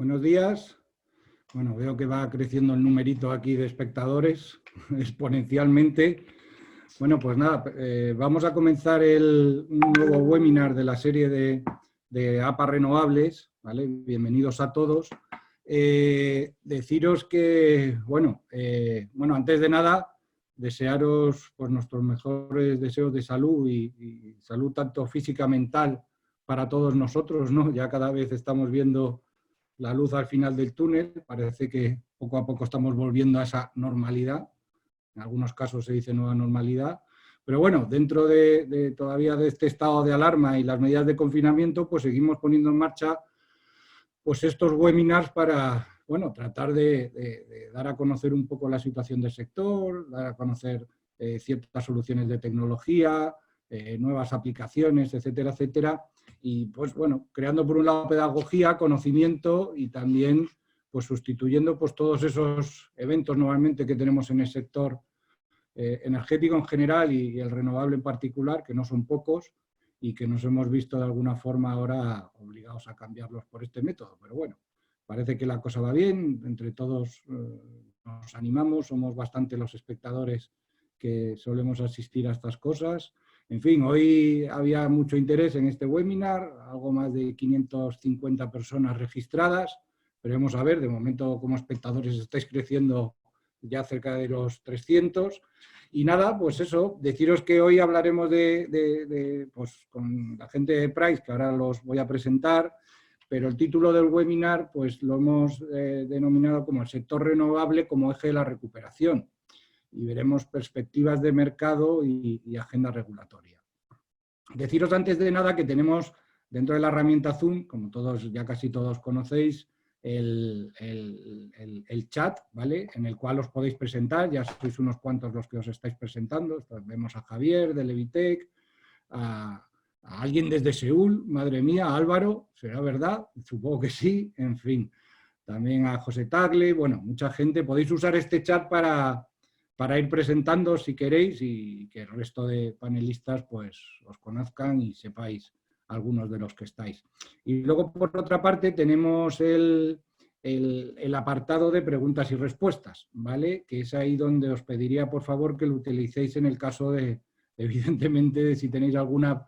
Buenos días. Bueno, veo que va creciendo el numerito aquí de espectadores exponencialmente. Bueno, pues nada, vamos a comenzar un nuevo webinar de la serie de APA Renovables, ¿vale? Bienvenidos a todos. Deciros que, bueno, antes de nada, desearos pues, nuestros mejores deseos de salud y salud tanto física, mental, para todos nosotros, ¿no? Ya cada vez estamos viendo la luz al final del túnel, parece que poco a poco estamos volviendo a esa normalidad, en algunos casos se dice nueva normalidad, pero bueno, dentro todavía de este estado de alarma y las medidas de confinamiento, pues seguimos poniendo en marcha pues estos webinars para, bueno, tratar de dar a conocer un poco la situación del sector, dar a conocer ciertas soluciones de tecnología, nuevas aplicaciones, etcétera, etcétera, y pues bueno, creando por un lado pedagogía, conocimiento y también pues sustituyendo pues todos esos eventos normalmente que tenemos en el sector energético en general y el renovable en particular, que no son pocos y que nos hemos visto de alguna forma ahora obligados a cambiarlos por este método. Pero bueno, parece que la cosa va bien, entre todos nos animamos, somos bastante los espectadores que solemos asistir a estas cosas. En fin, hoy había mucho interés en este webinar, algo más de 550 personas registradas. Veremos a ver, de momento como espectadores estáis creciendo ya cerca de los 300. Y nada, pues eso, deciros que hoy hablaremos pues con la gente de Price, que ahora los voy a presentar, pero el título del webinar pues lo hemos denominado como el sector renovable como eje de la recuperación. Y veremos perspectivas de mercado y agenda regulatoria. Deciros antes de nada que tenemos dentro de la herramienta Zoom, como todos ya casi todos conocéis, el chat, ¿vale? En el cual os podéis presentar, ya sois unos cuantos los que os estáis presentando. Vemos a Javier de Levitec, a alguien desde Seúl, madre mía, Álvaro, ¿será verdad? Supongo que sí, en fin. También a José Tagle, bueno, mucha gente. Podéis usar este chat para ir presentando si queréis y que el resto de panelistas pues os conozcan y sepáis algunos de los que estáis. Y luego, por otra parte, tenemos el apartado de preguntas y respuestas, ¿vale? Que es ahí donde os pediría, por favor, que lo utilicéis en el caso de, evidentemente, de si tenéis alguna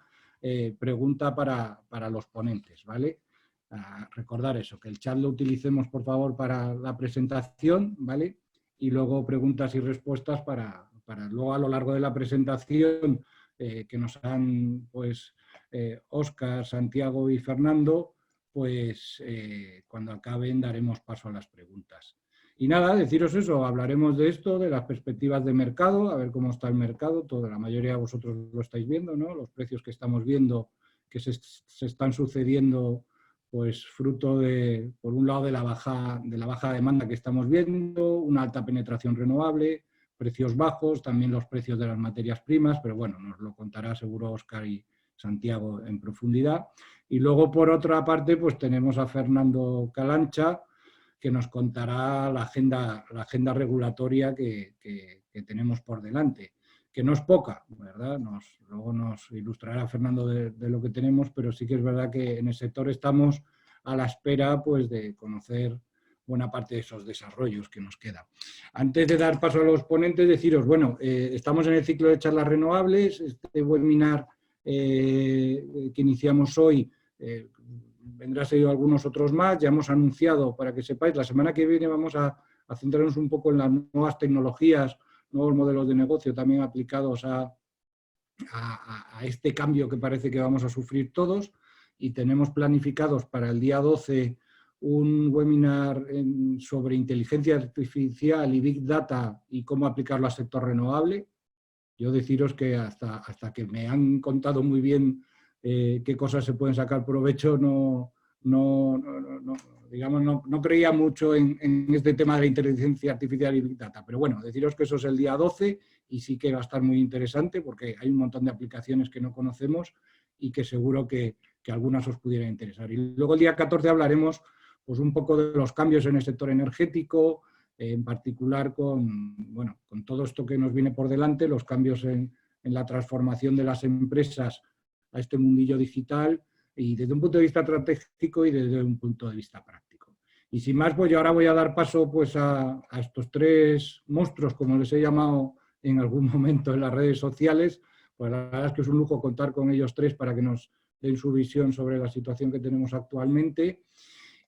pregunta para los ponentes, ¿vale? Recordar eso, que el chat lo utilicemos, por favor, para la presentación, ¿vale? Y luego preguntas y respuestas para luego a lo largo de la presentación que nos han pues Óscar, Santiago y Fernando, pues cuando acaben daremos paso a las preguntas. Y nada, deciros eso, hablaremos de esto, de las perspectivas de mercado, a ver cómo está el mercado, la mayoría de vosotros lo estáis viendo, ¿no? Los precios que estamos viendo que se están sucediendo pues fruto de, por un lado, de la baja demanda que estamos viendo, una alta penetración renovable, precios bajos, también los precios de las materias primas, pero bueno, nos lo contará seguro Óscar y Santiago en profundidad. Y luego, por otra parte, pues tenemos a Fernando Calancha, que nos contará la agenda regulatoria que tenemos por delante, que no es poca, ¿verdad? Luego nos ilustrará Fernando de lo que tenemos, pero sí que es verdad que en el sector estamos a la espera pues, de conocer buena parte de esos desarrollos que nos quedan. Antes de dar paso a los ponentes, deciros, bueno, estamos en el ciclo de charlas renovables, este webinar que iniciamos hoy vendrá seguido algunos otros más, ya hemos anunciado, para que sepáis, la semana que viene vamos a centrarnos un poco en las nuevas tecnologías, nuevos modelos de negocio también aplicados a este cambio que parece que vamos a sufrir todos, y tenemos planificados para el día 12 un webinar sobre inteligencia artificial y Big Data y cómo aplicarlo al sector renovable. Yo deciros que hasta que me han contado muy bien qué cosas se pueden sacar provecho, no creía mucho en este tema de la inteligencia artificial y Big Data. Pero bueno, deciros que eso es el día 12 y sí que va a estar muy interesante porque hay un montón de aplicaciones que no conocemos y que seguro que algunas os pudieran interesar. Y luego el día 14 hablaremos pues, un poco de los cambios en el sector energético, en particular con todo esto que nos viene por delante, los cambios en la transformación de las empresas a este mundillo digital y desde un punto de vista estratégico y desde un punto de vista práctico. Y sin más, pues yo ahora voy a dar paso pues, a estos tres monstruos, como les he llamado en algún momento en las redes sociales. Pues la verdad es que es un lujo contar con ellos tres para que nos den su visión sobre la situación que tenemos actualmente.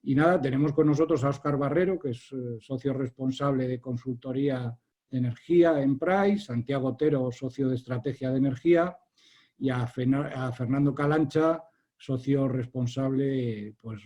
Y nada, tenemos con nosotros a Óscar Barrero, que es socio responsable de consultoría de energía en Price, Santiago Otero, socio de estrategia de energía, y a Fernando Calancha, socio responsable pues,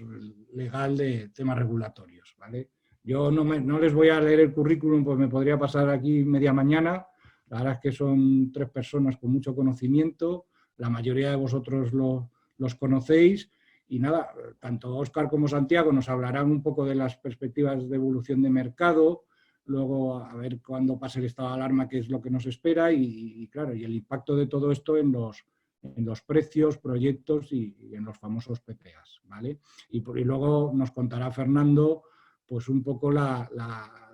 legal de temas regulatorios. ¿Vale? Yo no les voy a leer el currículum, pues me podría pasar aquí media mañana. La verdad es que son tres personas con mucho conocimiento, la mayoría de vosotros los conocéis. Y nada, tanto Óscar como Santiago nos hablarán un poco de las perspectivas de evolución de mercado, luego a ver cuándo pase el estado de alarma, qué es lo que nos espera y claro, y el impacto de todo esto en los precios, proyectos y en los famosos PPAs, ¿vale? Y luego nos contará Fernando pues un poco la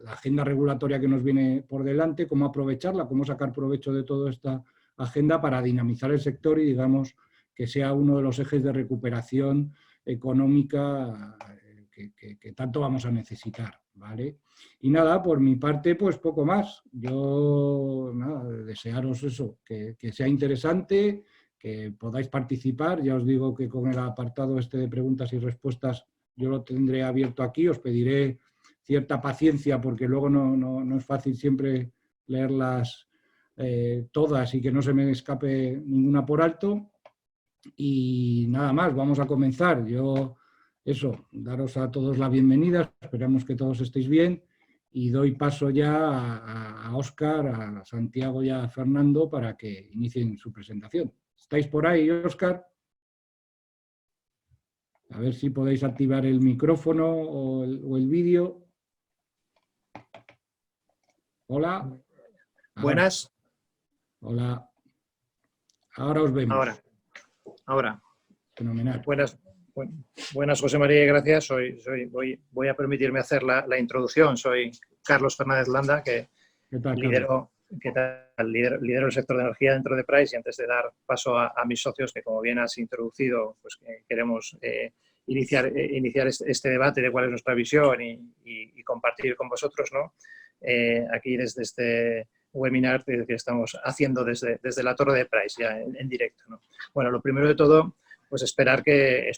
agenda regulatoria que nos viene por delante, cómo aprovecharla, cómo sacar provecho de toda esta agenda para dinamizar el sector y, digamos, que sea uno de los ejes de recuperación económica que tanto vamos a necesitar, ¿vale? Y nada, por mi parte, pues poco más. Yo, nada, desearos eso, que sea interesante, que podáis participar. Ya os digo que con el apartado este de preguntas y respuestas yo lo tendré abierto aquí. Os pediré cierta paciencia porque luego no es fácil siempre leerlas todas y que no se me escape ninguna por alto. Y nada más, vamos a comenzar. Yo, eso, daros a todos la bienvenida, esperamos que todos estéis bien y doy paso ya a Óscar, a Santiago y a Fernando para que inicien su presentación. ¿Estáis por ahí, Óscar? A ver si podéis activar el micrófono o el vídeo. Hola. Buenas. Hola. Ahora os vemos. Ahora. Fenomenal. Buenas, José María, gracias. Voy a permitirme hacer la introducción. Soy Carlos Fernández Landa, que lidero el sector de energía dentro de Price, y antes de dar paso a mis socios, que como bien has introducido, pues queremos iniciar este debate de cuál es nuestra visión y compartir con vosotros, ¿no? Aquí desde este webinar que estamos haciendo desde la torre de Price, ya en directo, ¿no? Bueno, lo primero de todo, pues esperar que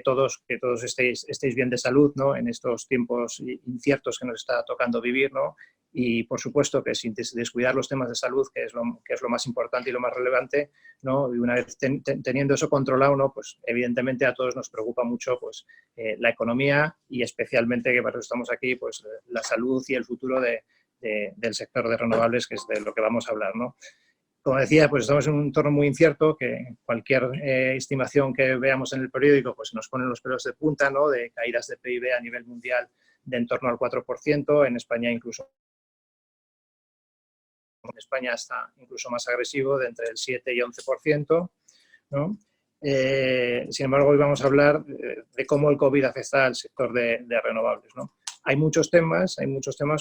todos estéis bien de salud, ¿no? En estos tiempos inciertos que nos está tocando vivir, ¿no? Y, por supuesto, que sin descuidar los temas de salud, que es lo más importante y lo más relevante, ¿no? Y una vez teniendo eso controlado, ¿no? Pues evidentemente a todos nos preocupa mucho pues, la economía y especialmente, que para eso estamos aquí, pues la salud y el futuro del sector de renovables, que es de lo que vamos a hablar, ¿no? Como decía, pues estamos en un entorno muy incierto, que cualquier estimación que veamos en el periódico pues nos pone los pelos de punta, ¿no? De caídas de PIB a nivel mundial de en torno al 4%, en España incluso. En España está incluso más agresivo, de entre el 7 y 11%, ¿no? Sin embargo, hoy vamos a hablar de cómo el COVID afecta al sector de renovables, ¿no? Hay muchos temas,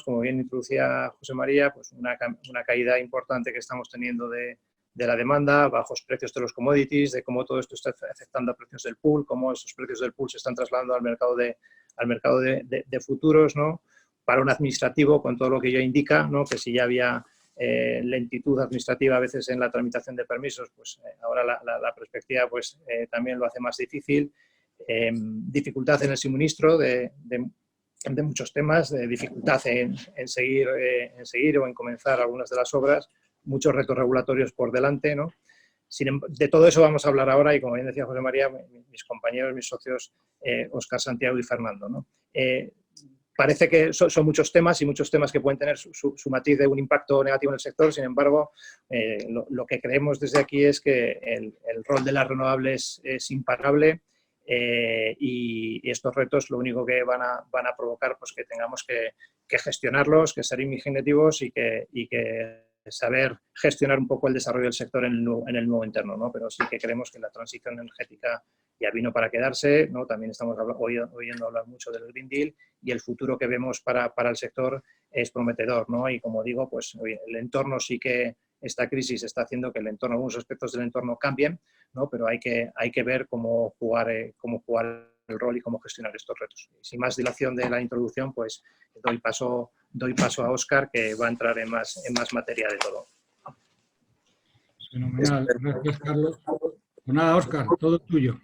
como bien introducía José María, pues una caída importante que estamos teniendo de la demanda, bajos precios de los commodities, de cómo todo esto está afectando a precios del pool, cómo esos precios del pool se están trasladando al mercado de futuros, ¿no? Para un administrativo, con todo lo que ello indica, ¿no? Que si ya había lentitud administrativa a veces en la tramitación de permisos, pues ahora la perspectiva pues, también lo hace más difícil. Dificultad en el suministro de muchos temas, dificultad en seguir o en comenzar algunas de las obras, muchos retos regulatorios por delante, ¿no? De todo eso vamos a hablar ahora y, como bien decía José María, mis compañeros, mis socios, Óscar, Santiago y Fernando, ¿no? Parece que son muchos temas y muchos temas que pueden tener su matiz de un impacto negativo en el sector. Sin embargo, lo que creemos desde aquí es que el rol de las renovables es imparable y estos retos lo único que van a provocar pues que tengamos que gestionarlos, que ser imaginativos y que saber gestionar un poco el desarrollo del sector en el nuevo entorno, ¿no? Pero sí que creemos que la transición energética ya vino para quedarse, ¿no? También estamos oyendo hablar mucho del Green Deal y el futuro que vemos para el sector es prometedor, ¿no? Y como digo, pues el entorno sí que esta crisis está haciendo que algunos aspectos del entorno cambien, ¿no? Pero hay que ver cómo jugar el rol y cómo gestionar estos retos. Y sin más dilación de la introducción, pues doy paso a Óscar, que va a entrar en más materia de todo. Fenomenal. Gracias, Carlos. Pues nada, Óscar, todo tuyo.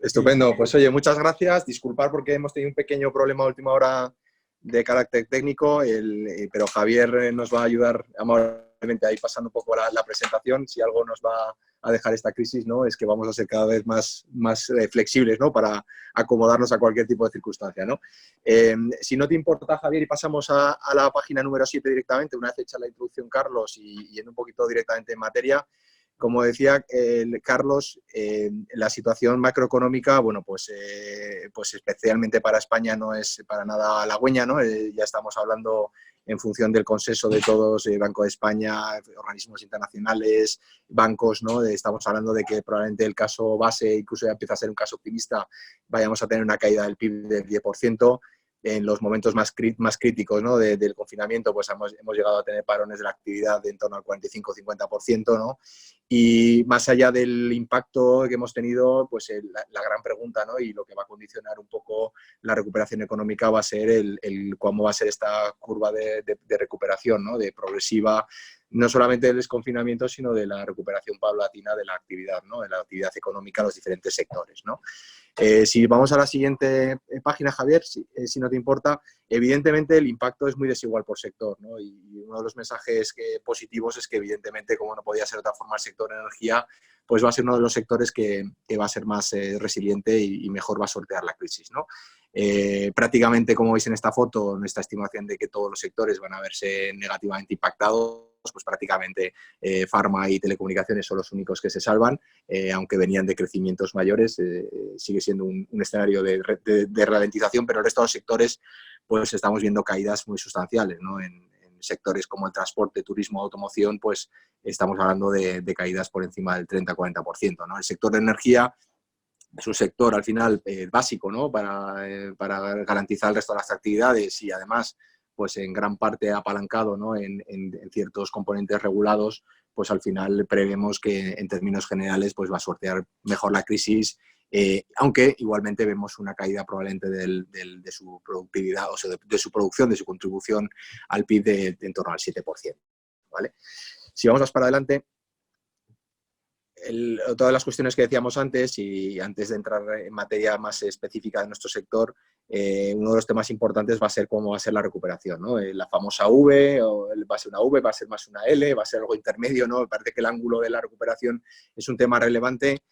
Estupendo. Pues oye, muchas gracias. Disculpar porque hemos tenido un pequeño problema a última hora de carácter técnico, pero Javier nos va a ayudar amablemente ahí pasando un poco la presentación. Si algo nos va a dejar esta crisis, ¿no?, es que vamos a ser cada vez más flexibles, ¿no?, para acomodarnos a cualquier tipo de circunstancia, ¿no? Si no te importa, Javier, y pasamos a la página número 7 directamente, una vez hecha la introducción, Carlos, y en un poquito directamente en materia. Como decía Carlos, la situación macroeconómica, bueno, pues especialmente para España no es para nada halagüeña, ¿no? Ya estamos hablando en función del consenso de todos, Banco de España, organismos internacionales, bancos, ¿no? Estamos hablando de que probablemente el caso base, incluso ya empieza a ser un caso optimista, vayamos a tener una caída del PIB del 10%. En los momentos más críticos, ¿no?, del confinamiento, pues hemos llegado a tener parones de la actividad de en torno al 45-50%, ¿no? Y más allá del impacto que hemos tenido, pues la gran pregunta, ¿no?, y lo que va a condicionar un poco la recuperación económica va a ser cómo va a ser esta curva de recuperación, ¿no?, de progresiva, no solamente del desconfinamiento, sino de la recuperación paulatina de la actividad, ¿no?, de la actividad económica en los diferentes sectores, ¿no? Si vamos a la siguiente página, Javier, si no te importa, evidentemente el impacto es muy desigual por sector, ¿no? Y uno de los mensajes positivos es que evidentemente, como no podía ser de otra forma, el sector energía pues va a ser uno de los sectores que va a ser más resiliente y mejor va a sortear la crisis, ¿no? Prácticamente, como veis en esta foto, nuestra estimación de que todos los sectores van a verse negativamente impactados, pues prácticamente farma y telecomunicaciones son los únicos que se salvan, aunque venían de crecimientos mayores, sigue siendo un escenario de ralentización, pero el resto de los sectores pues estamos viendo caídas muy sustanciales, ¿no? En sectores como el transporte, turismo, automoción, pues estamos hablando de caídas por encima del 30-40%, ¿no? El sector de energía es un sector al final básico, ¿no?, para garantizar el resto de las actividades y además pues en gran parte apalancado, ¿no?, en ciertos componentes regulados, pues al final prevemos que en términos generales pues va a sortear mejor la crisis, aunque igualmente vemos una caída probablemente de su productividad, o sea, de su producción, de su contribución al PIB de en torno al 7%, ¿vale? Si vamos más para adelante, todas las cuestiones que decíamos antes, y antes de entrar en materia más específica de nuestro sector, uno de los temas importantes va a ser cómo va a ser la recuperación, ¿no? La famosa V, o va a ser una V, va a ser más una L, va a ser algo intermedio, ¿no? Me parece que el ángulo de la recuperación es un tema relevante.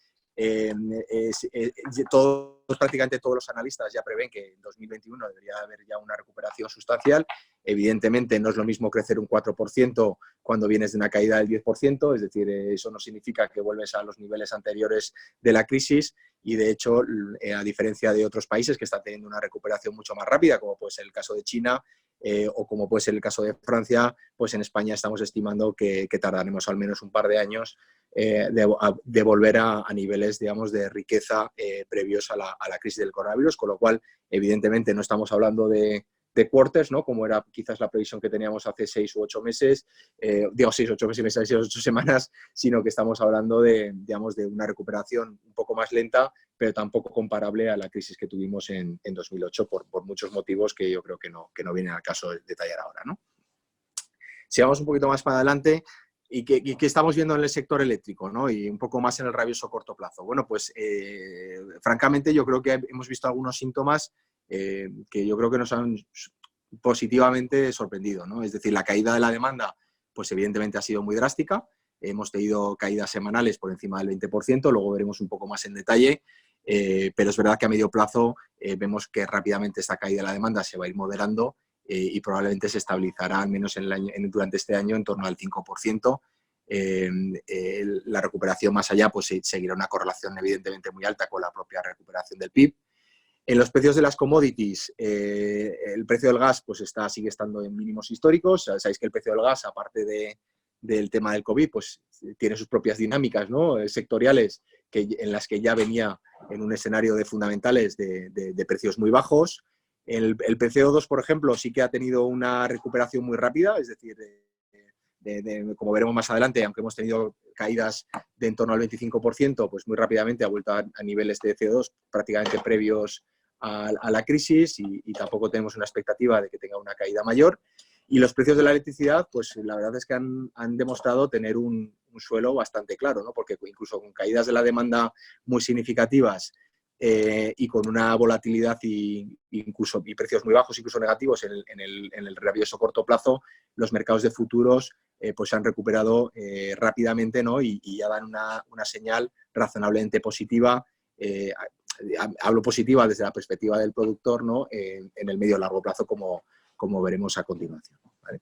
Prácticamente todos los analistas ya prevén que en 2021 debería haber ya una recuperación sustancial. Evidentemente no es lo mismo crecer un 4% cuando vienes de una caída del 10%, es decir, eso no significa que vuelves a los niveles anteriores de la crisis, y de hecho, a diferencia de otros países que están teniendo una recuperación mucho más rápida, como puede ser el caso de China o como puede ser el caso de Francia, pues en España estamos estimando que tardaremos al menos un par de años de volver a niveles, digamos, de riqueza previos a la crisis del coronavirus, con lo cual, evidentemente, no estamos hablando de quarters, ¿no?, como era quizás la previsión que teníamos hace 6 u 8 meses, 6 u 8 meses, 6 u 8 semanas, sino que estamos hablando digamos, de una recuperación un poco más lenta, pero tampoco comparable a la crisis que tuvimos en 2008 por muchos motivos que yo creo que no vienen al caso de detallar ahora, ¿no? Si vamos un poquito más para adelante, ¿y qué estamos viendo en el sector eléctrico, ¿no?, y un poco más en el rabioso corto plazo? Bueno, pues francamente yo creo que hemos visto algunos síntomas que yo creo que nos han positivamente sorprendido, ¿no? Es decir, la caída de la demanda, pues evidentemente ha sido muy drástica. Hemos tenido caídas semanales por encima del 20%, luego veremos un poco más en detalle, pero es verdad que a medio plazo vemos que rápidamente esta caída de la demanda se va a ir moderando y probablemente se estabilizará, al menos durante este año, en torno al 5%. La recuperación más allá pues seguirá una correlación evidentemente muy alta con la propia recuperación del PIB. En los precios de las commodities, el precio del gas pues sigue estando en mínimos históricos. Sabéis que el precio del gas, aparte del tema del COVID, pues tiene sus propias dinámicas, ¿no?, sectoriales, en las que ya venía en un escenario de fundamentales de precios muy bajos. El PCO2, por ejemplo, sí que ha tenido una recuperación muy rápida, es decir, como veremos más adelante, aunque hemos tenido caídas de en torno al 25%, pues muy rápidamente ha vuelto a niveles de CO2 prácticamente previos a la crisis y tampoco tenemos una expectativa de que tenga una caída mayor. Y los precios de la electricidad, pues la verdad es que han demostrado tener un suelo bastante claro, ¿no? Porque incluso con caídas de la demanda muy significativas y con una volatilidad y precios muy bajos, incluso negativos en el rabioso corto plazo, los mercados de futuros pues se han recuperado rápidamente, ¿no? Y ya dan una señal razonablemente positiva. Hablo positiva desde la perspectiva del productor, ¿no? En el medio y largo plazo, como veremos a continuación, ¿vale?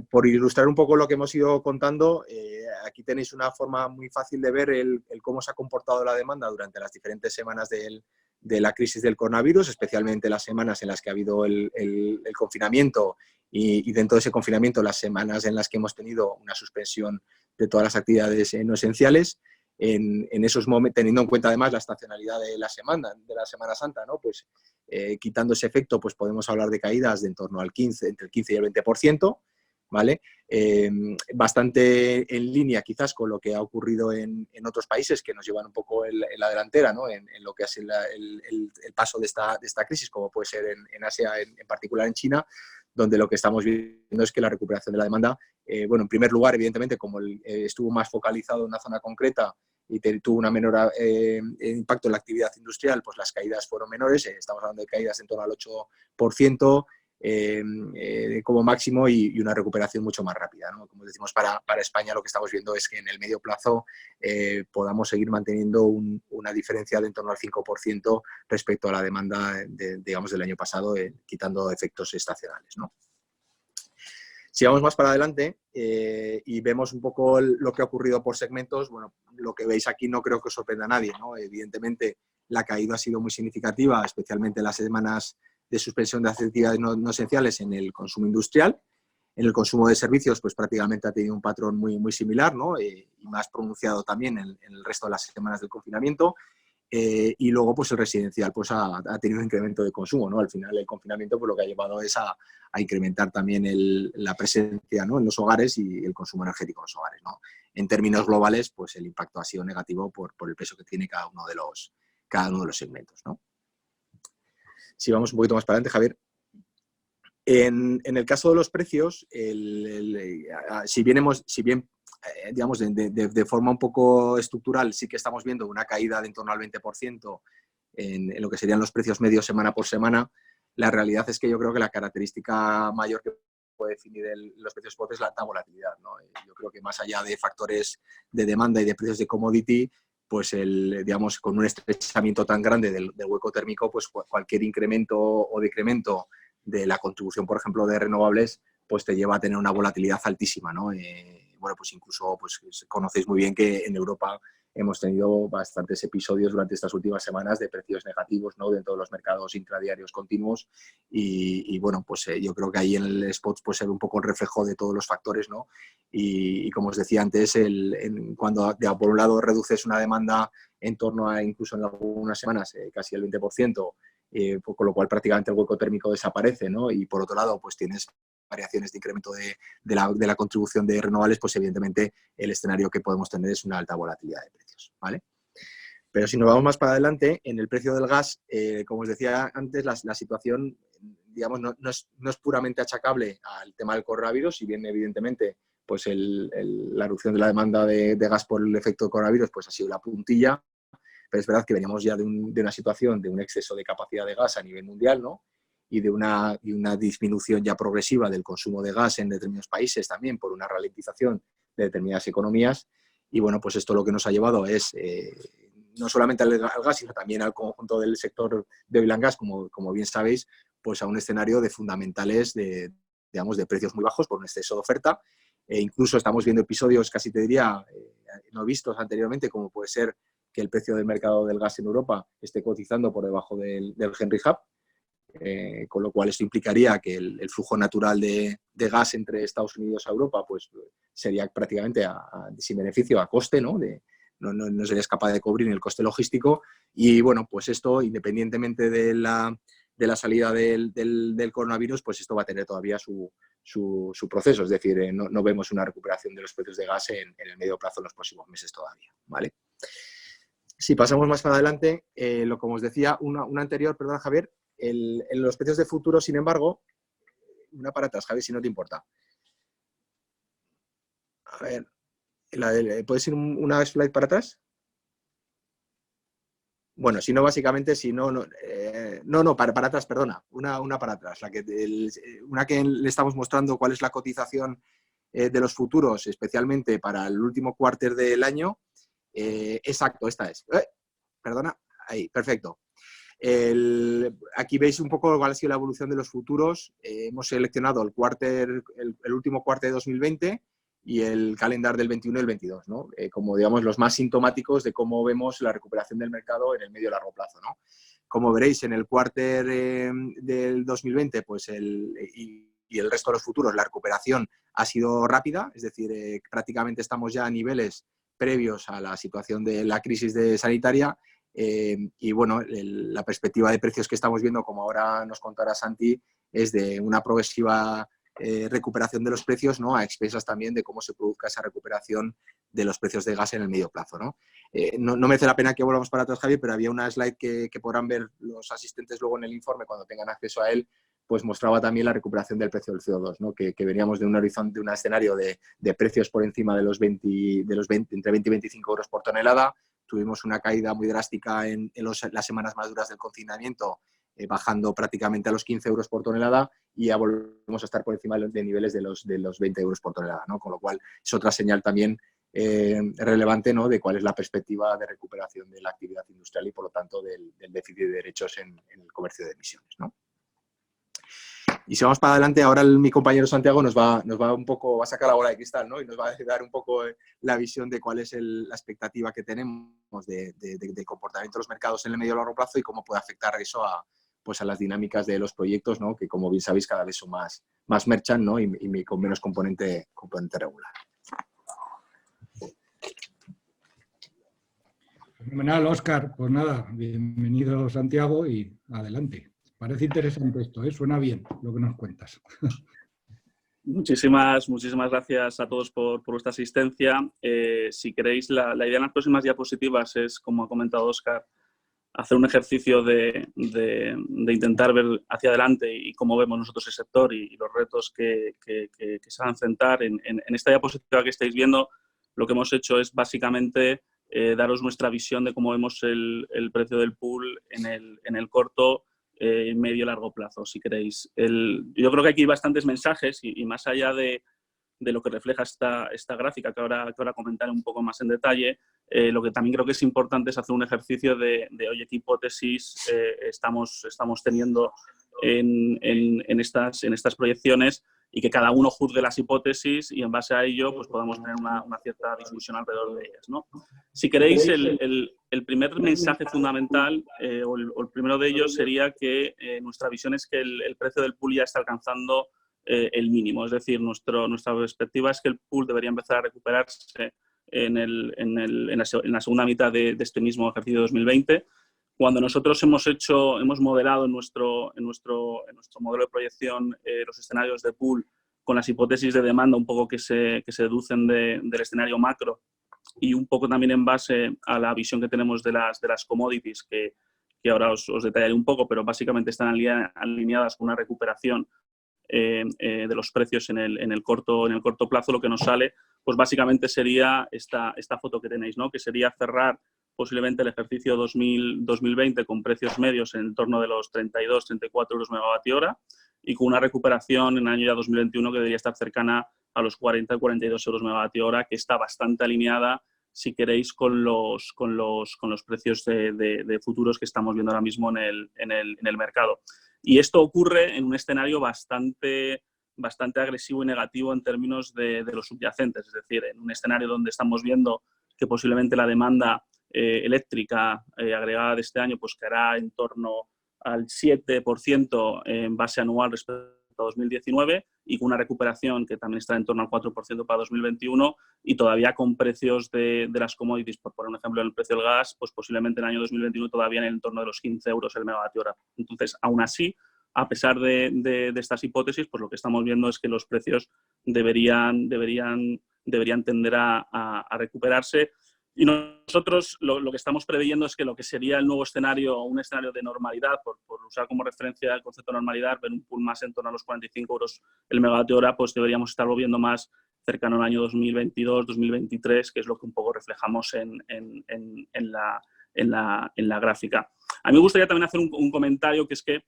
Por ilustrar un poco lo que hemos ido contando, aquí tenéis una forma muy fácil de ver el cómo se ha comportado la demanda durante las diferentes semanas de la crisis del coronavirus, especialmente las semanas en las que ha habido el confinamiento y dentro de ese confinamiento las semanas en las que hemos tenido una suspensión de todas las actividades no esenciales. En esos momentos, teniendo en cuenta además la estacionalidad de la Semana Santa, ¿no? Pues quitando ese efecto, pues podemos hablar de caídas de en torno al entre el 15 y el 20%, ¿vale? Bastante en línea quizás con lo que ha ocurrido en otros países que nos llevan un poco en la delantera, ¿no? En lo que es el paso de esta crisis, como puede ser en Asia, en particular en China, donde lo que estamos viendo es que la recuperación de la demanda, bueno, en primer lugar, evidentemente, como estuvo más focalizado en una zona concreta y tuvo una menor impacto en la actividad industrial, pues las caídas fueron menores, estamos hablando de caídas en torno al 8% como máximo y una recuperación mucho más rápida, ¿no? Como decimos, para España lo que estamos viendo es que en el medio plazo podamos seguir manteniendo una diferencia de en torno al 5% respecto a la demanda, digamos, del año pasado, quitando efectos estacionales, ¿no? Si vamos más para adelante y vemos un poco lo que ha ocurrido por segmentos, bueno, lo que veis aquí no creo que os sorprenda a nadie, ¿no? Evidentemente, la caída ha sido muy significativa, especialmente en las semanas de suspensión de actividades no esenciales en el consumo industrial. En el consumo de servicios, pues prácticamente ha tenido un patrón muy, muy similar, ¿no? Y más pronunciado también en el resto de las semanas del confinamiento. Y luego, pues el residencial pues ha tenido un incremento de consumo, ¿no? Al final, el confinamiento pues, lo que ha llevado es a incrementar también la presencia, ¿no? En los hogares y el consumo energético en los hogares, ¿no? En términos globales, pues el impacto ha sido negativo por el peso que tiene cada uno de los segmentos, ¿no? Si vamos un poquito más para adelante, Javier. En el caso de los precios, si bien digamos, de forma un poco estructural, sí que estamos viendo una caída de en torno al 20% en lo que serían los precios medios semana por semana. La realidad es que yo creo que la característica mayor que puede definir los precios spot es la volatilidad, ¿no? Yo creo que más allá de factores de demanda y de precios de commodity, pues digamos, con un estrechamiento tan grande del hueco térmico, pues cualquier incremento o decremento de la contribución, por ejemplo, de renovables, pues te lleva a tener una volatilidad altísima, ¿no? Bueno, pues incluso pues, conocéis muy bien que en Europa hemos tenido bastantes episodios durante estas últimas semanas de precios negativos, ¿no? Dentro de los mercados intradiarios continuos y bueno, pues yo creo que ahí en el spot pues, se ve un poco el reflejo de todos los factores, ¿no? Y como os decía antes, cuando por un lado reduces una demanda en torno a incluso en algunas semanas casi el 20%, con lo cual prácticamente el hueco térmico desaparece, ¿no? Y por otro lado, pues tienes variaciones de incremento de la contribución de renovables, pues evidentemente el escenario que podemos tener es una alta volatilidad de precios, ¿vale? Pero si nos vamos más para adelante, en el precio del gas, como os decía antes, la situación, digamos, no es puramente achacable al tema del coronavirus, si bien evidentemente pues la erupción de la demanda de gas por el efecto del coronavirus pues ha sido la puntilla, pero es verdad que veníamos ya de una situación de un exceso de capacidad de gas a nivel mundial, ¿no? Y de una disminución ya progresiva del consumo de gas en determinados países también por una ralentización de determinadas economías. Y bueno, pues esto lo que nos ha llevado es no solamente al gas, sino también al conjunto del sector de oil and gas, como bien sabéis, pues a un escenario de fundamentales digamos, de precios muy bajos por un exceso de oferta. Incluso estamos viendo episodios, casi te diría, no vistos anteriormente, como puede ser que el precio del mercado del gas en Europa esté cotizando por debajo del Henry Hub, con lo cual esto implicaría que el flujo natural de gas entre Estados Unidos a Europa pues sería prácticamente sin beneficio, a coste, ¿no? No serías capaz de cubrir el coste logístico y bueno, pues esto independientemente de la salida del coronavirus, pues esto va a tener todavía su proceso, es decir, no vemos una recuperación de los precios de gas en el medio plazo en los próximos meses todavía, ¿vale? Si pasamos más para adelante, lo como os decía, una anterior, perdón, Javier, en los precios de futuro, sin embargo, una para atrás, Javier, si no te importa. A ver, ¿puedes ir una slide para atrás? Bueno, si no, básicamente, si no, para atrás, perdona, una para atrás. Una que le estamos mostrando cuál es la cotización de los futuros, especialmente para el último cuarter del año. Exacto, esta es. Perdona, ahí, perfecto. Aquí veis un poco cuál ha sido la evolución de los futuros. Hemos seleccionado el último cuarto de 2020 y el calendar del 21 y el 22, ¿no? Como, digamos, los más sintomáticos de cómo vemos la recuperación del mercado en el medio y largo plazo, ¿no? Como veréis, en el cuarter del 2020 pues y el resto de los futuros, la recuperación ha sido rápida, es decir, prácticamente estamos ya a niveles previos a la situación de la crisis sanitaria. Y bueno, la perspectiva de precios que estamos viendo, como ahora nos contará Santi, es de una progresiva recuperación de los precios, ¿no? A expensas también de cómo se produzca esa recuperación de los precios de gas en el medio plazo, ¿no? No merece la pena que volvamos para atrás, Javi, pero había una slide que podrán ver los asistentes luego en el informe cuando tengan acceso a él, pues mostraba también la recuperación del precio del CO2, ¿no? Que veníamos de un horizonte, de un escenario de precios por encima de los 20, entre 20 y 25 euros por tonelada. Tuvimos una caída muy drástica en las semanas más duras del confinamiento, bajando prácticamente a los 15 euros por tonelada, y ya volvemos a estar por encima de niveles de los 20 euros por tonelada, ¿no? Con lo cual es otra señal también relevante, ¿no? De cuál es la perspectiva de recuperación de la actividad industrial y, por lo tanto, del déficit de derechos en el comercio de emisiones, ¿no? Y si vamos para adelante, ahora mi compañero Santiago nos va a sacar la bola de cristal, ¿no? Y nos va a dar un poco la visión de cuál es la expectativa que tenemos de comportamiento de los mercados en el medio y largo plazo y cómo puede afectar eso a las dinámicas de los proyectos, ¿no? Que, como bien sabéis, cada vez son más merchant, ¿no? Y con menos componente regular. Fenomenal, Óscar. Pues nada, bienvenido, Santiago, y adelante. Parece interesante esto, ¿eh? Suena bien lo que nos cuentas. Muchísimas gracias a todos por vuestra asistencia. Si queréis, la idea en las próximas diapositivas es, como ha comentado Óscar, hacer un ejercicio de intentar ver hacia adelante y cómo vemos nosotros el sector y los retos que se van a enfrentar. En esta diapositiva que estáis viendo, lo que hemos hecho es básicamente daros nuestra visión de cómo vemos el precio del pool en el corto, medio y largo plazo, si queréis. Yo creo que aquí hay bastantes mensajes y más allá de lo que refleja esta gráfica, que ahora comentaré un poco más en detalle, lo que también creo que es importante es hacer un ejercicio de oye, qué hipótesis estamos teniendo en estas proyecciones, y que cada uno juzgue las hipótesis y en base a ello pues podamos tener una cierta discusión alrededor de ellas, ¿no? Si queréis, el primer mensaje fundamental, o el primero de ellos, sería que nuestra visión es que el precio del pool ya está alcanzando el mínimo. Es decir, nuestra perspectiva es que el pool debería empezar a recuperarse en la segunda mitad de este mismo ejercicio 2020. Cuando nosotros hemos modelado en nuestro modelo de proyección los escenarios de pool con las hipótesis de demanda un poco que se deducen del escenario macro, y un poco también en base a la visión que tenemos de las commodities, que ahora os detallaré un poco, pero básicamente están alineadas con una recuperación de los precios en el corto plazo. Lo que nos sale, pues básicamente sería esta foto que tenéis, ¿no? Que sería cerrar posiblemente el ejercicio 2020 con precios medios en el torno de los 32-34 euros megavatio hora, y con una recuperación en el año ya 2021 que debería estar cercana a los 40-42 euros megavatio hora, que está bastante alineada, si queréis, con los precios de futuros que estamos viendo ahora mismo en el mercado. Y esto ocurre en un escenario bastante agresivo y negativo en términos de los subyacentes, es decir, en un escenario donde estamos viendo que posiblemente la demanda eléctrica agregada de este año pues caerá en torno al 7% en base anual respecto a 2019, y con una recuperación que también está en torno al 4% para 2021, y todavía con precios de las commodities, por poner un ejemplo, en el precio del gas, pues posiblemente en el año 2021 todavía en el entorno de los 15 euros el megavatio hora. Entonces, aún así, a pesar de estas hipótesis, pues lo que estamos viendo es que los precios deberían tender a recuperarse. Y nosotros lo que estamos preveyendo es que lo que sería el nuevo escenario, un escenario de normalidad, por usar como referencia el concepto de normalidad, ver un pool más en torno a los 45 euros el megavatio hora, pues deberíamos estarlo viendo más cercano al año 2022, 2023, que es lo que un poco reflejamos en la gráfica. A mí me gustaría también hacer un comentario, que es que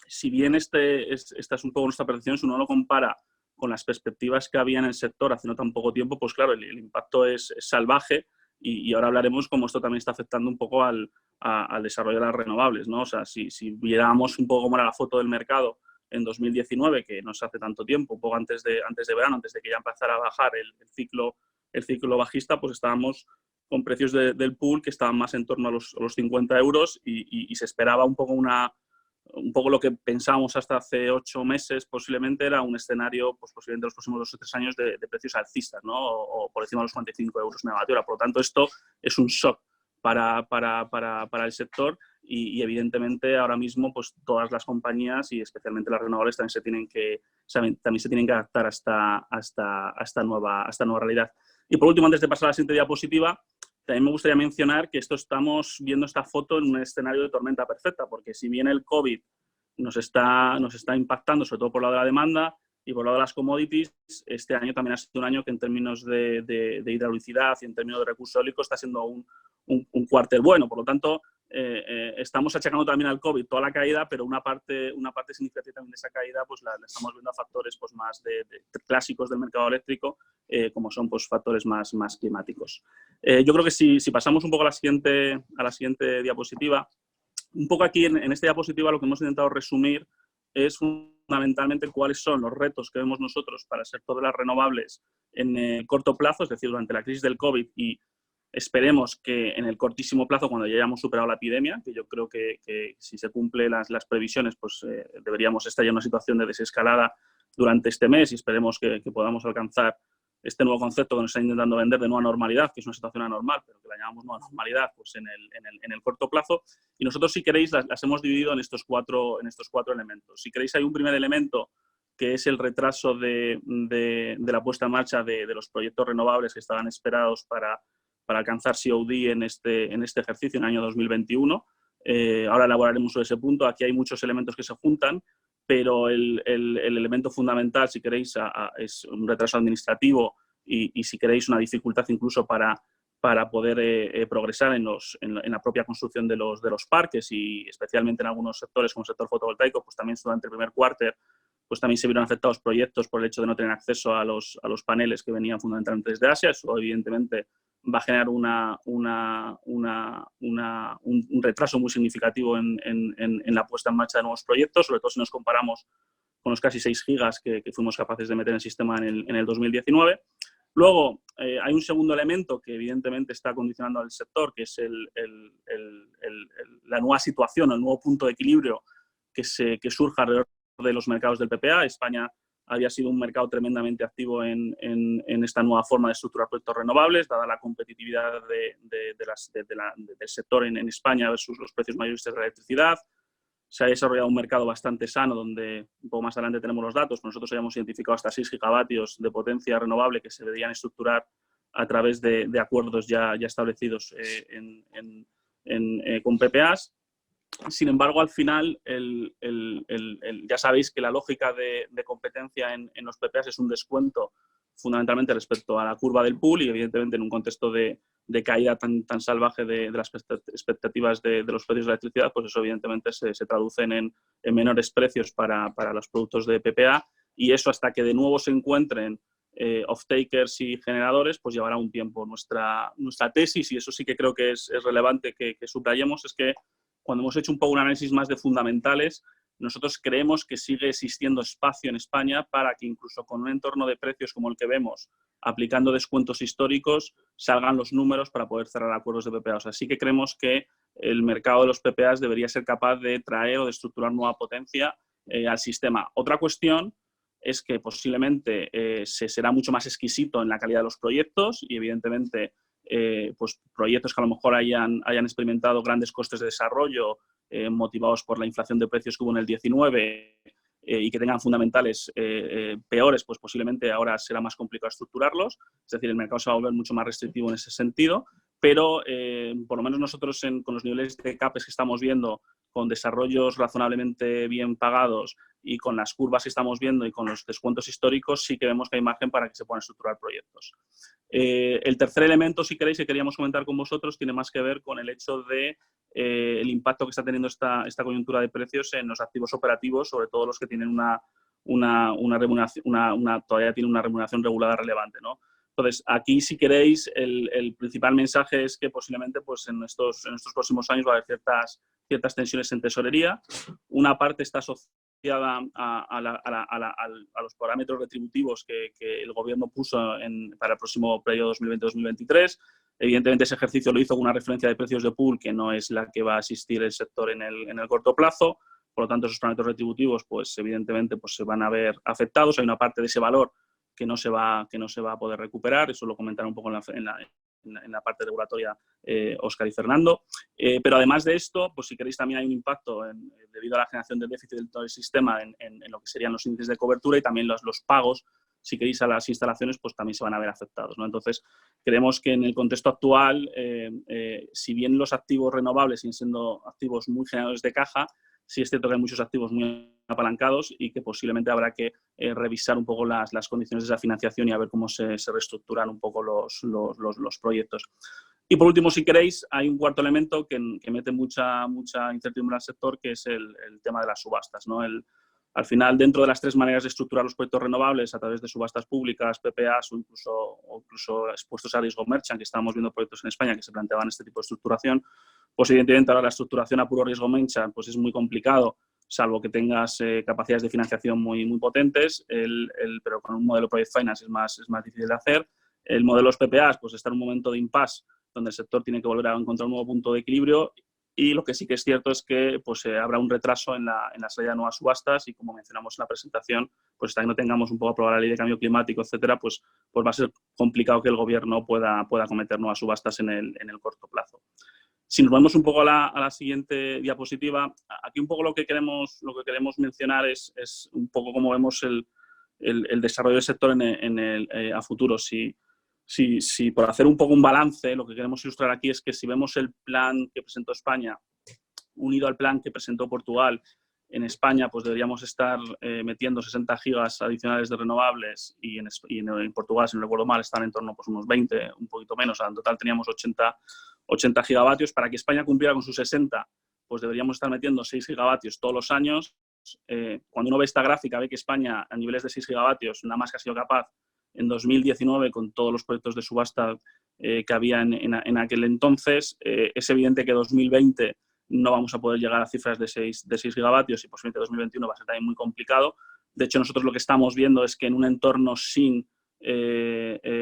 si bien esta es un poco nuestra percepción, si uno lo compara con las perspectivas que había en el sector hace no tan poco tiempo, pues claro, el impacto es salvaje. Y ahora hablaremos cómo esto también está afectando un poco al desarrollo de las renovables, ¿no? O sea, si viéramos un poco cómo era la foto del mercado en 2019, que no se hace tanto tiempo, un poco antes de verano, antes de que ya empezara a bajar el ciclo bajista, pues estábamos con precios del pool que estaban más en torno a los 50 euros y se esperaba un poco lo que pensábamos hasta hace 8 meses posiblemente era un escenario, pues posiblemente los próximos 2 o 3 años de precios alcistas, ¿no? O por encima de los 45 euros megavatio hora. Por lo tanto, esto es un shock para el sector y evidentemente ahora mismo pues todas las compañías y especialmente las renovables también se tienen que adaptar a esta nueva realidad. Y por último, antes de pasar a la siguiente diapositiva, también me gustaría mencionar que estamos viendo esta foto en un escenario de tormenta perfecta, porque si bien el COVID nos está impactando, sobre todo por el lado de la demanda y por el lado de las commodities, este año también ha sido un año que en términos de hidraulicidad y en términos de recursos eólicos está siendo un cuarter bueno. Por lo tanto, estamos achacando también al COVID toda la caída, pero una parte significativa también de esa caída pues la estamos viendo a factores pues, más de clásicos del mercado eléctrico, como son pues, factores más climáticos. Yo creo que si pasamos un poco a la siguiente diapositiva, un poco aquí en esta diapositiva lo que hemos intentado resumir es fundamentalmente cuáles son los retos que vemos nosotros para el sector de las renovables en corto plazo, es decir, durante la crisis del COVID y esperemos que en el cortísimo plazo, cuando ya hayamos superado la epidemia, que yo creo que si se cumplen las previsiones, pues deberíamos estar ya en una situación de desescalada durante este mes y esperemos que podamos alcanzar este nuevo concepto que nos está intentando vender de nueva normalidad, que es una situación anormal, pero que la llamamos nueva normalidad pues en el corto plazo. Y nosotros, si queréis, las hemos dividido en estos cuatro elementos. Si queréis, hay un primer elemento que es el retraso de la puesta en marcha de los proyectos renovables que estaban esperados para alcanzar COD en este ejercicio, en el año 2021. Ahora elaboraremos sobre ese punto. Aquí hay muchos elementos que se juntan, pero el elemento fundamental, si queréis, es un retraso administrativo y si queréis, una dificultad incluso para poder progresar en la propia construcción de los parques y especialmente en algunos sectores como el sector fotovoltaico, pues también durante el primer cuarter pues también se vieron afectados proyectos por el hecho de no tener acceso a los paneles que venían fundamentalmente desde Asia. Eso evidentemente va a generar un retraso muy significativo en la puesta en marcha de nuevos proyectos, sobre todo si nos comparamos con los casi 6 gigas que fuimos capaces de meter en el sistema en el 2019. Luego, hay un segundo elemento que evidentemente está condicionando al sector, que es la nueva situación, el nuevo punto de equilibrio que surja alrededor de los mercados del PPA. España había sido un mercado tremendamente activo en esta nueva forma de estructurar proyectos renovables, dada la competitividad del sector en España versus los precios mayoristas de la electricidad. Se ha desarrollado un mercado bastante sano, donde un poco más adelante tenemos los datos. Con habíamos identificado hasta 6 gigavatios de potencia renovable que se deberían estructurar a través de acuerdos ya establecidos con PPAs. Sin embargo, al final, ya sabéis que la lógica de competencia en los PPAs es un descuento fundamentalmente respecto a la curva del pool y evidentemente en un contexto de caída tan salvaje de las expectativas de los precios de la electricidad, pues eso evidentemente se traduce en menores precios para los productos de PPA y eso hasta que de nuevo se encuentren off-takers y generadores, pues llevará un tiempo. Nuestra tesis, y eso sí que creo que es relevante que subrayemos, es que cuando hemos hecho un poco un análisis más de fundamentales, nosotros creemos que sigue existiendo espacio en España para que incluso con un entorno de precios como el que vemos, aplicando descuentos históricos, salgan los números para poder cerrar acuerdos de PPA. O sea, sí que creemos que el mercado de los PPAs debería ser capaz de traer o de estructurar nueva potencia al sistema. Otra cuestión es que posiblemente se será mucho más exquisito en la calidad de los proyectos y evidentemente pues proyectos que a lo mejor hayan experimentado grandes costes de desarrollo motivados por la inflación de precios que hubo en el 19 y que tengan fundamentales peores, pues posiblemente ahora será más complicado estructurarlos. Es decir, el mercado se va a volver mucho más restrictivo en ese sentido. pero por lo menos nosotros con los niveles de CAPEX que estamos viendo, con desarrollos razonablemente bien pagados y con las curvas que estamos viendo y con los descuentos históricos, sí que vemos que hay margen para que se puedan estructurar proyectos. El tercer elemento, si queréis, que queríamos comentar con vosotros, tiene más que ver con el hecho de el impacto que está teniendo esta coyuntura de precios en los activos operativos, sobre todo los que tienen una remuneración, todavía tienen una remuneración regulada relevante, ¿no? Entonces, aquí, si queréis, el principal mensaje es que posiblemente pues, en estos próximos años va a haber ciertas tensiones en tesorería. Una parte está asociada a los parámetros retributivos que el Gobierno puso para el próximo periodo 2020-2023. Evidentemente, ese ejercicio lo hizo con una referencia de precios de pool que no es la que va a asistir el sector en el corto plazo. Por lo tanto, esos parámetros retributivos, pues, evidentemente, pues, se van a ver afectados. Hay una parte de ese valor que no se va a poder recuperar. Eso lo comentaron un poco en la parte regulatoria Óscar y Fernando. Pero además de esto, pues si queréis también hay un impacto debido a la generación del déficit del todo el sistema en lo que serían los índices de cobertura y también los pagos, si queréis, a las instalaciones, pues también se van a ver afectados, ¿no? Entonces, creemos que en el contexto actual, si bien los activos renovables siguen siendo activos muy generadores de caja, sí es cierto que hay muchos activos muy apalancados y que posiblemente habrá que revisar un poco las condiciones de esa financiación y a ver cómo se reestructuran un poco los proyectos. Y por último, si queréis, hay un cuarto elemento que mete mucha incertidumbre al sector, que es el tema de las subastas, ¿no? Al final, dentro de las tres maneras de estructurar los proyectos renovables, a través de subastas públicas, PPAs o incluso expuestos a riesgo merchant, que estábamos viendo proyectos en España que se planteaban este tipo de estructuración, pues evidentemente ahora la estructuración a puro riesgo merchant pues es muy complicado, salvo que tengas capacidades de financiación muy potentes, pero con un modelo Project Finance es más difícil de hacer. El modelo de los PPAs pues está en un momento de impasse donde el sector tiene que volver a encontrar un nuevo punto de equilibrio y lo que sí que es cierto es que pues, habrá un retraso en la salida de nuevas subastas y como mencionamos en la presentación, pues hasta que no tengamos un poco aprobada la ley de cambio climático, etcétera, pues va a ser complicado que el gobierno pueda acometer nuevas subastas en el corto plazo. Si nos vamos un poco a la siguiente diapositiva, aquí un poco lo que queremos mencionar es un poco cómo vemos el desarrollo del sector a futuro. Si por hacer un poco un balance, lo que queremos ilustrar aquí es que si vemos el plan que presentó España unido al plan que presentó Portugal, en España pues deberíamos estar metiendo 60 gigas adicionales de renovables y en Portugal, si no recuerdo mal, están en torno pues unos 20, un poquito menos. En total teníamos 80 gigavatios. Para que España cumpliera con sus 60, pues deberíamos estar metiendo 6 gigavatios todos los años. Cuando uno ve esta gráfica, ve que España a niveles de 6 gigavatios nada más que ha sido capaz en 2019 con todos los proyectos de subasta que había en aquel entonces. Es evidente que 2020 no vamos a poder llegar a cifras de 6 gigavatios y posiblemente 2021 va a ser también muy complicado. De hecho, nosotros lo que estamos viendo es que en un entorno sin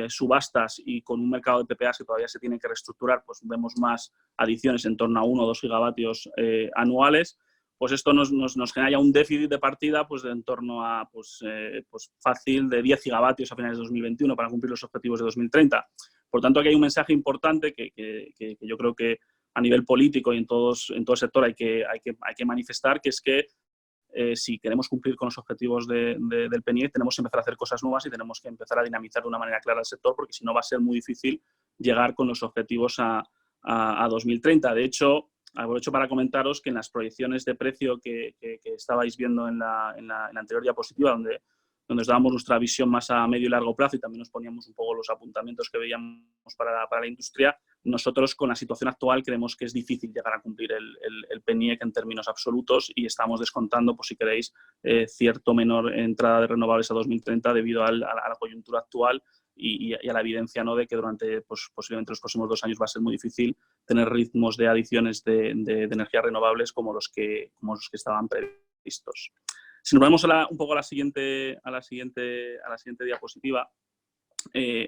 subastas y con un mercado de PPAs que todavía se tiene que reestructurar, pues vemos más adiciones en torno a 1 o 2 gigavatios anuales. Pues esto nos genera ya un déficit de partida pues de en torno a pues fácil de 10 gigavatios a finales de 2021 para cumplir los objetivos de 2030. Por tanto, aquí hay un mensaje importante que yo creo que a nivel político y en todo el sector hay que manifestar, que es que si queremos cumplir con los objetivos del PNIEC, tenemos que empezar a hacer cosas nuevas y tenemos que empezar a dinamizar de una manera clara el sector, porque si no va a ser muy difícil llegar con los objetivos a 2030. De hecho, aprovecho para comentaros que en las proyecciones de precio que estabais viendo en la anterior diapositiva, donde os dábamos nuestra visión más a medio y largo plazo y también nos poníamos un poco los apuntamientos que veíamos para la industria, nosotros con la situación actual creemos que es difícil llegar a cumplir el PNIEC en términos absolutos y estamos descontando, pues si queréis, cierto menor entrada de renovables a 2030 debido a la coyuntura actual y a la evidencia, ¿no?, de que durante pues, posiblemente los próximos 2 años va a ser muy difícil tener ritmos de adiciones de energías renovables como los que estaban previstos. Si nos vamos un poco a la siguiente diapositiva,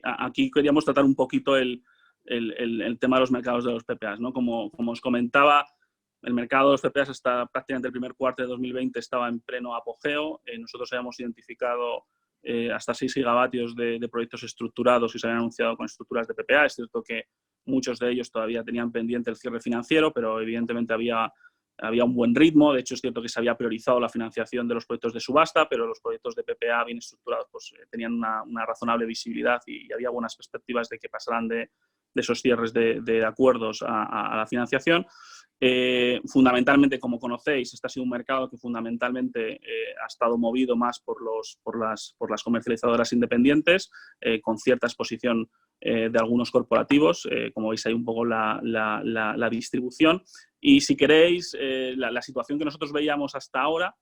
aquí queríamos tratar un poquito el tema de los mercados de los PPAs, ¿no? Como os comentaba, el mercado de los PPAs hasta prácticamente el primer cuarto de 2020 estaba en pleno apogeo. Nosotros habíamos identificado hasta 6 gigavatios de proyectos estructurados y se habían anunciado con estructuras de PPA. Es cierto que muchos de ellos todavía tenían pendiente el cierre financiero, pero evidentemente había un buen ritmo. De hecho, es cierto que se había priorizado la financiación de los proyectos de subasta, pero los proyectos de PPA bien estructurados pues, tenían una razonable visibilidad y había buenas perspectivas de que pasaran de esos cierres de acuerdos a la financiación. Fundamentalmente, como conocéis, este ha sido un mercado que fundamentalmente ha estado movido más por las comercializadoras independientes, con cierta exposición de algunos corporativos. Como veis, hay un poco la distribución. Y si queréis, la situación que nosotros veíamos hasta ahora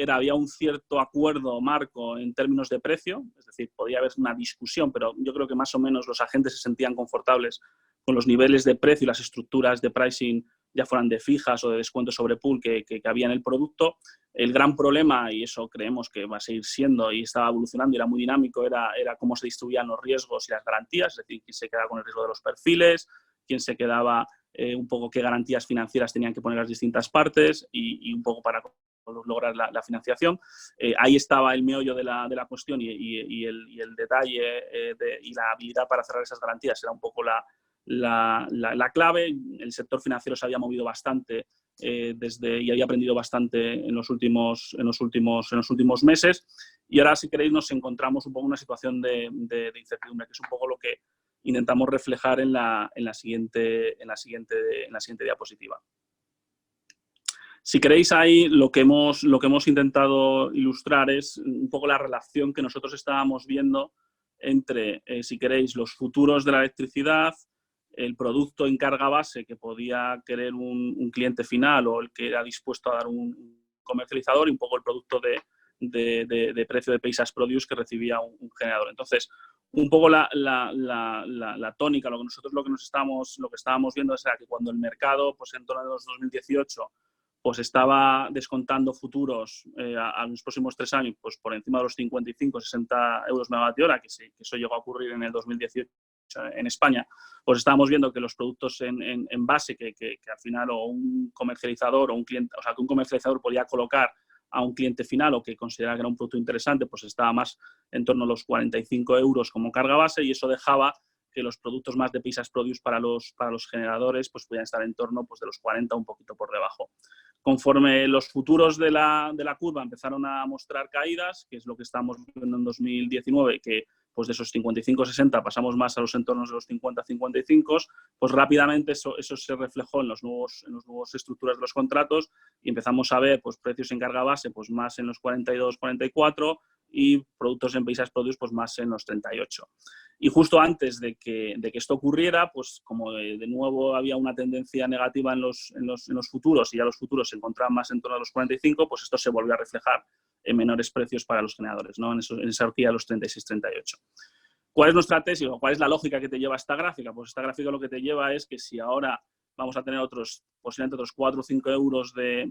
había un cierto acuerdo marco en términos de precio, es decir, podía haber una discusión, pero yo creo que más o menos los agentes se sentían confortables con los niveles de precio y las estructuras de pricing, ya fueran de fijas o de descuento sobre pool que había en el producto. El gran problema, y eso creemos que va a seguir siendo y estaba evolucionando y era muy dinámico, era cómo se distribuían los riesgos y las garantías, es decir, quién se quedaba con el riesgo de los perfiles, quién se quedaba, un poco qué garantías financieras tenían que poner las distintas partes y un poco para lograr la financiación. Ahí estaba el meollo de la cuestión y el detalle y la habilidad para cerrar esas garantías era un poco la clave. El sector financiero se había movido bastante y había aprendido bastante en los últimos meses, y ahora, si queréis, nos encontramos un poco en una situación de incertidumbre, que es un poco lo que intentamos reflejar en la siguiente diapositiva. Si queréis, ahí lo que hemos intentado ilustrar es un poco la relación que nosotros estábamos viendo entre, si queréis, los futuros de la electricidad, el producto en carga base que podía querer un cliente final o el que era dispuesto a dar un comercializador, y un poco el producto de precio de Paysage Produce que recibía un generador. Entonces, un poco la tónica, lo que estábamos viendo era que cuando el mercado, pues en torno a los 2018, pues estaba descontando futuros a los próximos 3 años, pues por encima de los 55-60 euros megavatio-hora, que eso llegó a ocurrir en el 2018 en España, pues estábamos viendo que los productos en base que al final o un comercializador o un cliente, o sea, que un comercializador podía colocar a un cliente final o que consideraba que era un producto interesante, pues estaba más en torno a los 45 euros como carga base, y eso dejaba que los productos más de Paysage Produce para los generadores pues podían estar en torno pues de los 40, un poquito por debajo. Conforme los futuros de la curva empezaron a mostrar caídas, que es lo que estamos viendo en 2019, que pues de esos 55-60 pasamos más a los entornos de los 50-55, pues rápidamente eso se reflejó en los nuevos estructuras de los contratos, y empezamos a ver pues precios en carga base pues más en los 42-44 y productos en Paysage Produce pues más en los 38. Y justo antes de que esto ocurriera, pues como de nuevo había una tendencia negativa en los futuros, y ya los futuros se encontraban más en torno a los 45, pues esto se volvió a reflejar en menores precios para los generadores, ¿no? En esa horquilla de los 36-38. ¿Cuál es nuestra tesis o cuál es la lógica que te lleva a esta gráfica? Pues esta gráfica lo que te lleva es que si ahora vamos a tener posiblemente otros 4 o 5 euros de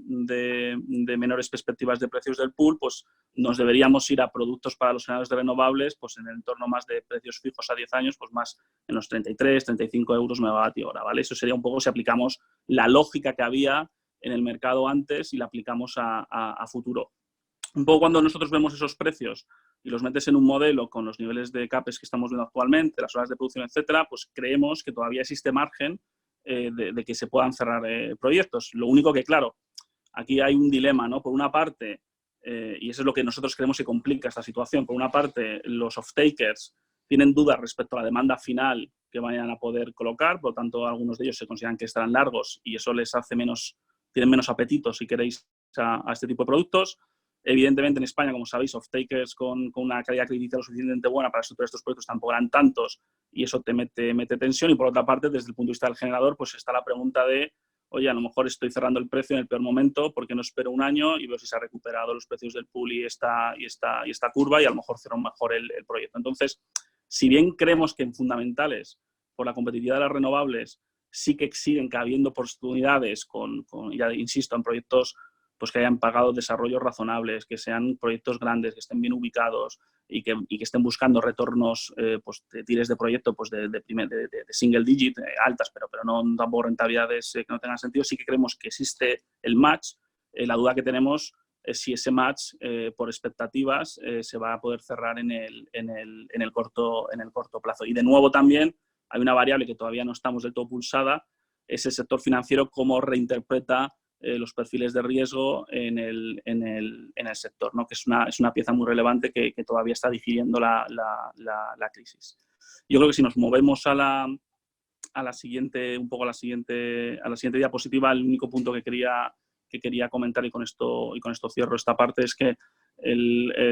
menores perspectivas de precios del pool, pues nos deberíamos ir a productos para los generadores de renovables, pues en el entorno más de precios fijos a 10 años, pues más en los 33, 35 euros megavatio hora, ¿vale? Eso sería un poco si aplicamos la lógica que había en el mercado antes y la aplicamos a futuro. Un poco cuando nosotros vemos esos precios y los metes en un modelo con los niveles de CAPEX que estamos viendo actualmente, las horas de producción, etcétera, pues creemos que todavía existe margen de que se puedan cerrar proyectos. Lo único que, claro, aquí hay un dilema, ¿no? Por una parte, y eso es lo que nosotros creemos que complica esta situación, por una parte, los off-takers tienen dudas respecto a la demanda final que vayan a poder colocar, por lo tanto, algunos de ellos se consideran que estarán largos y eso les hace tienen menos apetito, si queréis, a este tipo de productos. Evidentemente, en España, como sabéis, off-takers con una calidad crediticia lo suficientemente buena para estructurar estos proyectos tampoco eran tantos, y eso te mete tensión. Y por otra parte, desde el punto de vista del generador, pues está la pregunta de, oye, a lo mejor estoy cerrando el precio en el peor momento, ¿por qué no espero un año y veo si se ha recuperado los precios del pool y esta curva, y a lo mejor cierro mejor el proyecto? Entonces, si bien creemos que en fundamentales, por la competitividad de las renovables, sí que siguen habiendo oportunidades ya insisto, en proyectos pues que hayan pagado desarrollos razonables, que sean proyectos grandes, que estén bien ubicados y que estén buscando retornos pues de tires de proyecto pues de single digit, altas, pero no tampoco rentabilidades que no tengan sentido. Sí que creemos que existe el match. La duda que tenemos es si ese match por expectativas se va a poder cerrar en el corto plazo. Y de nuevo también hay una variable que todavía no estamos del todo pulsada, es el sector financiero, cómo reinterpreta los perfiles de riesgo en el sector, ¿no? Que es una pieza muy relevante que todavía está digiriendo la crisis. Yo creo que si nos movemos a a la siguiente diapositiva, el único punto que quería comentar, y con esto cierro esta parte, es que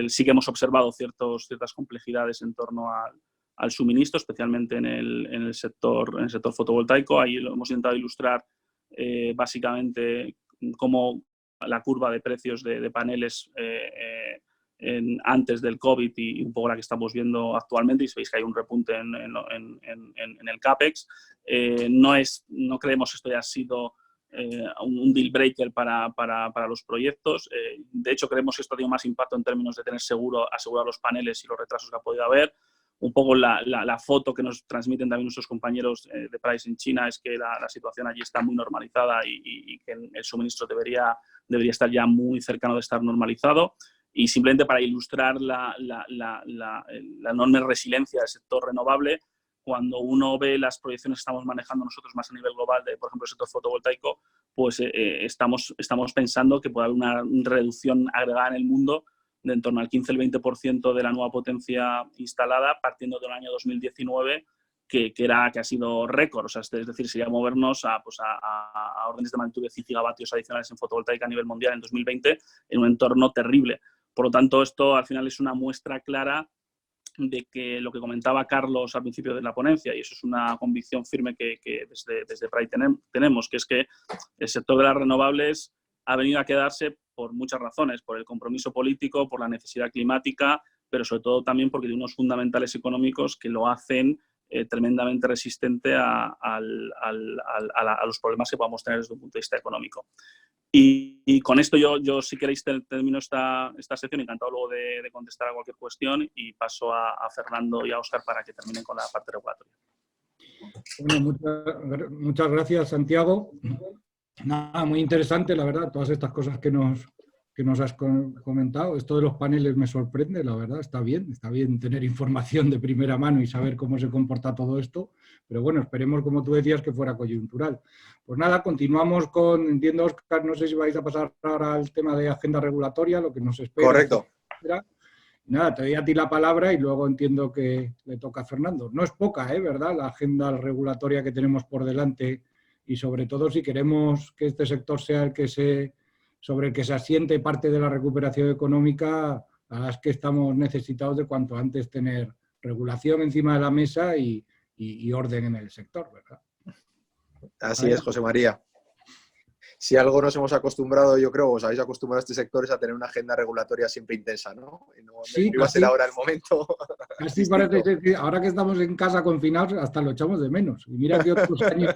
sí que hemos observado ciertas complejidades en torno al suministro, especialmente en el sector fotovoltaico. Ahí lo hemos intentado ilustrar básicamente cómo la curva de precios de paneles antes del COVID y un poco la que estamos viendo actualmente, y veis que hay un repunte en el CAPEX. No creemos que esto haya sido un deal breaker para los proyectos. De hecho, creemos que esto ha tenido más impacto en términos de tener asegurar los paneles y los retrasos que ha podido haber. Un poco la foto que nos transmiten también nuestros compañeros de Price en China es que la situación allí está muy normalizada y que el suministro debería estar ya muy cercano de estar normalizado. Y simplemente para ilustrar la enorme resiliencia del sector renovable, cuando uno ve las proyecciones que estamos manejando nosotros más a nivel global de, por ejemplo, el sector fotovoltaico, pues estamos pensando que puede haber una reducción agregada en el mundo de en torno al 15-20% de la nueva potencia instalada, partiendo del año 2019, que ha sido récord. O sea, es decir, sería movernos a órdenes de magnitud de 100 gigavatios adicionales en fotovoltaica a nivel mundial en 2020, en un entorno terrible. Por lo tanto, esto al final es una muestra clara de que lo que comentaba Carlos al principio de la ponencia, y eso es una convicción firme que desde PRAI tenemos, que es que el sector de las renovables ha venido a quedarse por muchas razones, por el compromiso político, por la necesidad climática, pero sobre todo también porque tiene unos fundamentales económicos que lo hacen tremendamente resistente a los problemas que podamos tener desde un punto de vista económico. Y con esto yo si queréis, termino esta sección, encantado luego de contestar a cualquier cuestión, y paso a Fernando y a Óscar para que terminen con la parte regulatoria. Bueno, muchas gracias, Santiago. Nada, muy interesante, la verdad, todas estas cosas que nos has comentado. Esto de los paneles me sorprende, la verdad, está bien tener información de primera mano y saber cómo se comporta todo esto, pero bueno, esperemos, como tú decías, que fuera coyuntural. Pues nada, continuamos entiendo, Óscar, no sé si vais a pasar ahora al tema de agenda regulatoria, lo que nos espera. Correcto. Nada, te doy a ti la palabra y luego entiendo que le toca a Fernando. No es poca, ¿verdad?, la agenda regulatoria que tenemos por delante, y sobre todo si queremos que este sector sea sobre el que se asiente parte de la recuperación económica. La verdad es que estamos necesitados de cuanto antes tener regulación encima de la mesa y orden en el sector, ¿verdad? Así es, José María. Si algo nos hemos acostumbrado, yo creo, os habéis acostumbrado a este sector, es a tener una agenda regulatoria siempre intensa, ¿no? Sí, no iba a ser ahora el momento. Así parece ser que ahora que estamos en casa confinados hasta lo echamos de menos. Y mira que otros años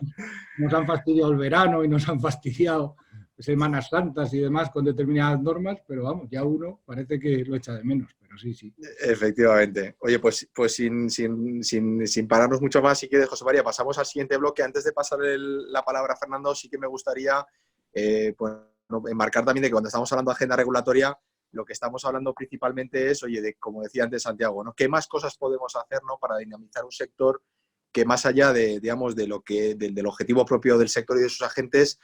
nos han fastidiado el verano y nos han fastidiado Semanas Santas y demás con determinadas normas, pero vamos, ya uno parece que lo echa de menos, pero sí. Efectivamente. Oye, pues sin pararnos mucho más, si quieres, José María, pasamos al siguiente bloque. Antes de pasar la palabra a Fernando, sí que me gustaría enmarcar también de que cuando estamos hablando de agenda regulatoria, lo que estamos hablando principalmente es, oye, como decía antes Santiago, ¿no?, ¿qué más cosas podemos hacer, ¿no?, para dinamizar un sector que, más allá del objetivo propio del sector y de sus agentes,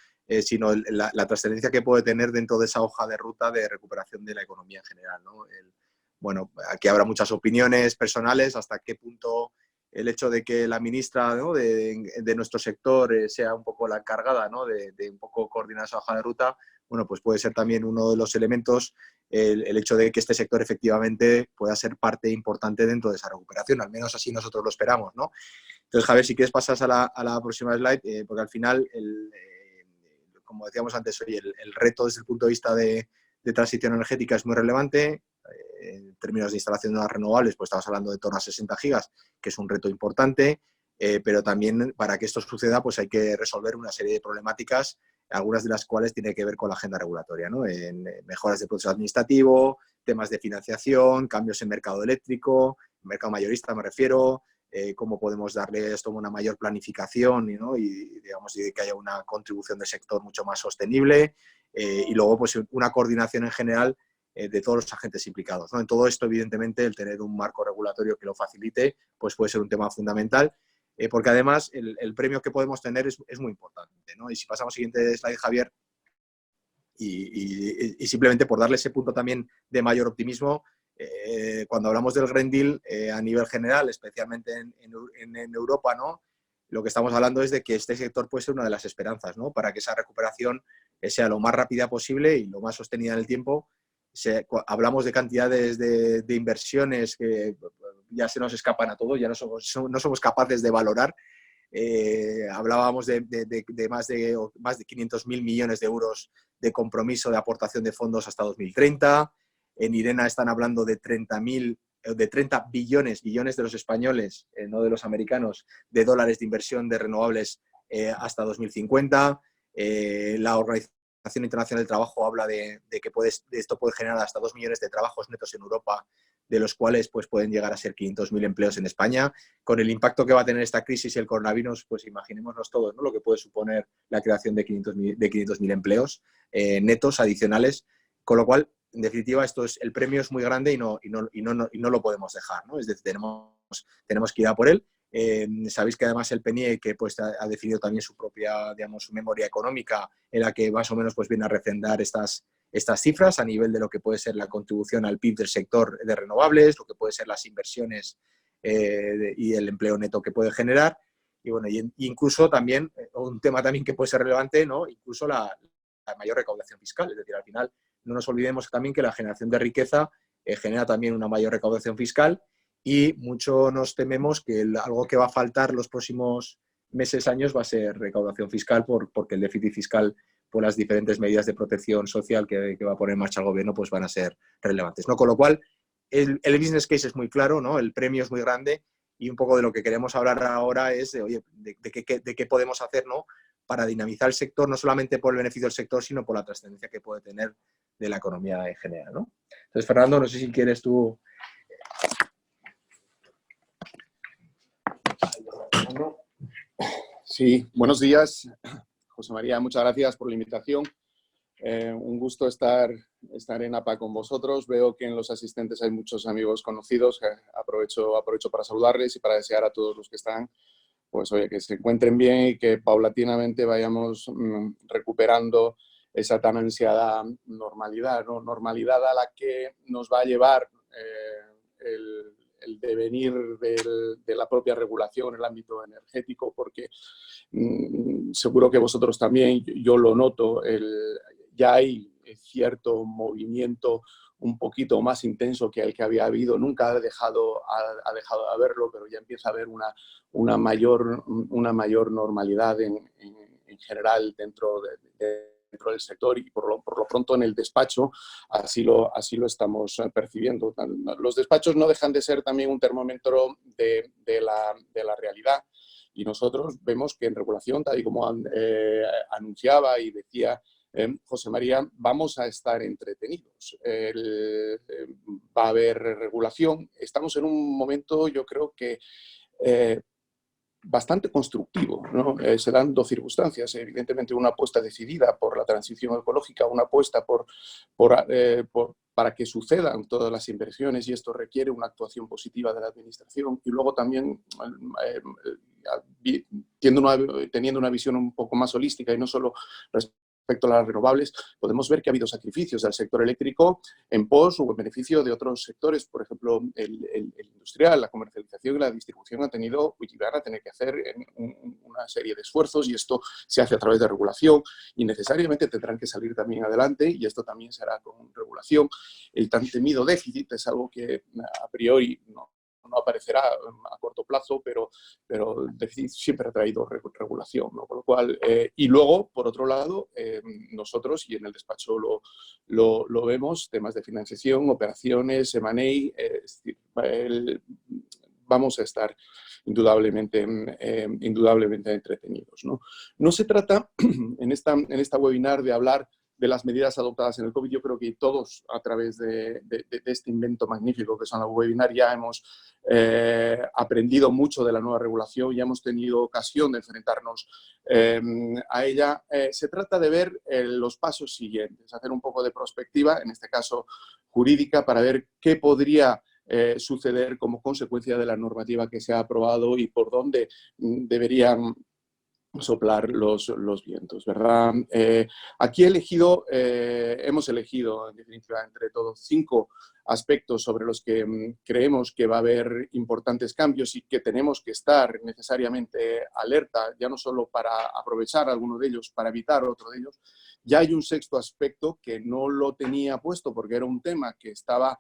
sino la trascendencia que puede tener dentro de esa hoja de ruta de recuperación de la economía en general, ¿no? Bueno, aquí habrá muchas opiniones personales, hasta qué punto el hecho de que la ministra, ¿no?, de nuestro sector sea un poco la encargada, ¿no?, de un poco coordinar esa hoja de ruta, bueno, pues puede ser también uno de los elementos, el hecho de que este sector efectivamente pueda ser parte importante dentro de esa recuperación, al menos así nosotros lo esperamos, ¿no? Entonces, Javier, si quieres pasas a la próxima slide, porque al final, como decíamos antes, hoy el reto desde el punto de vista de transición energética es muy relevante. En términos de instalación de las renovables, pues estamos hablando de torno a 60 gigas, que es un reto importante, pero también para que esto suceda, pues hay que resolver una serie de problemáticas, algunas de las cuales tienen que ver con la agenda regulatoria, ¿no? En mejoras de proceso administrativo, temas de financiación, cambios en mercado eléctrico, mercado mayorista me refiero, cómo podemos darle esto una mayor planificación, ¿no?, y digamos que haya una contribución del sector mucho más sostenible, y luego pues una coordinación en general de todos los agentes implicados, ¿no? En todo esto, evidentemente, el tener un marco regulatorio que lo facilite, pues puede ser un tema fundamental, porque además el premio que podemos tener es muy importante, ¿no? Y si pasamos al siguiente slide, Javier, y simplemente por darle ese punto también de mayor optimismo, cuando hablamos del Green Deal a nivel general, especialmente en Europa, ¿no?, lo que estamos hablando es de que este sector puede ser una de las esperanzas, ¿no? Para que esa recuperación sea lo más rápida posible y lo más sostenida en el tiempo. Hablamos de cantidades de inversiones que ya se nos escapan a todos, ya no somos capaces de valorar. Hablábamos de más de 500.000 millones de euros de compromiso de aportación de fondos hasta 2030. En IRENA están hablando de 30 billones de los españoles, no de los americanos, de dólares de inversión de renovables hasta 2050. La Organización Internacional del Trabajo habla de que esto puede generar hasta 2 millones de trabajos netos en Europa, de los cuales pues, pueden llegar a ser 500.000 empleos en España. Con el impacto que va a tener esta crisis y el coronavirus, pues imaginémonos todos, ¿no? Lo que puede suponer la creación de 500.000 empleos netos adicionales, con lo cual, en definitiva, el premio es muy grande y no lo podemos dejar, ¿no? Es decir, tenemos que ir a por él. Sabéis que además el PNIE que pues, ha definido también su propia, digamos, su memoria económica, en la que más o menos pues, viene a refrendar estas cifras a nivel de lo que puede ser la contribución al PIB del sector de renovables, lo que puede ser las inversiones y el empleo neto que puede generar. Y bueno, incluso también, un tema también que puede ser relevante, ¿no? Incluso la mayor recaudación fiscal. Es decir, al final no nos olvidemos también que la generación de riqueza genera también una mayor recaudación fiscal y mucho nos tememos que algo que va a faltar los próximos meses, años, va a ser recaudación fiscal porque el déficit fiscal por las diferentes medidas de protección social que va a poner en marcha el gobierno pues van a ser relevantes, ¿no? Con lo cual, el business case es muy claro, ¿no? El premio es muy grande y un poco de lo que queremos hablar ahora es de qué podemos hacer, ¿no? Para dinamizar el sector, no solamente por el beneficio del sector, sino por la trascendencia que puede tener de la economía en general, ¿no? Entonces, Fernando, no sé si quieres tú... Sí, buenos días. José María, muchas gracias por la invitación. Un gusto estar en APA con vosotros. Veo que en los asistentes hay muchos amigos conocidos. Aprovecho para saludarles y para desear a todos los que están, pues oye, que se encuentren bien y que paulatinamente vayamos recuperando esa tan ansiada normalidad, ¿no? Normalidad a la que nos va a llevar el devenir de la propia regulación en el ámbito energético, porque seguro que vosotros también, yo lo noto, ya hay cierto movimiento un poquito más intenso que el que había habido. Nunca ha dejado de haberlo, pero ya empieza a haber una mayor normalidad en general dentro del sector y por lo pronto en el despacho así lo estamos percibiendo. Los despachos no dejan de ser también un termómetro de la realidad y nosotros vemos que en regulación, tal y como anunciaba y decía José María, vamos a estar entretenidos. Va a haber regulación. Estamos en un momento, yo creo que bastante constructivo, ¿no? Se dan dos circunstancias. Evidentemente, una apuesta decidida por la transición ecológica, una apuesta para que sucedan todas las inversiones, y esto requiere una actuación positiva de la Administración. Y luego también, teniendo una visión un poco más holística y no solo respecto a las renovables, podemos ver que ha habido sacrificios del sector eléctrico en pos o en beneficio de otros sectores. Por ejemplo, el industrial, la comercialización y la distribución han tenido y van a tener que hacer una serie de esfuerzos, y esto se hace a través de regulación y necesariamente tendrán que salir también adelante, y esto también será con regulación. El tan temido déficit es algo que a priori no aparecerá a corto plazo, pero el déficit siempre ha traído regulación, ¿no? Con lo cual, y luego, por otro lado, nosotros, y en el despacho lo vemos, temas de financiación, operaciones, M&A, es decir, vamos a estar indudablemente entretenidos, ¿no? No se trata en esta webinar de hablar de las medidas adoptadas en el COVID. Yo creo que todos, a través de este invento magnífico que son los webinars, ya hemos aprendido mucho de la nueva regulación, ya hemos tenido ocasión de enfrentarnos a ella. Se trata de ver los pasos siguientes, hacer un poco de prospectiva, en este caso jurídica, para ver qué podría suceder como consecuencia de la normativa que se ha aprobado y por dónde deberían soplar los vientos, ¿verdad? Aquí hemos elegido, en definitiva, entre todos 5 aspectos sobre los que creemos que va a haber importantes cambios y que tenemos que estar necesariamente alerta, ya no solo para aprovechar alguno de ellos, para evitar otro de ellos. Ya hay un 6º aspecto que no lo tenía puesto porque era un tema que estaba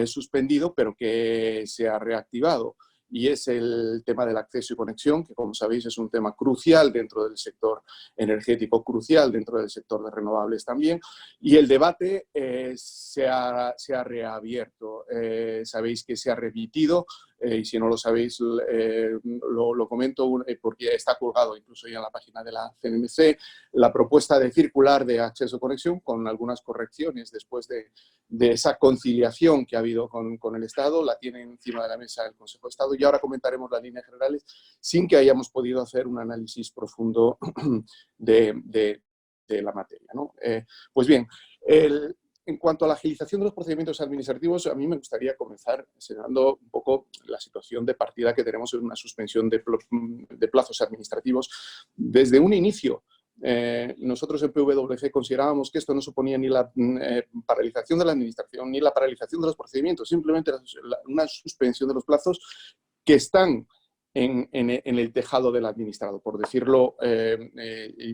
suspendido, pero que se ha reactivado. Y es el tema del acceso y conexión, que como sabéis es un tema crucial dentro del sector energético, crucial dentro del sector de renovables también, y el debate se ha reabierto. Sabéis que se ha repetido, y si no lo sabéis lo comento porque está colgado incluso ya en la página de la CNMC, la propuesta de circular de acceso y conexión con algunas correcciones después de esa conciliación que ha habido con el Estado, la tiene encima de la mesa el Consejo de Estado y ahora comentaremos las líneas generales sin que hayamos podido hacer un análisis profundo de la materia, ¿no? Pues bien, en cuanto a la agilización de los procedimientos administrativos, a mí me gustaría comenzar señalando un poco la situación de partida que tenemos en una suspensión de plazos administrativos. Desde un inicio, nosotros en PwC considerábamos que esto no suponía ni la paralización de la administración ni la paralización de los procedimientos, simplemente una suspensión de los plazos que están en el tejado del administrado, por decirlo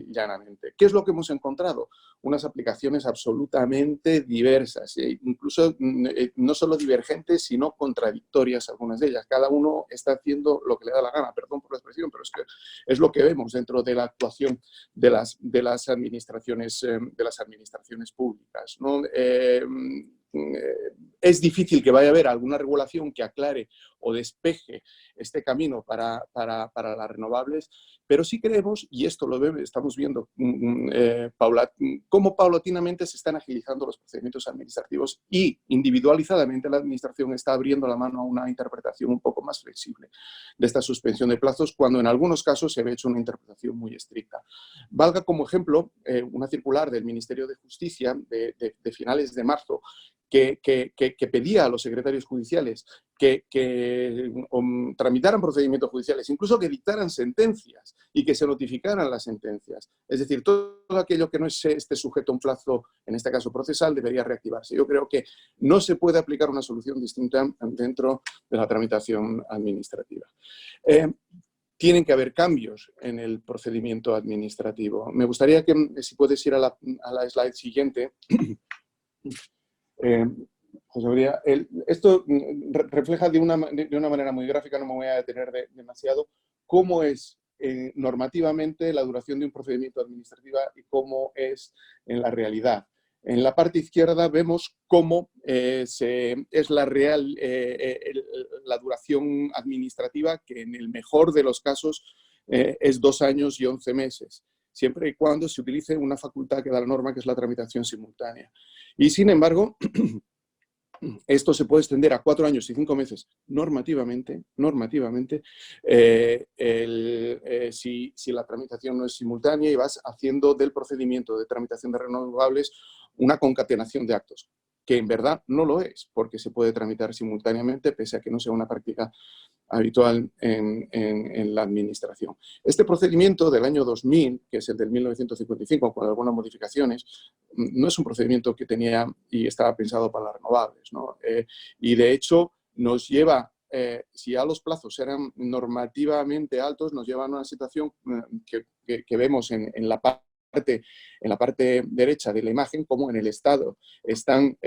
llanamente. ¿Qué es lo que hemos encontrado? Unas aplicaciones absolutamente diversas, incluso no solo divergentes, sino contradictorias algunas de ellas. Cada uno está haciendo lo que le da la gana, perdón por la expresión, pero es que es lo que vemos dentro de la actuación de las administraciones públicas, ¿no? Es difícil que vaya a haber alguna regulación que aclare o despeje este camino para las renovables, pero sí creemos, y esto estamos viendo cómo paulatinamente se están agilizando los procedimientos administrativos y individualizadamente la administración está abriendo la mano a una interpretación un poco más flexible de esta suspensión de plazos, cuando en algunos casos se había hecho una interpretación muy estricta. Valga como ejemplo una circular del Ministerio de Justicia de finales de marzo que pedía a los secretarios judiciales que tramitaran procedimientos judiciales, incluso que dictaran sentencias y que se notificaran las sentencias. Es decir, todo aquello que no esté sujeto a un plazo, en este caso procesal, debería reactivarse. Yo creo que no se puede aplicar una solución distinta dentro de la tramitación administrativa. Tienen que haber cambios en el procedimiento administrativo. Me gustaría que, si puedes ir a la slide siguiente, José María, esto refleja de una manera muy gráfica, no me voy a detener demasiado, cómo es normativamente la duración de un procedimiento administrativo y cómo es en la realidad. En la parte izquierda vemos cómo es la real la duración administrativa, que en el mejor de los casos es 2 años y 11 meses, siempre y cuando se utilice una facultad que da la norma, que es la tramitación simultánea. Y sin embargo, esto se puede extender a 4 años y 5 meses normativamente, si la tramitación no es simultánea y vas haciendo del procedimiento de tramitación de renovables una concatenación de actos, que en verdad no lo es, porque se puede tramitar simultáneamente, pese a que no sea una práctica habitual en la administración. Este procedimiento del año 2000, que es el del 1955, con algunas modificaciones, no es un procedimiento que tenía y estaba pensado para las renovables, ¿no? Y de hecho nos lleva, si ya los plazos eran normativamente altos, nos lleva a una situación que vemos en la parte derecha de la imagen, como en el Estado están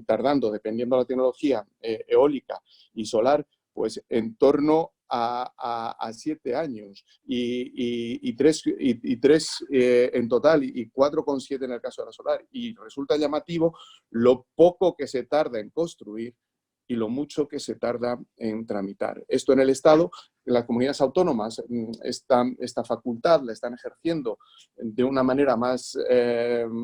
tardando, dependiendo de la tecnología eólica y solar, pues en torno a 7 años y 3 en total y 4,7 en el caso de la solar. Y resulta llamativo lo poco que se tarda en construir y lo mucho que se tarda en tramitar. Esto en el Estado, en las comunidades autónomas, esta facultad la están ejerciendo de una manera más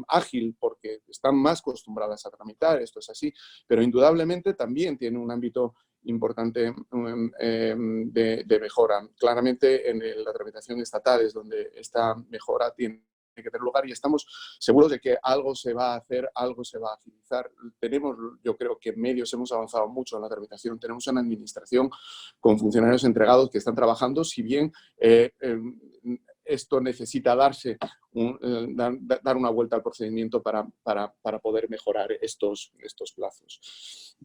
ágil porque están más acostumbradas a tramitar, esto es así, pero indudablemente también tiene un ámbito importante de mejora. Claramente en la tramitación estatal es donde esta mejora tiene que tener lugar y estamos seguros de que algo se va a hacer, algo se va a agilizar. Tenemos, yo creo que en medios hemos avanzado mucho en la tramitación, tenemos una administración con funcionarios entregados que están trabajando, si bien esto necesita dar una vuelta al procedimiento para poder mejorar estos plazos.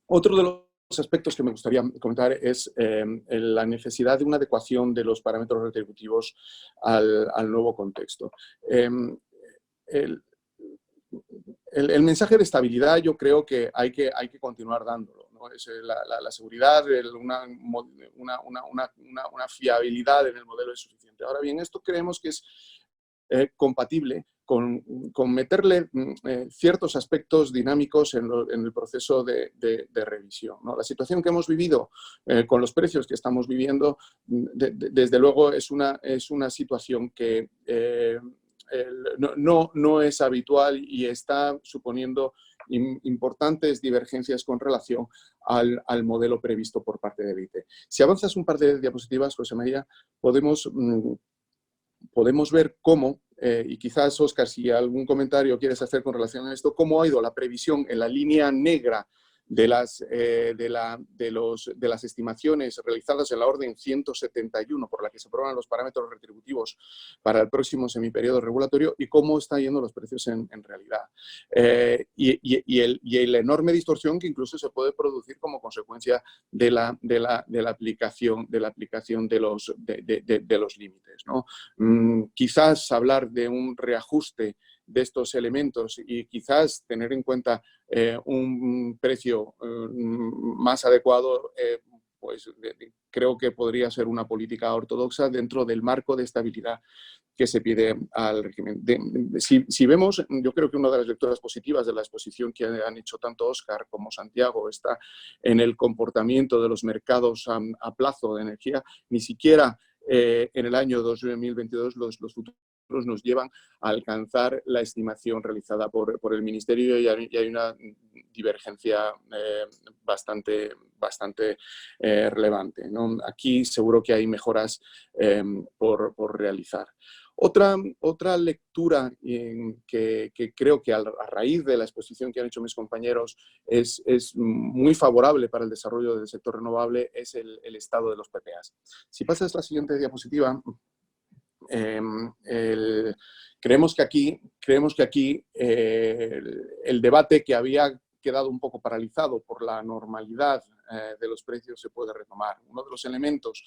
Otro de los aspectos que me gustaría comentar es la necesidad de una adecuación de los parámetros retributivos al nuevo contexto. El mensaje de estabilidad yo creo que hay que continuar dándolo, ¿no? Es la seguridad, una fiabilidad en el modelo es suficiente. Ahora bien, esto creemos que es compatible con meterle ciertos aspectos dinámicos en el proceso de revisión, ¿no? La situación que hemos vivido con los precios que estamos viviendo, desde luego es una situación que no es habitual y está suponiendo importantes divergencias con relación al modelo previsto por parte de BIT. Si avanzas un par de diapositivas, José María, podemos ver cómo, y quizás, Óscar, si algún comentario quieres hacer con relación a esto, cómo ha ido la previsión en la línea negra de las estimaciones realizadas en la orden 171, por la que se aprueban los parámetros retributivos para el próximo semiperiodo regulatorio, y cómo están yendo los precios en realidad. Y la enorme distorsión que incluso se puede producir como consecuencia de la aplicación de los límites, ¿no? Quizás hablar de un reajuste de estos elementos y quizás tener en cuenta un precio más adecuado, pues creo que podría ser una política ortodoxa dentro del marco de estabilidad que se pide al régimen. Si vemos, yo creo que una de las lecturas positivas de la exposición que han hecho tanto Óscar como Santiago está en el comportamiento de los mercados a plazo de energía. Ni siquiera en el año 2022 los futuros nos llevan a alcanzar la estimación realizada por el Ministerio y hay una divergencia bastante relevante, ¿no? Aquí seguro que hay mejoras por realizar. Otra lectura que creo que a raíz de la exposición que han hecho mis compañeros es muy favorable para el desarrollo del sector renovable es el estado de los PPAs. Si pasas la siguiente diapositiva, creemos que aquí el debate que había quedado un poco paralizado por la normalidad de los precios se puede retomar. Uno de los elementos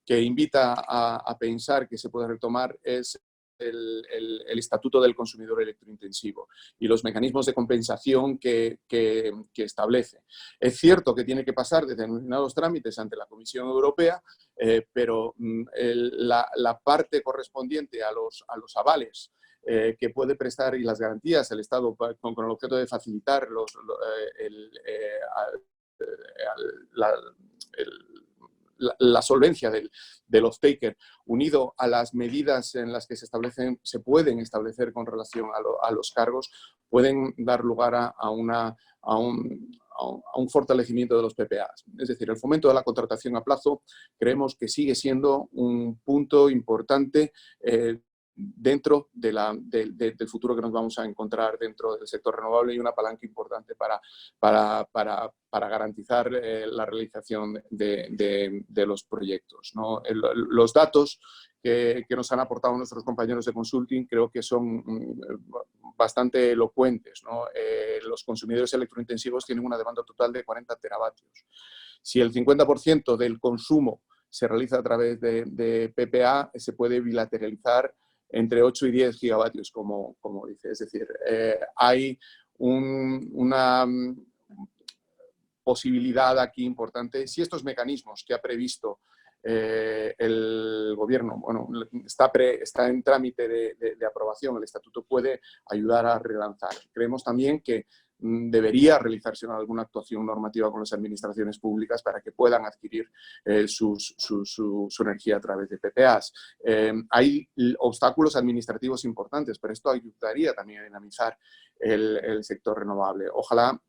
que invita a pensar que se puede retomar es el estatuto del consumidor electrointensivo y los mecanismos de compensación que establece. Es cierto que tiene que pasar determinados trámites ante la Comisión Europea, pero la parte correspondiente a los avales que puede prestar y las garantías el Estado con el objeto de facilitar la solvencia del off-taker, unido a las medidas en las que se pueden establecer con relación a los cargos, pueden dar lugar a un fortalecimiento de los PPAs. Es decir, el fomento de la contratación a plazo creemos que sigue siendo un punto importante dentro del futuro que nos vamos a encontrar dentro del sector renovable y una palanca importante para garantizar la realización de los proyectos, ¿no? Los datos que nos han aportado nuestros compañeros de consulting creo que son bastante elocuentes, ¿no? Los consumidores electrointensivos tienen una demanda total de 40 teravatios. Si el 50% del consumo se realiza a través de PPA, se puede bilateralizar entre 8 y 10 gigavatios, como dice. Es decir, hay una posibilidad aquí importante. Si estos mecanismos que ha previsto el Gobierno, bueno, está en trámite de aprobación, el Estatuto puede ayudar a relanzar. Creemos también que debería realizarse alguna actuación normativa con las administraciones públicas para que puedan adquirir su energía a través de PPAs. Hay obstáculos administrativos importantes, pero esto ayudaría también a dinamizar el sector renovable. Ojalá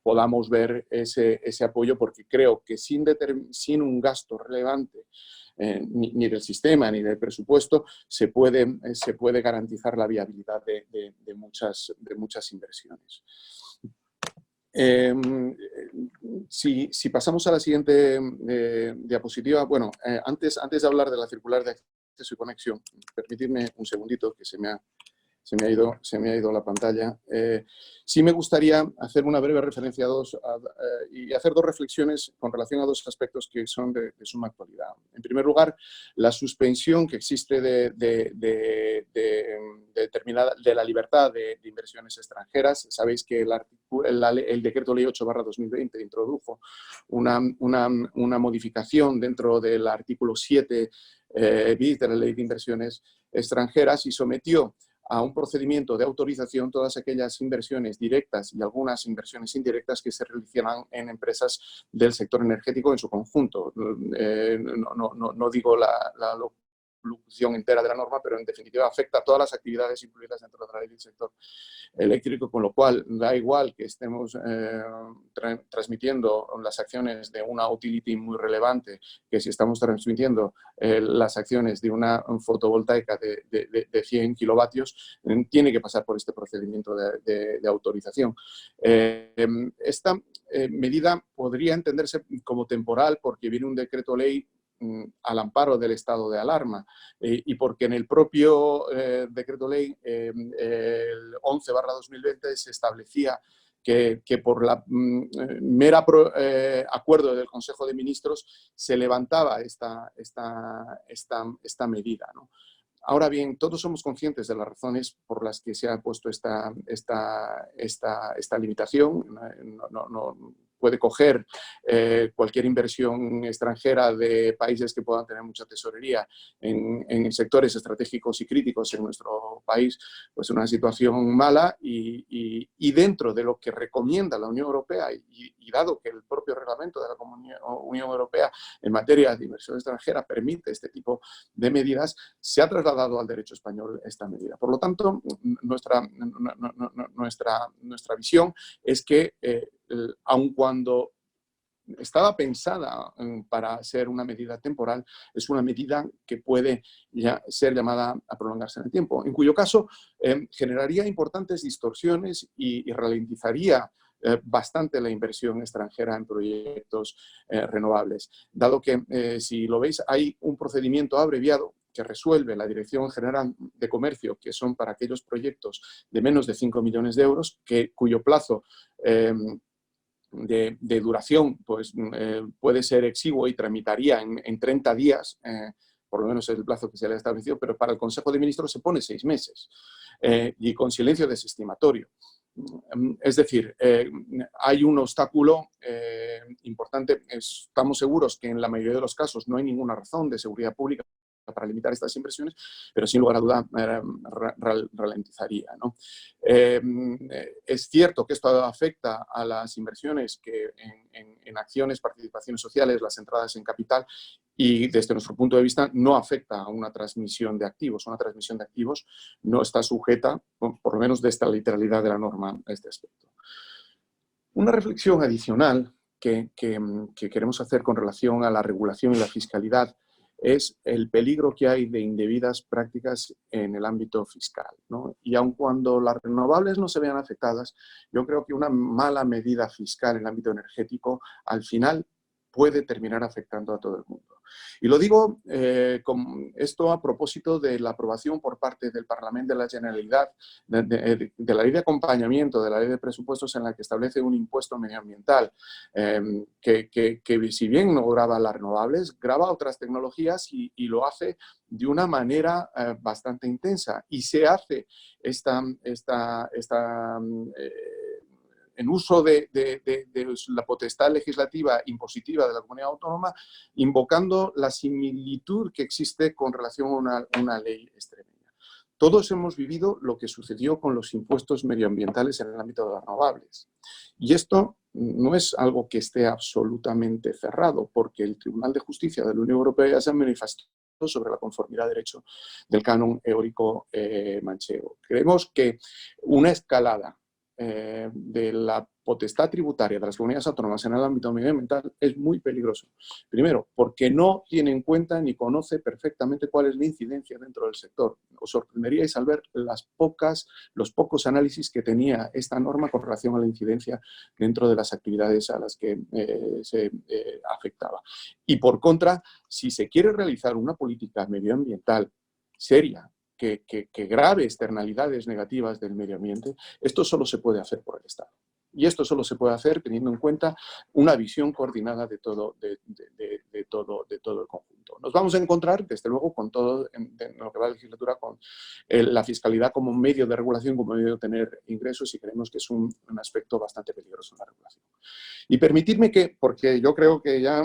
podamos ver ese apoyo, porque creo que sin un gasto relevante ni del sistema ni del presupuesto se puede garantizar la viabilidad de muchas inversiones. Si pasamos a la siguiente diapositiva, bueno, antes de hablar de la circular de acceso y conexión, permitidme un segundito que se me ha ido la pantalla. Sí me gustaría hacer una breve referencia y hacer dos reflexiones con relación a dos aspectos que son de suma actualidad. En primer lugar, la suspensión que existe de la libertad de inversiones extranjeras. Sabéis que el Decreto Ley 8/2020 introdujo una modificación dentro del artículo 7 bis de la Ley de Inversiones Extranjeras y sometió a un procedimiento de autorización todas aquellas inversiones directas y algunas inversiones indirectas que se realizan en empresas del sector energético en su conjunto. No digo la locución entera de la norma, pero en definitiva afecta a todas las actividades incluidas dentro de la ley del sector eléctrico, con lo cual da igual que estemos transmitiendo las acciones de una utility muy relevante que si estamos transmitiendo las acciones de una fotovoltaica de 100 kilovatios, tiene que pasar por este procedimiento de autorización. Esta medida podría entenderse como temporal porque viene un decreto ley al amparo del estado de alarma y porque en el propio decreto ley el 11/2020 se establecía que por la mera acuerdo del Consejo de Ministros se levantaba esta medida, ¿no? Ahora bien, todos somos conscientes de las razones por las que se ha puesto esta limitación. No puede coger cualquier inversión extranjera de países que puedan tener mucha tesorería en sectores estratégicos y críticos en nuestro país, pues una situación mala y dentro de lo que recomienda la Unión Europea y dado que el propio reglamento de la Unión Europea en materia de inversión extranjera permite este tipo de medidas, se ha trasladado al derecho español esta medida. Por lo tanto, nuestra visión es que aun cuando estaba pensada para ser una medida temporal, es una medida que puede ser llamada a prolongarse en el tiempo, en cuyo caso generaría importantes distorsiones y ralentizaría bastante la inversión extranjera en proyectos renovables, dado que, si lo veis, hay un procedimiento abreviado que resuelve la Dirección General de Comercio, que son para aquellos proyectos de menos de 5 millones de euros, cuyo plazo de duración pues, puede ser exiguo y tramitaría en 30 días, por lo menos es el plazo que se le ha establecido, pero para el Consejo de Ministros se pone 6 meses y con silencio desestimatorio. Es decir, hay un obstáculo importante. Estamos seguros que en la mayoría de los casos no hay ninguna razón de seguridad pública para limitar estas inversiones, pero sin lugar a duda ralentizaría, ¿no? Es cierto que esto afecta a las inversiones que en acciones, participaciones sociales, las entradas en capital, y desde nuestro punto de vista no afecta a una transmisión de activos. Una transmisión de activos no está sujeta, por lo menos de esta literalidad de la norma, a este aspecto. Una reflexión adicional que queremos hacer con relación a la regulación y la fiscalidad es el peligro que hay de indebidas prácticas en el ámbito fiscal, ¿no? Y aun cuando las renovables no se vean afectadas, yo creo que una mala medida fiscal en el ámbito energético al final puede terminar afectando a todo el mundo. Y lo digo con esto a propósito de la aprobación por parte del Parlamento de la Generalitat de la ley de acompañamiento de la ley de presupuestos en la que establece un impuesto medioambiental que si bien no grava las renovables, grava otras tecnologías y lo hace de una manera bastante intensa. Y se hace en uso de la potestad legislativa impositiva de la comunidad autónoma, invocando la similitud que existe con relación a una ley extremeña. Todos hemos vivido lo que sucedió con los impuestos medioambientales en el ámbito de las renovables. Y esto no es algo que esté absolutamente cerrado, porque el Tribunal de Justicia de la Unión Europea se ha manifestado sobre la conformidad de derecho del canon eólico manchego. Creemos que una escalada de la potestad tributaria de las comunidades autónomas en el ámbito medioambiental es muy peligroso. Primero, porque no tiene en cuenta ni conoce perfectamente cuál es la incidencia dentro del sector. Os sorprenderíais al ver los pocos análisis que tenía esta norma con relación a la incidencia dentro de las actividades a las que se afectaba. Y por contra, si se quiere realizar una política medioambiental seria, que grave externalidades negativas del medio ambiente, esto solo se puede hacer por el Estado. Y esto solo se puede hacer teniendo en cuenta una visión coordinada de todo el conjunto. Nos vamos a encontrar, desde luego, con todo en lo que va a la legislatura, con la fiscalidad como medio de regulación, como medio de tener ingresos, y creemos que es un aspecto bastante peligroso en la regulación. Y permitidme que, porque yo creo que ya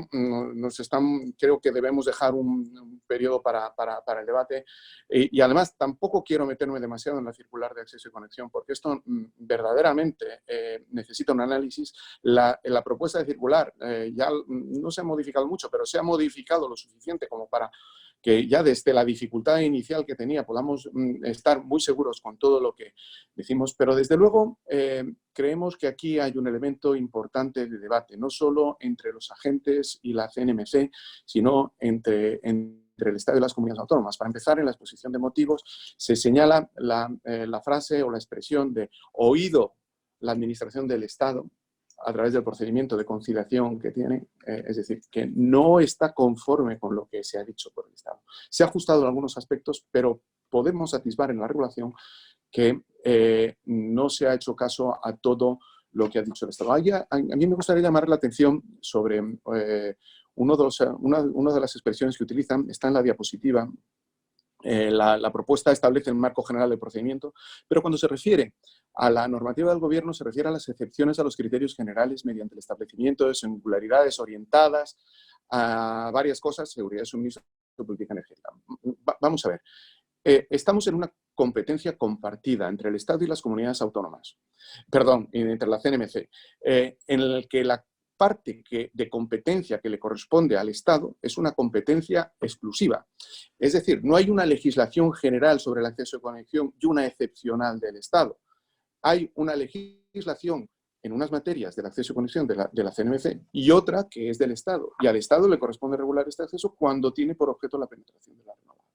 creo que debemos dejar un periodo para el debate, y además tampoco quiero meterme demasiado en la circular de acceso y conexión, porque esto verdaderamente necesita un análisis. La propuesta de circular ya no se ha modificado mucho, pero se ha modificado lo suficiente como para que ya desde la dificultad inicial que tenía podamos estar muy seguros con todo lo que decimos, pero desde luego creemos que aquí hay un elemento importante de debate, no solo entre los agentes y la CNMC, sino entre el Estado y las comunidades autónomas. Para empezar, en la exposición de motivos se señala la frase o la expresión de oído la administración del Estado a través del procedimiento de conciliación que tiene, es decir, que no está conforme con lo que se ha dicho por el Estado. Se ha ajustado en algunos aspectos, pero podemos atisbar en la regulación que no se ha hecho caso a todo lo que ha dicho el Estado. A mí me gustaría llamar la atención sobre una de las expresiones que utilizan, está en la diapositiva. La propuesta establece el marco general del procedimiento, pero cuando se refiere a la normativa del Gobierno se refiere a las excepciones a los criterios generales mediante el establecimiento de singularidades orientadas a varias cosas, seguridad de suministro, política energética. Vamos a ver. Estamos en una competencia compartida entre el Estado y las comunidades autónomas, perdón, entre la CNMC, en el que la parte de competencia que le corresponde al Estado es una competencia exclusiva. Es decir, no hay una legislación general sobre el acceso a conexión y una excepcional del Estado. Hay una legislación en unas materias del acceso a conexión de la CNMC y otra que es del Estado. Y al Estado le corresponde regular este acceso cuando tiene por objeto la penetración de la renovables.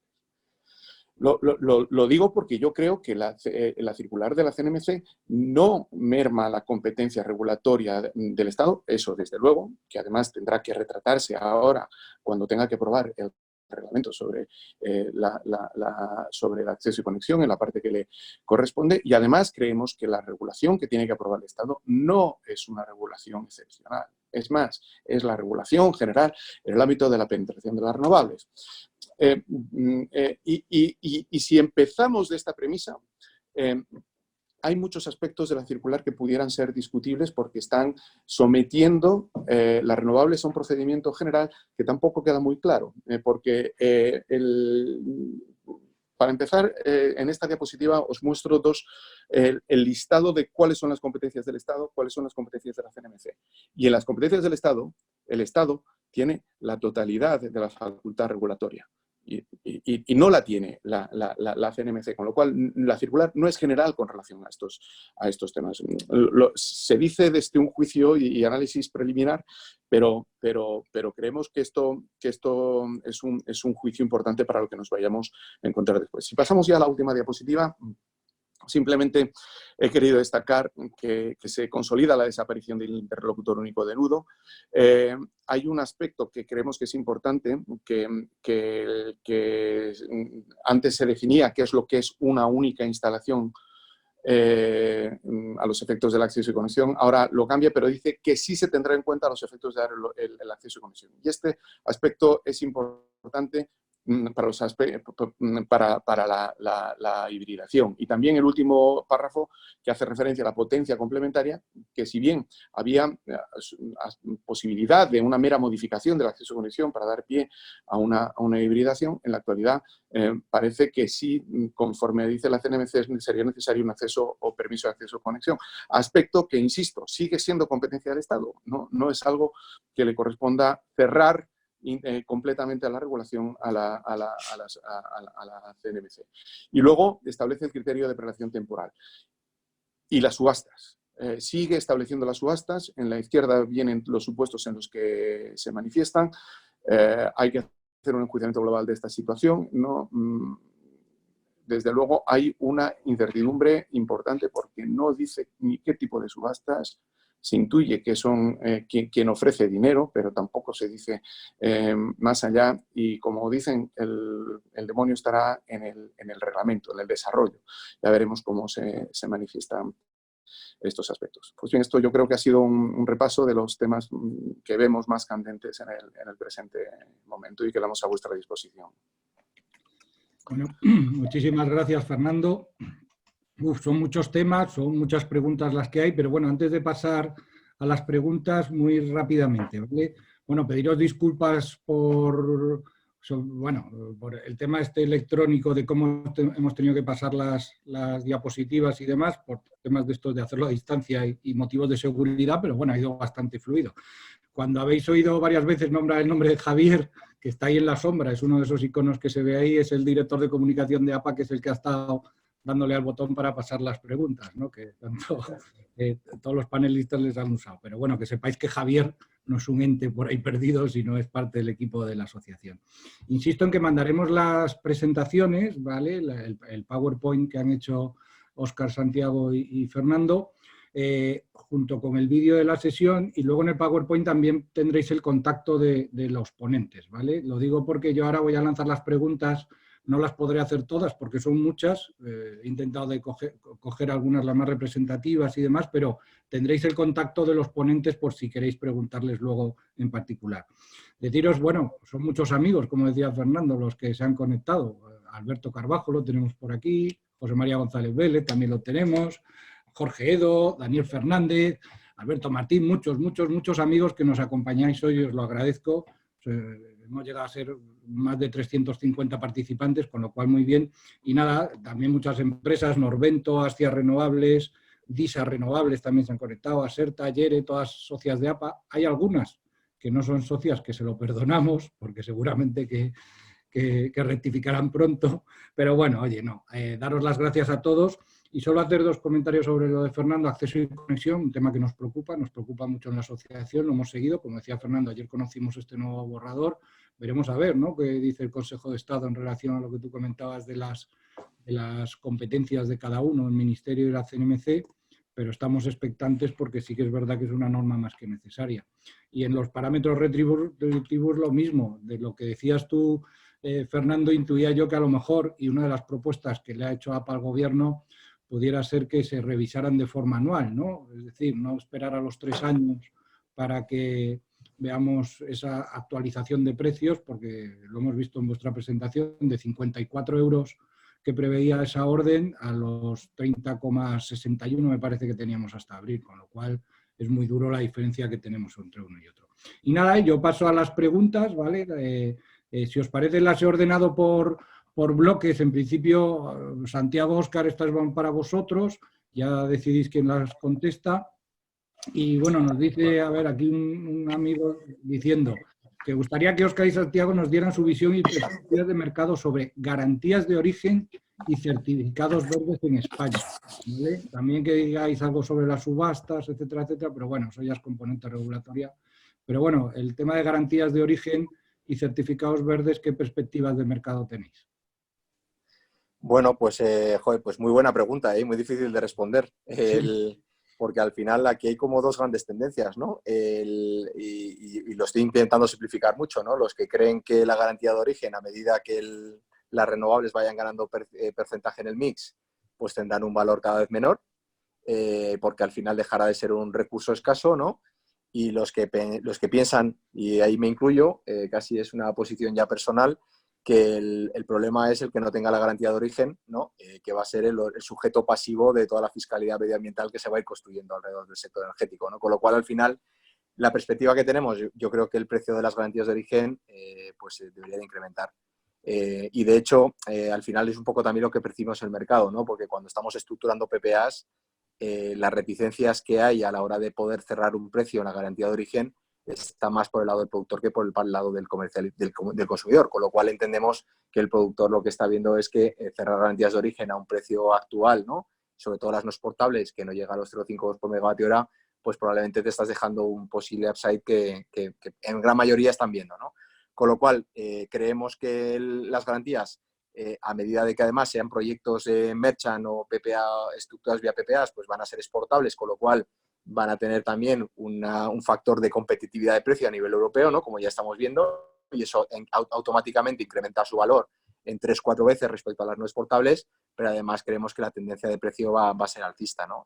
Lo digo porque yo creo que la circular de la CNMC no merma la competencia regulatoria del Estado, eso desde luego, que además tendrá que retratarse ahora cuando tenga que aprobar el reglamento sobre sobre el acceso y conexión en la parte que le corresponde, y además creemos que la regulación que tiene que aprobar el Estado no es una regulación excepcional. Es más, es la regulación general en el ámbito de la penetración de las renovables. Y si empezamos de esta premisa, hay muchos aspectos de la circular que pudieran ser discutibles porque están sometiendo las renovables a un procedimiento general que tampoco queda muy claro. Porque, para empezar, en esta diapositiva os muestro el listado de cuáles son las competencias del Estado, cuáles son las competencias de la CNMC. Y en las competencias del Estado, el Estado tiene la totalidad de la facultad regulatoria. Y no la tiene la CNMC, con lo cual la circular no es general con relación a estos temas. Se dice desde un juicio y análisis preliminar, pero creemos que esto es un juicio importante para lo que nos vayamos a encontrar después. Si pasamos ya a la última diapositiva, simplemente he querido destacar que se consolida la desaparición del interlocutor único de nudo. Hay un aspecto que creemos que es importante, que antes se definía qué es lo que es una única instalación a los efectos del acceso y conexión. Ahora lo cambia, pero dice que sí se tendrá en cuenta los efectos de dar el acceso y conexión. Y este aspecto es importante para la hibridación. Y también el último párrafo que hace referencia a la potencia complementaria, que si bien había posibilidad de una mera modificación del acceso a conexión para dar pie a una hibridación, en la actualidad parece que sí, conforme dice la CNMC, sería necesario un acceso o permiso de acceso a conexión. Aspecto que, insisto, sigue siendo competencia del Estado. No es algo que le corresponda cerrar completamente a la regulación a la CNMC. Y luego establece el criterio de prelación temporal. Y las subastas. Sigue estableciendo las subastas. En la izquierda vienen los supuestos en los que se manifiestan. Hay que hacer un enjuiciamiento global de esta situación, ¿no? Desde luego hay una incertidumbre importante porque no dice ni qué tipo de subastas. Se intuye que son quien ofrece dinero, pero tampoco se dice más allá. Y como dicen, el demonio estará en el reglamento, en el desarrollo. Ya veremos cómo se manifiestan estos aspectos. Pues bien, esto yo creo que ha sido un repaso de los temas que vemos más candentes en el presente momento y quedamos a vuestra disposición. Bueno, muchísimas gracias, Fernando. Son muchos temas, son muchas preguntas las que hay, pero bueno, antes de pasar a las preguntas, muy rápidamente, ¿vale? Bueno, pediros disculpas por el tema este electrónico de cómo hemos tenido que pasar las diapositivas y demás, por temas de estos de hacerlo a distancia y motivos de seguridad, pero bueno, ha ido bastante fluido. Cuando habéis oído varias veces nombrar el nombre de Javier, que está ahí en la sombra, es uno de esos iconos que se ve ahí, es el director de comunicación de APA, que es el que ha estado dándole al botón para pasar las preguntas, ¿no? Que tanto todos los panelistas les han usado. Pero bueno, que sepáis que Javier no es un ente por ahí perdido, sino es parte del equipo de la asociación. Insisto en que mandaremos las presentaciones, ¿vale? El PowerPoint que han hecho Óscar, Santiago y Fernando, junto con el vídeo de la sesión, y luego en el PowerPoint también tendréis el contacto de los ponentes, ¿vale? Lo digo porque yo ahora voy a lanzar las preguntas. No las podré hacer todas porque son muchas, he intentado de coger algunas las más representativas y demás, pero tendréis el contacto de los ponentes por si queréis preguntarles luego en particular. Deciros, bueno, son muchos amigos, como decía Fernando, los que se han conectado. Alberto Carbajo lo tenemos por aquí, José María González Vélez también lo tenemos, Jorge Edo, Daniel Fernández, Alberto Martín, muchos amigos que nos acompañáis hoy, os lo agradezco. Hemos llegado a ser más de 350 participantes, con lo cual muy bien. Y nada, también muchas empresas, Norvento, Astia Renovables, DISA Renovables también se han conectado, Aserta, Yere, todas socias de APA. Hay algunas que no son socias, que se lo perdonamos, porque seguramente que rectificarán pronto. Pero bueno, oye, no, daros las gracias a todos. Y solo hacer dos comentarios sobre lo de Fernando, acceso y conexión, un tema que nos preocupa mucho en la asociación, lo hemos seguido, como decía Fernando, ayer conocimos este nuevo borrador, veremos a ver, ¿no?, qué dice el Consejo de Estado en relación a lo que tú comentabas de las competencias de cada uno, el Ministerio y la CNMC, pero estamos expectantes porque sí que es verdad que es una norma más que necesaria. Y en los parámetros retributivos lo mismo, de lo que decías tú, Fernando, intuía yo que a lo mejor, y una de las propuestas que le ha hecho APA al Gobierno, pudiera ser que se revisaran de forma anual, ¿no? Es decir, no esperar a los 3 años para que veamos esa actualización de precios, porque lo hemos visto en vuestra presentación, de 54 euros que preveía esa orden a los 30,61 me parece que teníamos hasta abril, con lo cual es muy duro la diferencia que tenemos entre uno y otro. Y nada, yo paso a las preguntas, ¿vale? Si os parece, las he ordenado por bloques. En principio, Santiago, Óscar, estas van para vosotros, ya decidís quién las contesta. Y bueno, nos dice, a ver, aquí un amigo diciendo que gustaría que Óscar y Santiago nos dieran su visión y perspectivas de mercado sobre garantías de origen y certificados verdes en España, ¿vale? También que digáis algo sobre las subastas, etcétera, etcétera, pero bueno, eso ya es componente regulatoria. Pero bueno, el tema de garantías de origen y certificados verdes, ¿qué perspectivas de mercado tenéis? Bueno, pues, pues muy buena pregunta, muy difícil de responder, porque al final aquí hay como dos grandes tendencias, ¿no? Y lo estoy intentando simplificar mucho, ¿no? Los que creen que la garantía de origen, a medida que las renovables vayan ganando porcentaje en el mix, pues tendrán un valor cada vez menor, porque al final dejará de ser un recurso escaso, ¿no? Y los que piensan, y ahí me incluyo, casi es una posición ya personal, que el problema es el que no tenga la garantía de origen, ¿no? Que va a ser el sujeto pasivo de toda la fiscalidad medioambiental que se va a ir construyendo alrededor del sector energético, ¿no? Con lo cual, al final, la perspectiva que tenemos, yo creo que el precio de las garantías de origen pues debería de incrementar. Y de hecho, al final es un poco también lo que percibimos en el mercado, ¿no? Porque cuando estamos estructurando PPAs, las reticencias que hay a la hora de poder cerrar un precio en la garantía de origen está más por el lado del productor que por el lado del consumidor, con lo cual entendemos que el productor lo que está viendo es que cerrar garantías de origen a un precio actual, ¿no? sobre todo las no exportables, que no llega a los 0,5 euros por megavatio hora, pues probablemente te estás dejando un posible upside que en gran mayoría están viendo, ¿no? Con lo cual, creemos que las garantías, a medida de que además sean proyectos merchant o PPA, estructurados vía PPAs, pues van a ser exportables, con lo cual van a tener también un factor de competitividad de precio a nivel europeo, ¿no? Como ya estamos viendo, y eso automáticamente incrementa su valor en 3-4 veces respecto a las no exportables, pero además creemos que la tendencia de precio va a ser alcista, ¿no?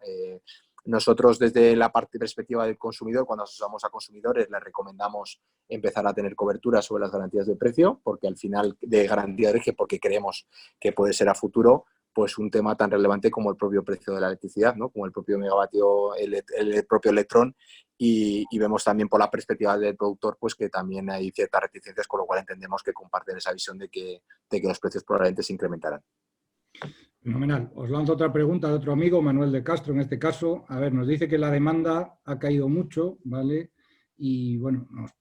Nosotros, desde la perspectiva del consumidor, cuando asesoramos a consumidores, les recomendamos empezar a tener cobertura sobre las garantías de precio, porque al final, de garantía de origen, porque creemos que puede ser a futuro, pues un tema tan relevante como el propio precio de la electricidad, ¿no? Como el propio megavatio, el propio electrón, y vemos también por la perspectiva del productor pues que también hay ciertas reticencias, con lo cual entendemos que comparten esa visión de que los precios probablemente se incrementarán. Fenomenal. Os lanzo otra pregunta de otro amigo, Manuel de Castro, en este caso. A ver, nos dice que la demanda ha caído mucho, ¿vale? Y bueno, nos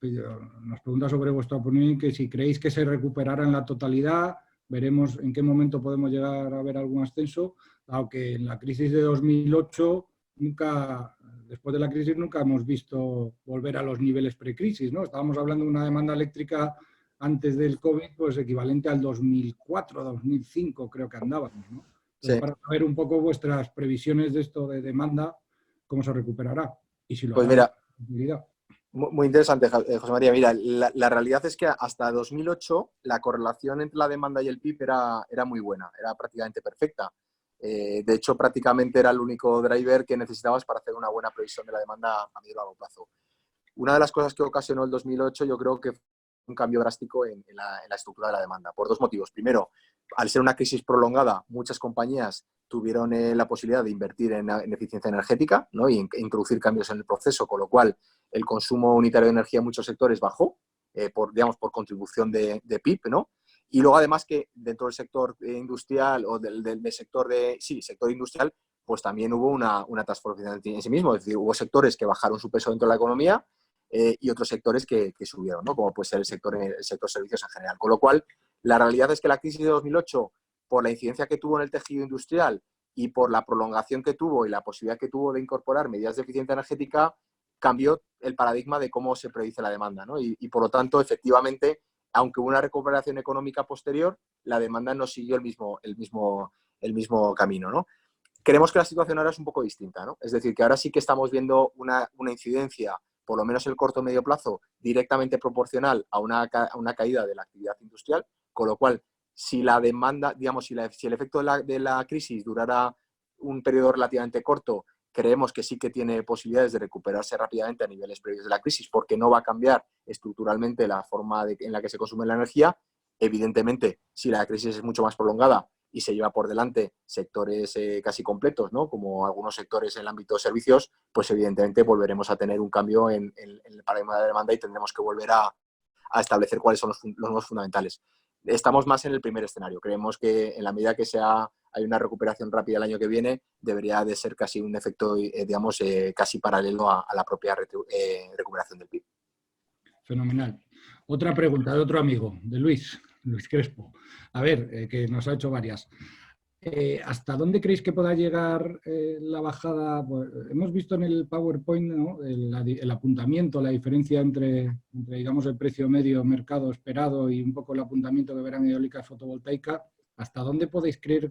pregunta sobre vuestra opinión, que si creéis que se recuperará en la totalidad, veremos en qué momento podemos llegar a ver algún ascenso, aunque en la crisis de 2008, después de la crisis, nunca hemos visto volver a los niveles precrisis, ¿no? Estábamos hablando de una demanda eléctrica antes del COVID, pues equivalente al 2004, 2005 creo que andábamos, ¿no? Entonces, Sí. para saber un poco vuestras previsiones de esto de demanda, cómo se recuperará y si lo Pues hará mira, muy interesante, José María. Mira, la realidad es que hasta 2008 la correlación entre la demanda y el PIB era muy buena, era prácticamente perfecta. De hecho, prácticamente era el único driver que necesitabas para hacer una buena previsión de la demanda a medio y largo plazo. Una de las cosas que ocasionó el 2008 yo creo que fue un cambio drástico en la estructura de la demanda, por dos motivos. Primero, al ser una crisis prolongada, muchas compañías tuvieron la posibilidad de invertir en eficiencia energética, ¿no? Y introducir cambios en el proceso, con lo cual el consumo unitario de energía en muchos sectores bajó, por contribución de PIB, ¿no? Y luego, además, que dentro del sector industrial o del sector sector industrial, pues también hubo una transformación en sí mismo. Es decir, hubo sectores que bajaron su peso dentro de la economía y otros sectores que subieron, ¿no? Como puede ser el sector servicios en general. Con lo cual, la realidad es que la crisis de 2008, por la incidencia que tuvo en el tejido industrial y por la prolongación que tuvo y la posibilidad que tuvo de incorporar medidas de eficiencia energética, cambió el paradigma de cómo se predice la demanda, ¿no? Y por lo tanto, efectivamente, aunque hubo una recuperación económica posterior, la demanda no siguió el mismo camino, ¿no? Creemos que la situación ahora es un poco distinta, ¿no? Es decir, que ahora sí que estamos viendo una incidencia, por lo menos en el corto o medio plazo, directamente proporcional a una caída de la actividad industrial, con lo cual, si la demanda, digamos, si el efecto de la crisis durara un periodo relativamente corto, creemos que sí que tiene posibilidades de recuperarse rápidamente a niveles previos de la crisis, porque no va a cambiar estructuralmente la forma en la que se consume la energía. Evidentemente, si la crisis es mucho más prolongada y se lleva por delante sectores casi completos, ¿no? Como algunos sectores en el ámbito de servicios, pues evidentemente volveremos a tener un cambio en el paradigma de la demanda y tendremos que volver a establecer cuáles son los nuevos fundamentales. Estamos más en el primer escenario. Creemos que en la medida que hay una recuperación rápida el año que viene, debería de ser casi un efecto, digamos, casi paralelo a la propia recuperación del PIB. Fenomenal. Otra pregunta de otro amigo, de Luis Crespo. A ver, que nos ha hecho varias. ¿Hasta dónde creéis que pueda llegar la bajada? Pues, hemos visto en el PowerPoint, ¿no? el apuntamiento, la diferencia entre, digamos, el precio medio mercado esperado y un poco el apuntamiento que verán eólica fotovoltaica. ¿Hasta dónde podéis creer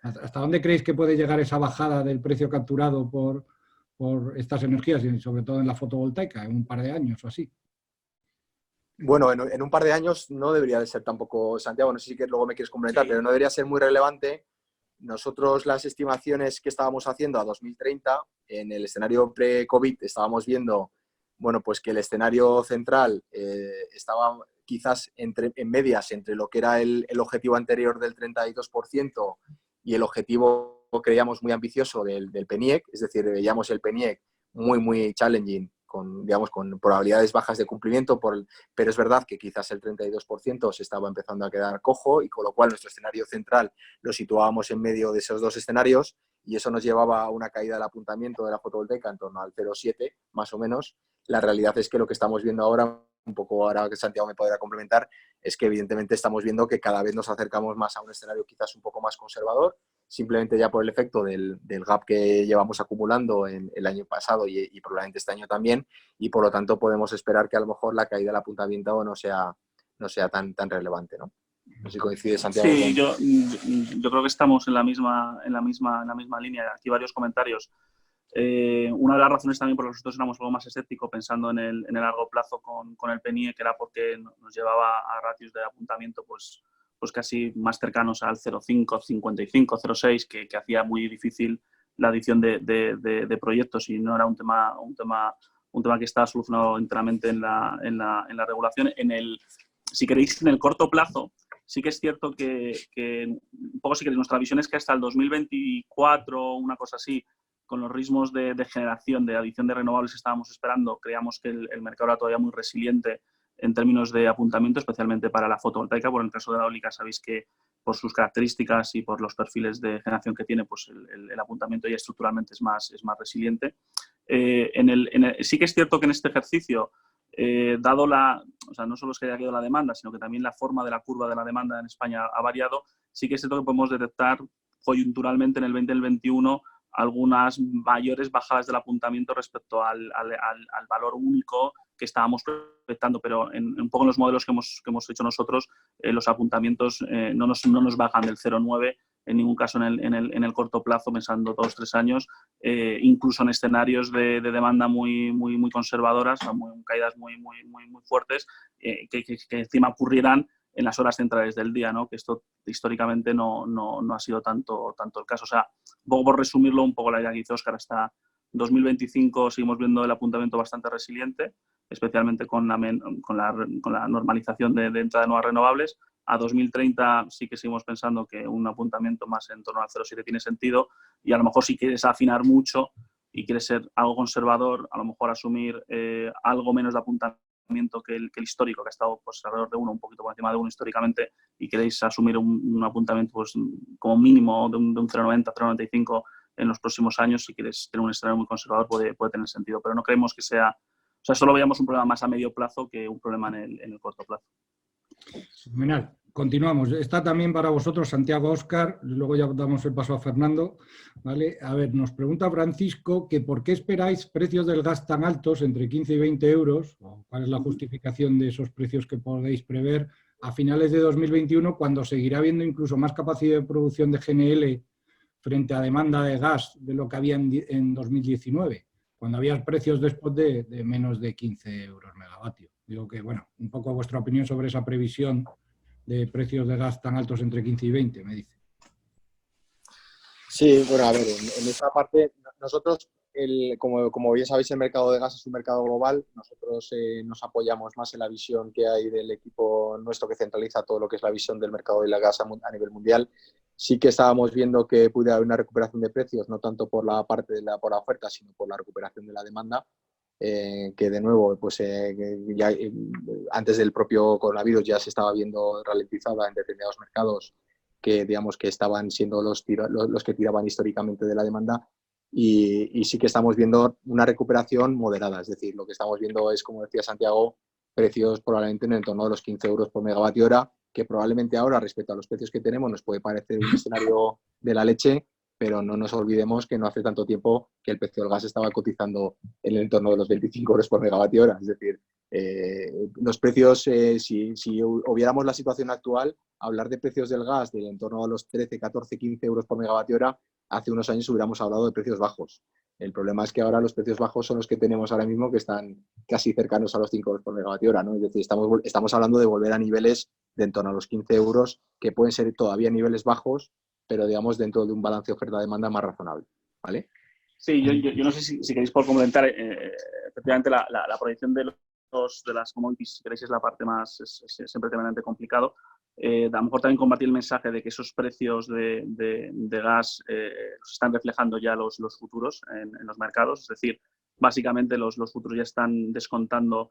hasta dónde creéis que puede llegar esa bajada del precio capturado por estas energías y sobre todo en la fotovoltaica en un par de años o así? Bueno, en un par de años no debería de ser tampoco, Santiago, no sé si luego me quieres complementar, sí, pero no debería ser muy relevante. Nosotros las estimaciones que estábamos haciendo a 2030, en el escenario pre-COVID, estábamos viendo, bueno, pues que el escenario central estaba quizás en medias entre lo que era el objetivo anterior del 32% y el objetivo, creíamos, muy ambicioso del PNIEC, es decir, veíamos el PNIEC muy challenging, con probabilidades bajas de cumplimiento, pero es verdad que quizás el 32% se estaba empezando a quedar cojo y con lo cual nuestro escenario central lo situábamos en medio de esos dos escenarios y eso nos llevaba a una caída del apuntamiento de la fotovoltaica en torno al 0,7 más o menos. La realidad es que lo que estamos viendo ahora un poco ahora que Santiago me podrá complementar, es que evidentemente estamos viendo que cada vez nos acercamos más a un escenario quizás un poco más conservador, simplemente ya por el efecto del gap que llevamos acumulando en el año pasado y probablemente este año también, y por lo tanto podemos esperar que a lo mejor la caída de la punta de viento no sea tan relevante, ¿no? No sé si coincide, Santiago. Sí, yo creo que estamos en la misma línea. Aquí varios comentarios. Una de las razones también por las que nosotros éramos algo más escépticos pensando en el largo plazo con el PNIE, que era porque nos llevaba a ratios de apuntamiento pues casi más cercanos al 0,5, 55, 0,6, que hacía muy difícil la adición de proyectos, y no era un tema que estaba solucionado enteramente en la regulación. Si queréis, en el corto plazo, sí que es cierto que un poco, si queréis, nuestra visión es que hasta el 2024, una cosa así, con los ritmos de generación, de adición de renovables que estábamos esperando, creíamos que el mercado era todavía muy resiliente en términos de apuntamiento, especialmente para la fotovoltaica. Por el caso de la eólica, sabéis que por sus características y por los perfiles de generación que tiene, pues el apuntamiento ya estructuralmente es más resiliente. Sí que es cierto que en este ejercicio, dado no solo es que haya caído la demanda, sino que también la forma de la curva de la demanda en España ha variado, sí que es cierto que podemos detectar coyunturalmente en el 20 y el 21 algunas mayores bajadas del apuntamiento respecto al valor único que estábamos proyectando, pero un poco en los modelos que hemos hecho nosotros, los apuntamientos no nos bajan del 0,9 en ningún caso en el corto plazo, pensando 2-3 años, incluso en escenarios de demanda muy conservadoras, caídas muy fuertes, que encima ocurrieran en las horas centrales del día, ¿no? Que esto históricamente no ha sido tanto el caso. O sea, un poco por resumirlo, un poco la idea que dice Óscar, hasta 2025 seguimos viendo el apuntamiento bastante resiliente, especialmente con la normalización de entrada de nuevas renovables. A 2030 sí que seguimos pensando que un apuntamiento más en torno al 0,7 tiene sentido, y a lo mejor si quieres afinar mucho y quieres ser algo conservador, a lo mejor asumir algo menos de apuntamiento que el histórico, que ha estado pues alrededor de 1, un poquito por encima de 1 históricamente, y queréis asumir un apuntamiento pues como mínimo de un 0,90, 0,95 en los próximos años, si quieres tener un escenario muy conservador puede tener sentido, pero no creemos que sea, o sea, solo veíamos un problema más a medio plazo que un problema en el corto plazo. Fenomenal. Continuamos. Está también para vosotros Santiago, Óscar, luego ya damos el paso a Fernando. ¿Vale? A ver, nos pregunta Francisco que por qué esperáis precios del gas tan altos, entre 15 y 20 euros, o cuál es la justificación de esos precios que podéis prever a finales de 2021, cuando seguirá habiendo incluso más capacidad de producción de GNL frente a demanda de gas de lo que había en 2019, cuando había precios después de menos de 15 euros megavatio. Digo que, bueno, un poco vuestra opinión sobre esa previsión de precios de gas tan altos entre 15 y 20, me dice. Sí, bueno, a ver, en esta parte, nosotros, como bien sabéis, el mercado de gas es un mercado global. Nosotros nos apoyamos más en la visión que hay del equipo nuestro que centraliza todo lo que es la visión del mercado de la gas a nivel mundial. Sí que estábamos viendo que puede haber una recuperación de precios, no tanto por la parte por la oferta, sino por la recuperación de la demanda. Que de nuevo, pues ya antes del propio coronavirus ya se estaba viendo ralentizada en determinados mercados que, digamos, que estaban siendo los que tiraban históricamente de la demanda, y sí que estamos viendo una recuperación moderada. Es decir, lo que estamos viendo es, como decía Santiago, precios probablemente en el entorno de los 15 euros por megavatio hora, que probablemente ahora, respecto a los precios que tenemos, nos puede parecer un escenario de la leche, pero no nos olvidemos que no hace tanto tiempo que el precio del gas estaba cotizando en el entorno de los 25 euros por megavatio hora. Es decir, los precios, si obviáramos la situación actual, hablar de precios del gas del entorno de los 13, 14, 15 euros por megavatio hora, hace unos años hubiéramos hablado de precios bajos. El problema es que ahora los precios bajos son los que tenemos ahora mismo, que están casi cercanos a los 5 euros por megavatio hora, ¿no? Es decir, estamos hablando de volver a niveles de en torno a los 15 euros, que pueden ser todavía niveles bajos, pero digamos dentro de un balance oferta-demanda más razonable, ¿vale? Sí, yo no sé si queréis por comentar, efectivamente la proyección de las commodities, si queréis, es la parte más, es siempre tremendamente complicado. A lo mejor también compartir el mensaje de que esos precios de gas los están reflejando ya los futuros en los mercados, es decir, básicamente los futuros ya están descontando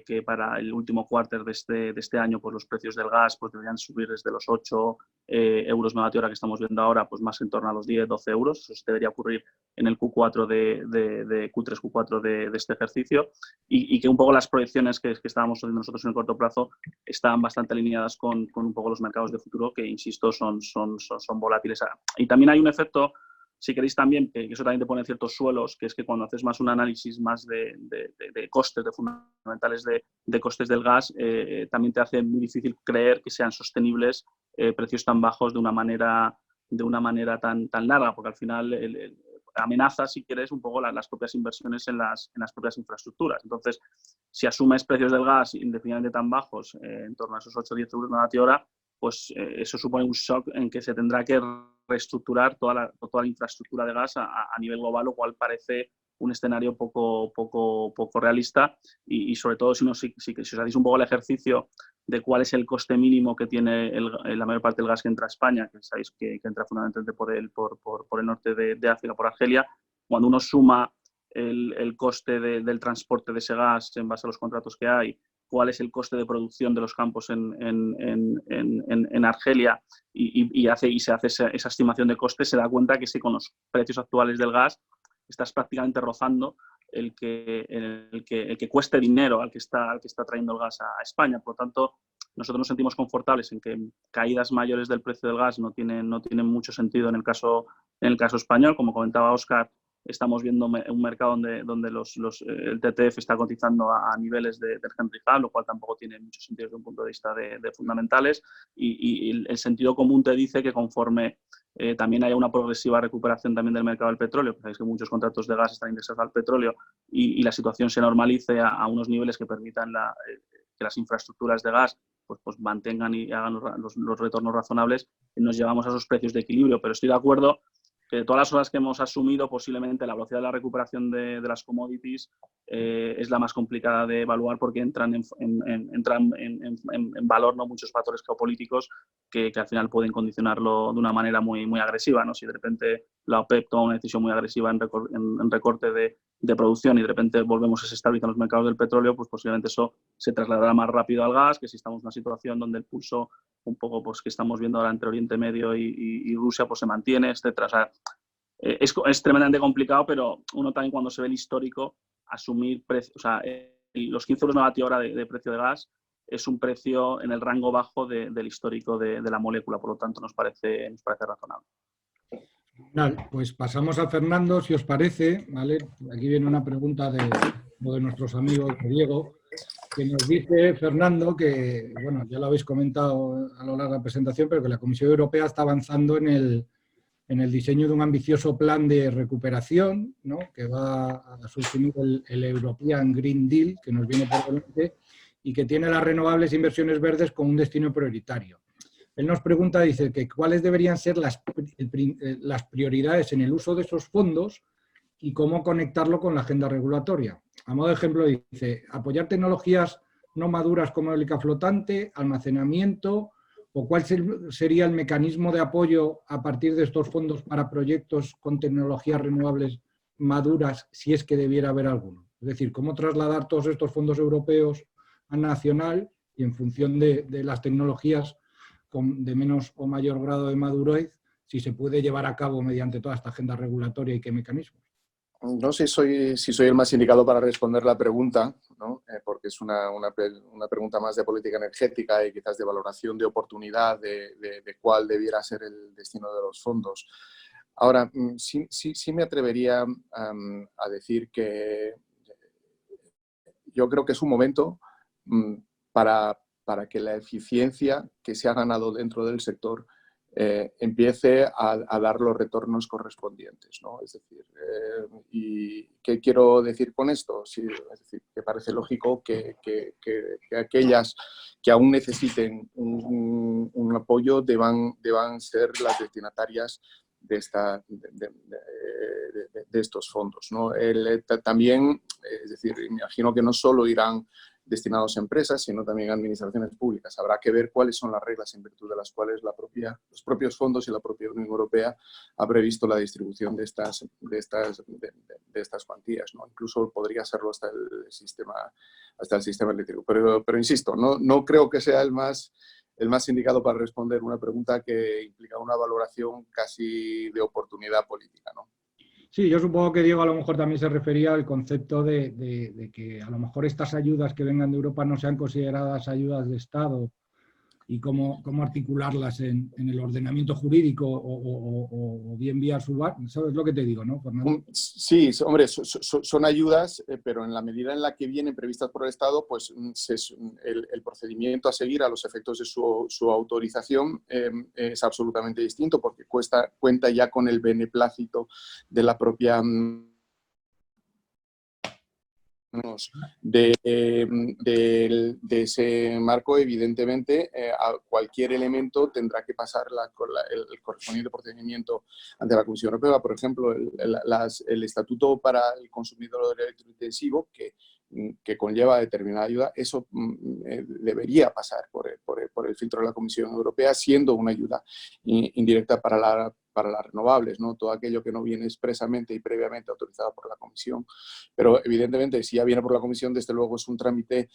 que para el último cuarter de este año pues los precios del gas pues deberían subir desde los 8 euros megavatio hora que estamos viendo ahora, pues más en torno a los 10-12 euros. Eso debería ocurrir en el Q4 de Q3, Q4 de este ejercicio y que un poco las proyecciones que estábamos haciendo nosotros en el corto plazo están bastante alineadas con un poco los mercados de futuro que, insisto, son volátiles. Y también hay un efecto, si queréis también, que eso también te pone ciertos suelos, que es que cuando haces más un análisis más de costes, de fundamentales de costes del gas, también te hace muy difícil creer que sean sostenibles precios tan bajos de una manera tan larga, porque al final amenaza, si quieres, un poco las propias inversiones en las propias infraestructuras. Entonces, si asumes precios del gas indefinidamente tan bajos, en torno a esos 8-10 euros megavatio hora, pues eso supone un shock en que se tendrá que reestructurar toda la infraestructura de gas a nivel global, lo cual parece un escenario poco realista y sobre todo si os hacéis un poco el ejercicio de cuál es el coste mínimo que tiene la mayor parte del gas que entra a España, que sabéis que entra fundamentalmente por el norte de África, por Argelia, cuando uno suma el coste del transporte de ese gas en base a los contratos que hay, cuál es el coste de producción de los campos en Argelia y se hace esa estimación de coste, se da cuenta que si con los precios actuales del gas estás prácticamente rozando el que cueste dinero al que está trayendo el gas a España. Por lo tanto, nosotros nos sentimos confortables en que caídas mayores del precio del gas no tienen mucho sentido en el caso español. Como comentaba Óscar, estamos viendo un mercado donde el TTF está cotizando a niveles del Henry Hub, lo cual tampoco tiene mucho sentido desde un punto de vista de fundamentales. Y el sentido común te dice que conforme también haya una progresiva recuperación también del mercado del petróleo, sabéis que muchos contratos de gas están indexados al petróleo y la situación se normalice a unos niveles que permitan que las infraestructuras de gas pues mantengan y hagan los retornos razonables, nos llevamos a esos precios de equilibrio. Pero estoy de acuerdo que de todas las horas que hemos asumido, posiblemente la velocidad de la recuperación de las commodities es la más complicada de evaluar porque entran en valor, ¿no?, muchos factores geopolíticos que al final pueden condicionarlo de una manera muy agresiva, ¿no? Si de repente la OPEP toma una decisión muy agresiva en recorte de producción y de repente volvemos a desestabilizar los mercados del petróleo, pues posiblemente eso se trasladará más rápido al gas, que si estamos en una situación donde el pulso un poco pues que estamos viendo ahora entre Oriente Medio y Rusia pues se mantiene, etcétera. O sea, es tremendamente complicado, pero uno también cuando se ve el histórico, asumir precios, o sea, los 15 euros megavatio hora de precio de gas es un precio en el rango bajo del histórico de la molécula, por lo tanto nos parece razonable. Pues pasamos a Fernando, si os parece, ¿vale? Aquí viene una pregunta de nuestros amigos, de Diego, que nos dice, Fernando, que, bueno, ya lo habéis comentado a lo largo de la presentación, pero que la Comisión Europea está avanzando en el diseño de un ambicioso plan de recuperación, ¿no?, que va a suscribir el European Green Deal, que nos viene por delante, y que tiene las renovables e inversiones verdes como un destino prioritario. Él nos pregunta, dice, que cuáles deberían ser las prioridades en el uso de esos fondos y cómo conectarlo con la agenda regulatoria. A modo de ejemplo, dice, apoyar tecnologías no maduras como eólica flotante, almacenamiento, o cuál sería el mecanismo de apoyo a partir de estos fondos para proyectos con tecnologías renovables maduras, si es que debiera haber alguno. Es decir, cómo trasladar todos estos fondos europeos a nacional y en función de las tecnologías de menos o mayor grado de madurez, si se puede llevar a cabo mediante toda esta agenda regulatoria y qué mecanismos. No sé si soy el más indicado para responder la pregunta, ¿no? Porque es una pregunta más de política energética y quizás de valoración de oportunidad de cuál debiera ser el destino de los fondos. Ahora, sí me atrevería a decir que yo creo que es un momento para que la eficiencia que se ha ganado dentro del sector empiece a dar los retornos correspondientes, ¿no? Es decir, ¿y qué quiero decir con esto? Sí, es decir, que parece lógico que aquellas que aún necesiten un apoyo deban ser las destinatarias de estos fondos, ¿no? También, es decir, me imagino que no solo irán destinados a empresas, sino también a administraciones públicas. Habrá que ver cuáles son las reglas en virtud de las cuales los propios fondos y la propia Unión Europea ha previsto la distribución de estas cuantías, ¿no? Incluso podría serlo hasta el sistema hasta el sistema eléctrico. Pero insisto, no creo que sea el más indicado para responder una pregunta que implica una valoración casi de oportunidad política, ¿no? Sí, yo supongo que Diego a lo mejor también se refería al concepto de que a lo mejor estas ayudas que vengan de Europa no sean consideradas ayudas de Estado y cómo articularlas en el ordenamiento jurídico o bien vía subasta. ¿Sabes lo que te digo, no, Fernando? Sí, hombre, son ayudas, pero en la medida en la que vienen previstas por el Estado, pues el procedimiento a seguir a los efectos de su autorización es absolutamente distinto, porque cuenta ya con el beneplácito de la propia de ese marco. Evidentemente, a cualquier elemento tendrá que pasar el correspondiente procedimiento ante la Comisión Europea. Por ejemplo, el Estatuto para el Consumidor Electrointensivo, que conlleva determinada ayuda, eso debería pasar por el filtro de la Comisión Europea, siendo una ayuda indirecta para las renovables, ¿no? Todo aquello que no viene expresamente y previamente autorizado por la Comisión. Pero evidentemente, si ya viene por la Comisión, desde luego es un trámite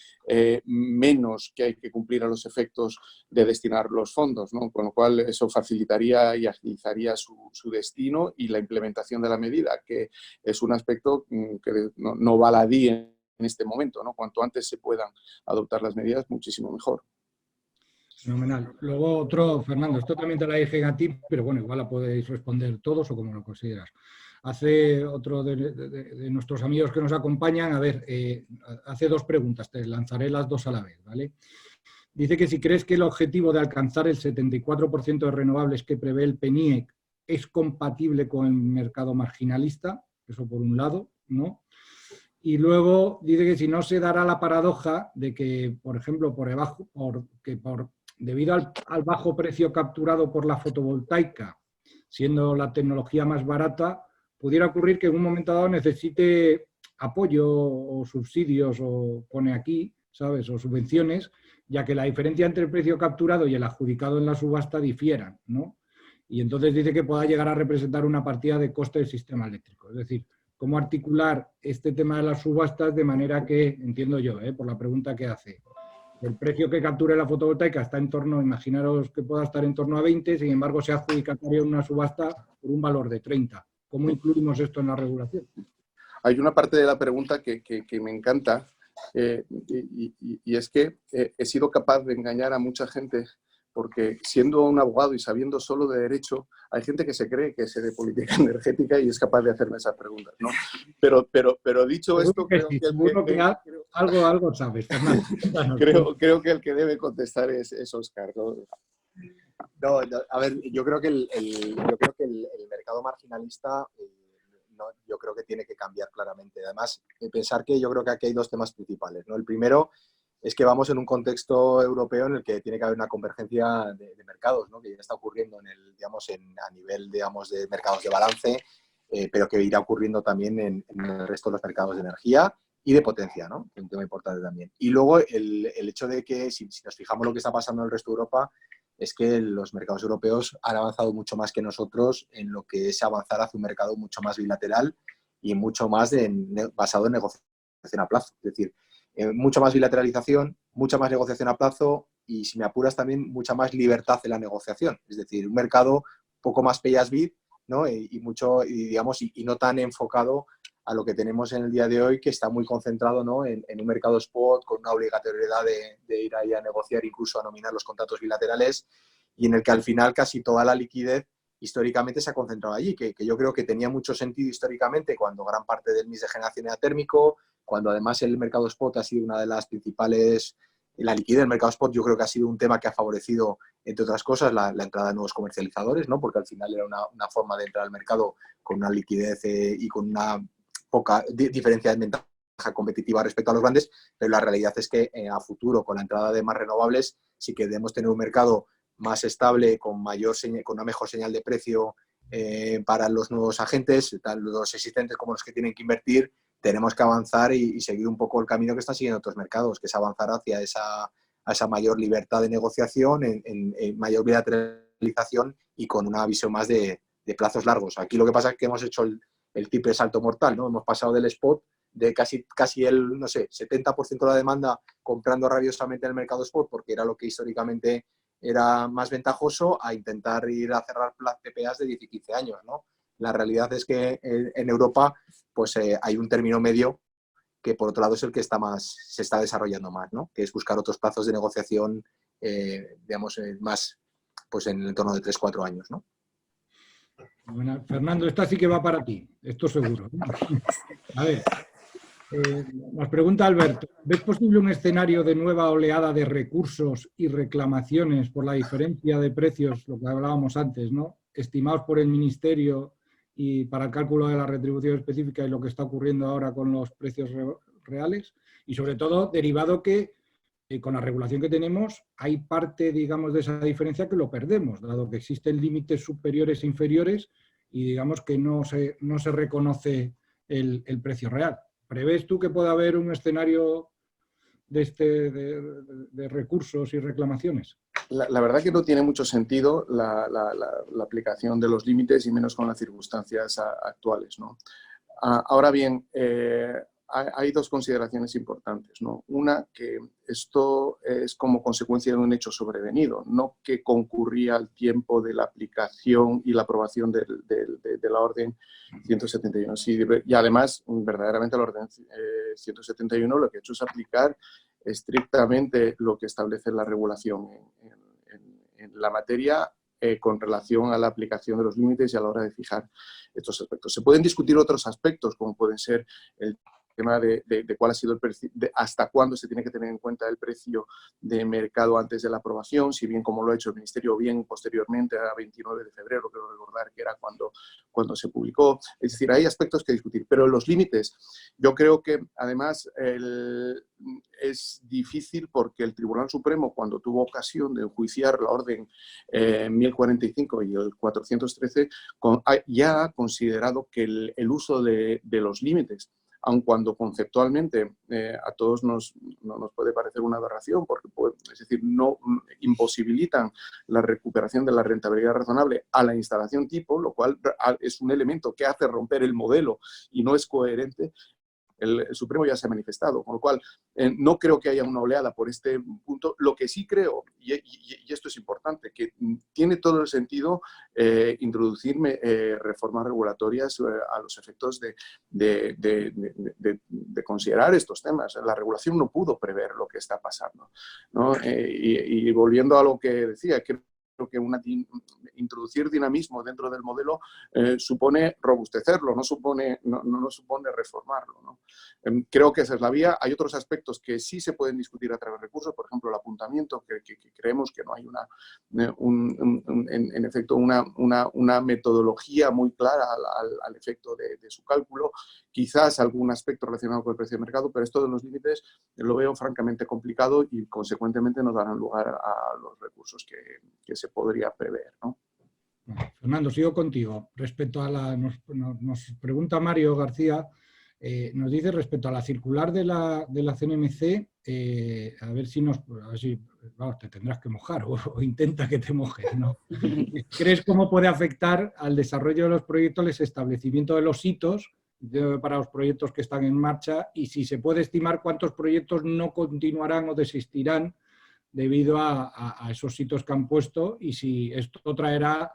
menos que hay que cumplir a los efectos de destinar los fondos, ¿no? Con lo cual eso facilitaría y agilizaría su destino y la implementación de la medida, que es un aspecto que no baladí en este momento, ¿no? Cuanto antes se puedan adoptar las medidas, muchísimo mejor. Fenomenal. Luego otro, Fernando, esto también te la dije a ti, pero bueno, igual la podéis responder todos o como lo consideras. Hace otro de nuestros amigos que nos acompañan, a ver, hace dos preguntas, te lanzaré las dos a la vez, ¿vale? Dice que si crees que el objetivo de alcanzar el 74% de renovables que prevé el PNIEC es compatible con el mercado marginalista, eso por un lado, ¿no? Y luego dice que si no se dará la paradoja de que, por ejemplo, debido al bajo precio capturado por la fotovoltaica, siendo la tecnología más barata, pudiera ocurrir que en un momento dado necesite apoyo o subsidios, o pone aquí, ¿sabes?, o subvenciones, ya que la diferencia entre el precio capturado y el adjudicado en la subasta difieran, ¿no? Y entonces dice que pueda llegar a representar una partida de coste del sistema eléctrico. Es decir, cómo articular este tema de las subastas de manera que, entiendo yo, por la pregunta que hace, el precio que capture la fotovoltaica está en torno, imaginaros que pueda estar en torno a 20, sin embargo se adjudicaría una subasta por un valor de 30. ¿Cómo incluimos esto en la regulación? Hay una parte de la pregunta que me encanta, y es que he sido capaz de engañar a mucha gente, porque siendo un abogado y sabiendo solo de derecho, hay gente que se cree que sé de política energética y es capaz de hacerme esas preguntas, ¿no? Pero dicho esto, algo sabes, Fernando. creo que el que debe contestar es Óscar, ¿no? No, a ver, yo creo que el mercado marginalista yo creo que tiene que cambiar claramente. Además, pensar que yo creo que aquí hay dos temas principales, ¿no? El primero es que vamos en un contexto europeo en el que tiene que haber una convergencia de mercados, ¿no? Que ya está ocurriendo a nivel de mercados de balance, pero que irá ocurriendo también en el resto de los mercados de energía y de potencia, ¿no? Un tema importante también. Y luego el hecho de que, si nos fijamos lo que está pasando en el resto de Europa, es que los mercados europeos han avanzado mucho más que nosotros en lo que es avanzar hacia un mercado mucho más bilateral y mucho más basado en negociación a plazo. Es decir, mucha más bilateralización, mucha más negociación a plazo y, si me apuras, también mucha más libertad en la negociación. Es decir, un mercado un poco más pay as bid, ¿no? Y no tan enfocado a lo que tenemos en el día de hoy, que está muy concentrado, ¿no? en un mercado spot con una obligatoriedad de ir ahí a negociar, incluso a nominar los contratos bilaterales, y en el que al final casi toda la liquidez históricamente se ha concentrado allí, que yo creo que tenía mucho sentido históricamente cuando gran parte del mix de generación era térmico, cuando además el mercado spot ha sido una de las principales. La liquidez del mercado spot yo creo que ha sido un tema que ha favorecido, entre otras cosas, la entrada de nuevos comercializadores, ¿no? Porque al final era una forma de entrar al mercado con una liquidez y con una poca diferencia de ventaja competitiva respecto a los grandes, pero la realidad es que a futuro, con la entrada de más renovables, sí que debemos tener un mercado más estable, con una mejor señal de precio para los nuevos agentes, tanto los existentes como los que tienen que invertir. Tenemos que avanzar y seguir un poco el camino que están siguiendo otros mercados, que es avanzar hacia esa mayor libertad de negociación, en mayor bilateralización y con una visión más de plazos largos. Aquí lo que pasa es que hemos hecho el triple salto mortal, ¿no? Hemos pasado del spot de casi el, no sé, 70% de la demanda comprando rabiosamente en el mercado spot, porque era lo que históricamente era más ventajoso, a intentar ir a cerrar PPAs de 10 y 15 años, ¿no? La realidad es que en Europa pues, hay un término medio que por otro lado es el que se está desarrollando más, ¿no? Que es buscar otros plazos de negociación, digamos, más pues en el entorno de 3-4 años, ¿no? Bueno, Fernando, esta sí que va para ti, esto seguro. A ver, nos pregunta Alberto, ¿ves posible un escenario de nueva oleada de recursos y reclamaciones por la diferencia de precios, lo que hablábamos antes, ¿no? Estimados por el Ministerio y para el cálculo de la retribución específica y lo que está ocurriendo ahora con los precios reales? Y sobre todo, derivado que con la regulación que tenemos, hay parte, digamos, de esa diferencia que lo perdemos, dado que existen límites superiores e inferiores y digamos que no se reconoce el precio real. ¿Prevés tú que pueda haber un escenario de recursos y reclamaciones? La verdad que no tiene mucho sentido la aplicación de los límites y menos con las circunstancias actuales, ¿no? Ahora bien, hay dos consideraciones importantes, ¿no? Una, que esto es como consecuencia de un hecho sobrevenido, no que concurría al tiempo de la aplicación y la aprobación de la orden 171. Sí, y además, verdaderamente la orden 171 lo que ha hecho es aplicar estrictamente lo que establece la regulación en la materia con relación a la aplicación de los límites y a la hora de fijar estos aspectos. Se pueden discutir otros aspectos, como pueden ser el tema de cuál ha sido el precio, hasta cuándo se tiene que tener en cuenta el precio de mercado antes de la aprobación, si bien como lo ha hecho el Ministerio, o bien posteriormente a 29 de febrero, creo recordar que era cuando se publicó. Es decir, hay aspectos que discutir, pero los límites, yo creo que además es difícil porque el Tribunal Supremo, cuando tuvo ocasión de enjuiciar la orden 1045 y el 413, ya ha considerado que el uso de los límites, aun cuando conceptualmente a todos nos puede parecer una aberración, porque es decir, no imposibilitan la recuperación de la rentabilidad razonable a la instalación tipo, lo cual es un elemento que hace romper el modelo y no es coherente. El Supremo ya se ha manifestado, con lo cual no creo que haya una oleada por este punto. Lo que sí creo, y esto es importante, que tiene todo el sentido introducir reformas regulatorias a los efectos de considerar estos temas. La regulación no pudo prever lo que está pasando, ¿no? Y volviendo a lo que decía, creo que introducir dinamismo dentro del modelo supone robustecerlo, no supone reformarlo, ¿no? Creo que esa es la vía. Hay otros aspectos que sí se pueden discutir a través de recursos, por ejemplo, el apuntamiento, que creemos que no hay en efecto una metodología muy clara al efecto de su cálculo. Quizás algún aspecto relacionado con el precio de mercado, pero esto de los límites lo veo francamente complicado y consecuentemente nos darán lugar a los recursos que se podría prever, ¿no? Fernando, sigo contigo. Respecto a nos pregunta Mario García, nos dice respecto a la circular de la CNMC, a ver si vamos, te tendrás que mojar o intenta que te mojes, ¿no? ¿Crees cómo puede afectar al desarrollo de los proyectos el establecimiento de los hitos para los proyectos que están en marcha y si se puede estimar cuántos proyectos no continuarán o desistirán debido a esos hitos que han puesto y si esto traerá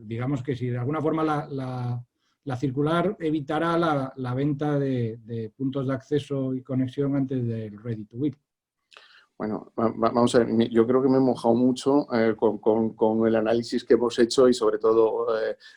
digamos que si de alguna forma la circular evitará la venta de puntos de acceso y conexión antes del ready to build. Bueno, vamos a ver, yo creo que me he mojado mucho con el análisis que hemos hecho y sobre todo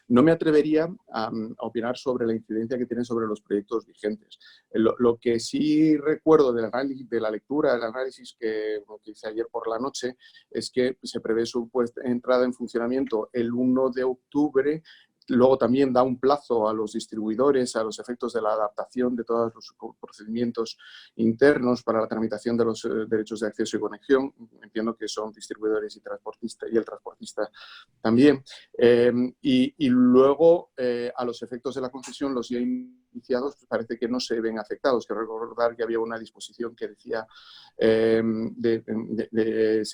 no me atrevería a opinar sobre la incidencia que tienen sobre los proyectos vigentes. Lo que sí recuerdo del análisis, de la lectura, del análisis que hice ayer por la noche, es que se prevé su entrada en funcionamiento el 1 de octubre. Luego también da un plazo a los distribuidores a los efectos de la adaptación de todos los procedimientos internos para la tramitación de los derechos de acceso y conexión. Entiendo que son distribuidores y transportistas, y el transportista también. Y luego, a los efectos de la concesión, los ya iniciados pues parece que no se ven afectados. Quiero recordar que había una disposición que decía,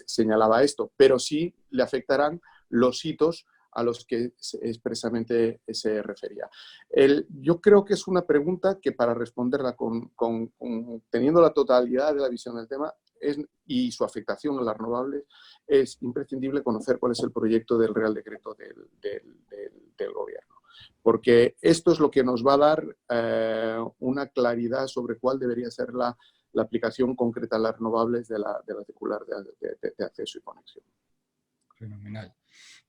señalaba esto, pero sí le afectarán los hitos a los que expresamente se refería. Yo creo que es una pregunta que, para responderla teniendo la totalidad de la visión del tema y su afectación a las renovables, es imprescindible conocer cuál es el proyecto del Real Decreto del Gobierno. Porque esto es lo que nos va a dar una claridad sobre cuál debería ser la aplicación concreta a las renovables de la circular de acceso y conexión. Fenomenal.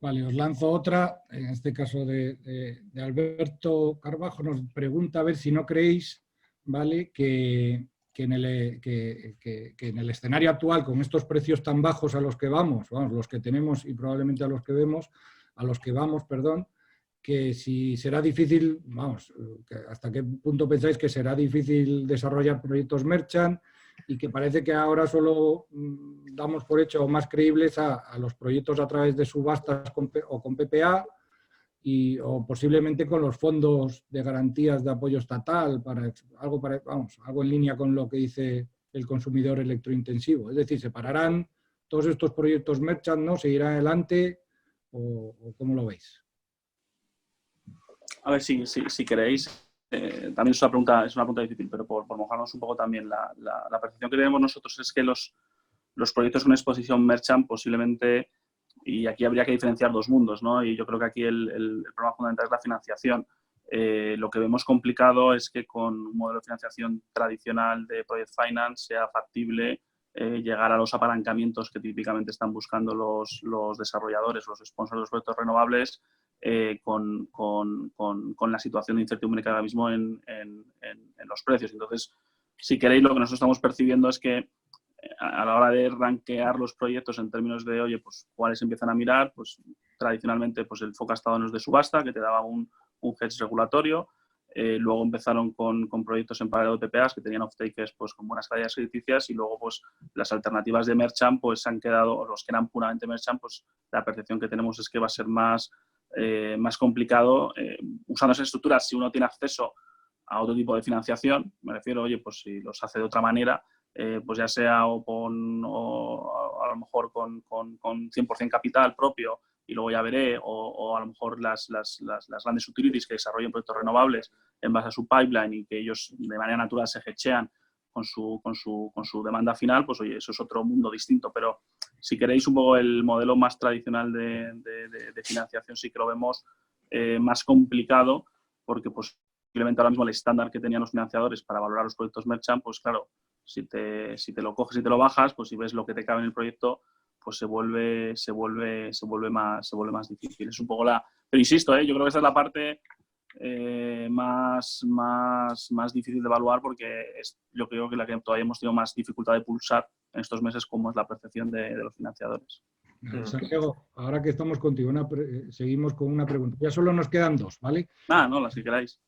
Vale, os lanzo otra, en este caso de Alberto Carbajo, nos pregunta a ver si no creéis, ¿vale?, que en el escenario actual, con estos precios tan bajos a los que vamos, los que tenemos y probablemente a los que vamos, que si será difícil, hasta qué punto pensáis que será difícil desarrollar proyectos merchant, y que parece que ahora solo damos por hecho más creíbles a los proyectos a través de subastas o con PPA, o posiblemente con los fondos de garantías de apoyo estatal, algo en línea con lo que dice el consumidor electrointensivo. Es decir, ¿se pararán todos estos proyectos merchant, no? ¿Seguirán adelante o cómo lo veis? A ver, si queréis, también es una pregunta difícil, pero por mojarnos un poco también, la percepción que tenemos nosotros es que los proyectos con exposición merchant posiblemente, y aquí habría que diferenciar dos mundos, ¿no? Y yo creo que aquí el problema fundamental es la financiación. Lo que vemos complicado es que con un modelo de financiación tradicional de Project Finance sea factible llegar a los apalancamientos que típicamente están buscando los desarrolladores, los sponsors de los proyectos renovables, con la situación de incertidumbre que ahora mismo en los precios. Entonces, si queréis, lo que nosotros estamos percibiendo es que a la hora de rankear los proyectos en términos de, oye, pues cuáles empiezan a mirar, pues tradicionalmente pues el foco ha estado en los de subasta, que te daba un hedge regulatorio. Luego empezaron con proyectos en paralelo de PPAs que tenían off-takers pues, con buenas calidades crediticias, y luego pues las alternativas de merchant pues han quedado, o los que eran puramente merchant, pues la percepción que tenemos es que va a ser más complicado usando esas estructuras si uno tiene acceso a otro tipo de financiación. Me refiero, oye, pues si los hace de otra manera, pues ya sea o a lo mejor con 100% capital propio y luego ya veré, o a lo mejor las grandes utilities que desarrollan proyectos renovables en base a su pipeline y que ellos de manera natural se hedgean con su demanda final, pues oye, eso es otro mundo distinto. Pero si queréis un poco el modelo más tradicional de financiación, sí que lo vemos más complicado, porque pues simplemente ahora mismo el estándar que tenían los financiadores para valorar los proyectos merchant, pues claro, si te lo coges y te lo bajas, pues si ves lo que te cabe en el proyecto, pues se vuelve más difícil. Es un poco pero insisto, yo creo que esa es la parte más difícil de evaluar, porque yo creo que la que todavía hemos tenido más dificultad de pulsar en estos meses, como es la percepción de los financiadores. Santiago, ahora que estamos contigo, seguimos con una pregunta. Ya solo nos quedan dos, ¿vale? No, las que queráis.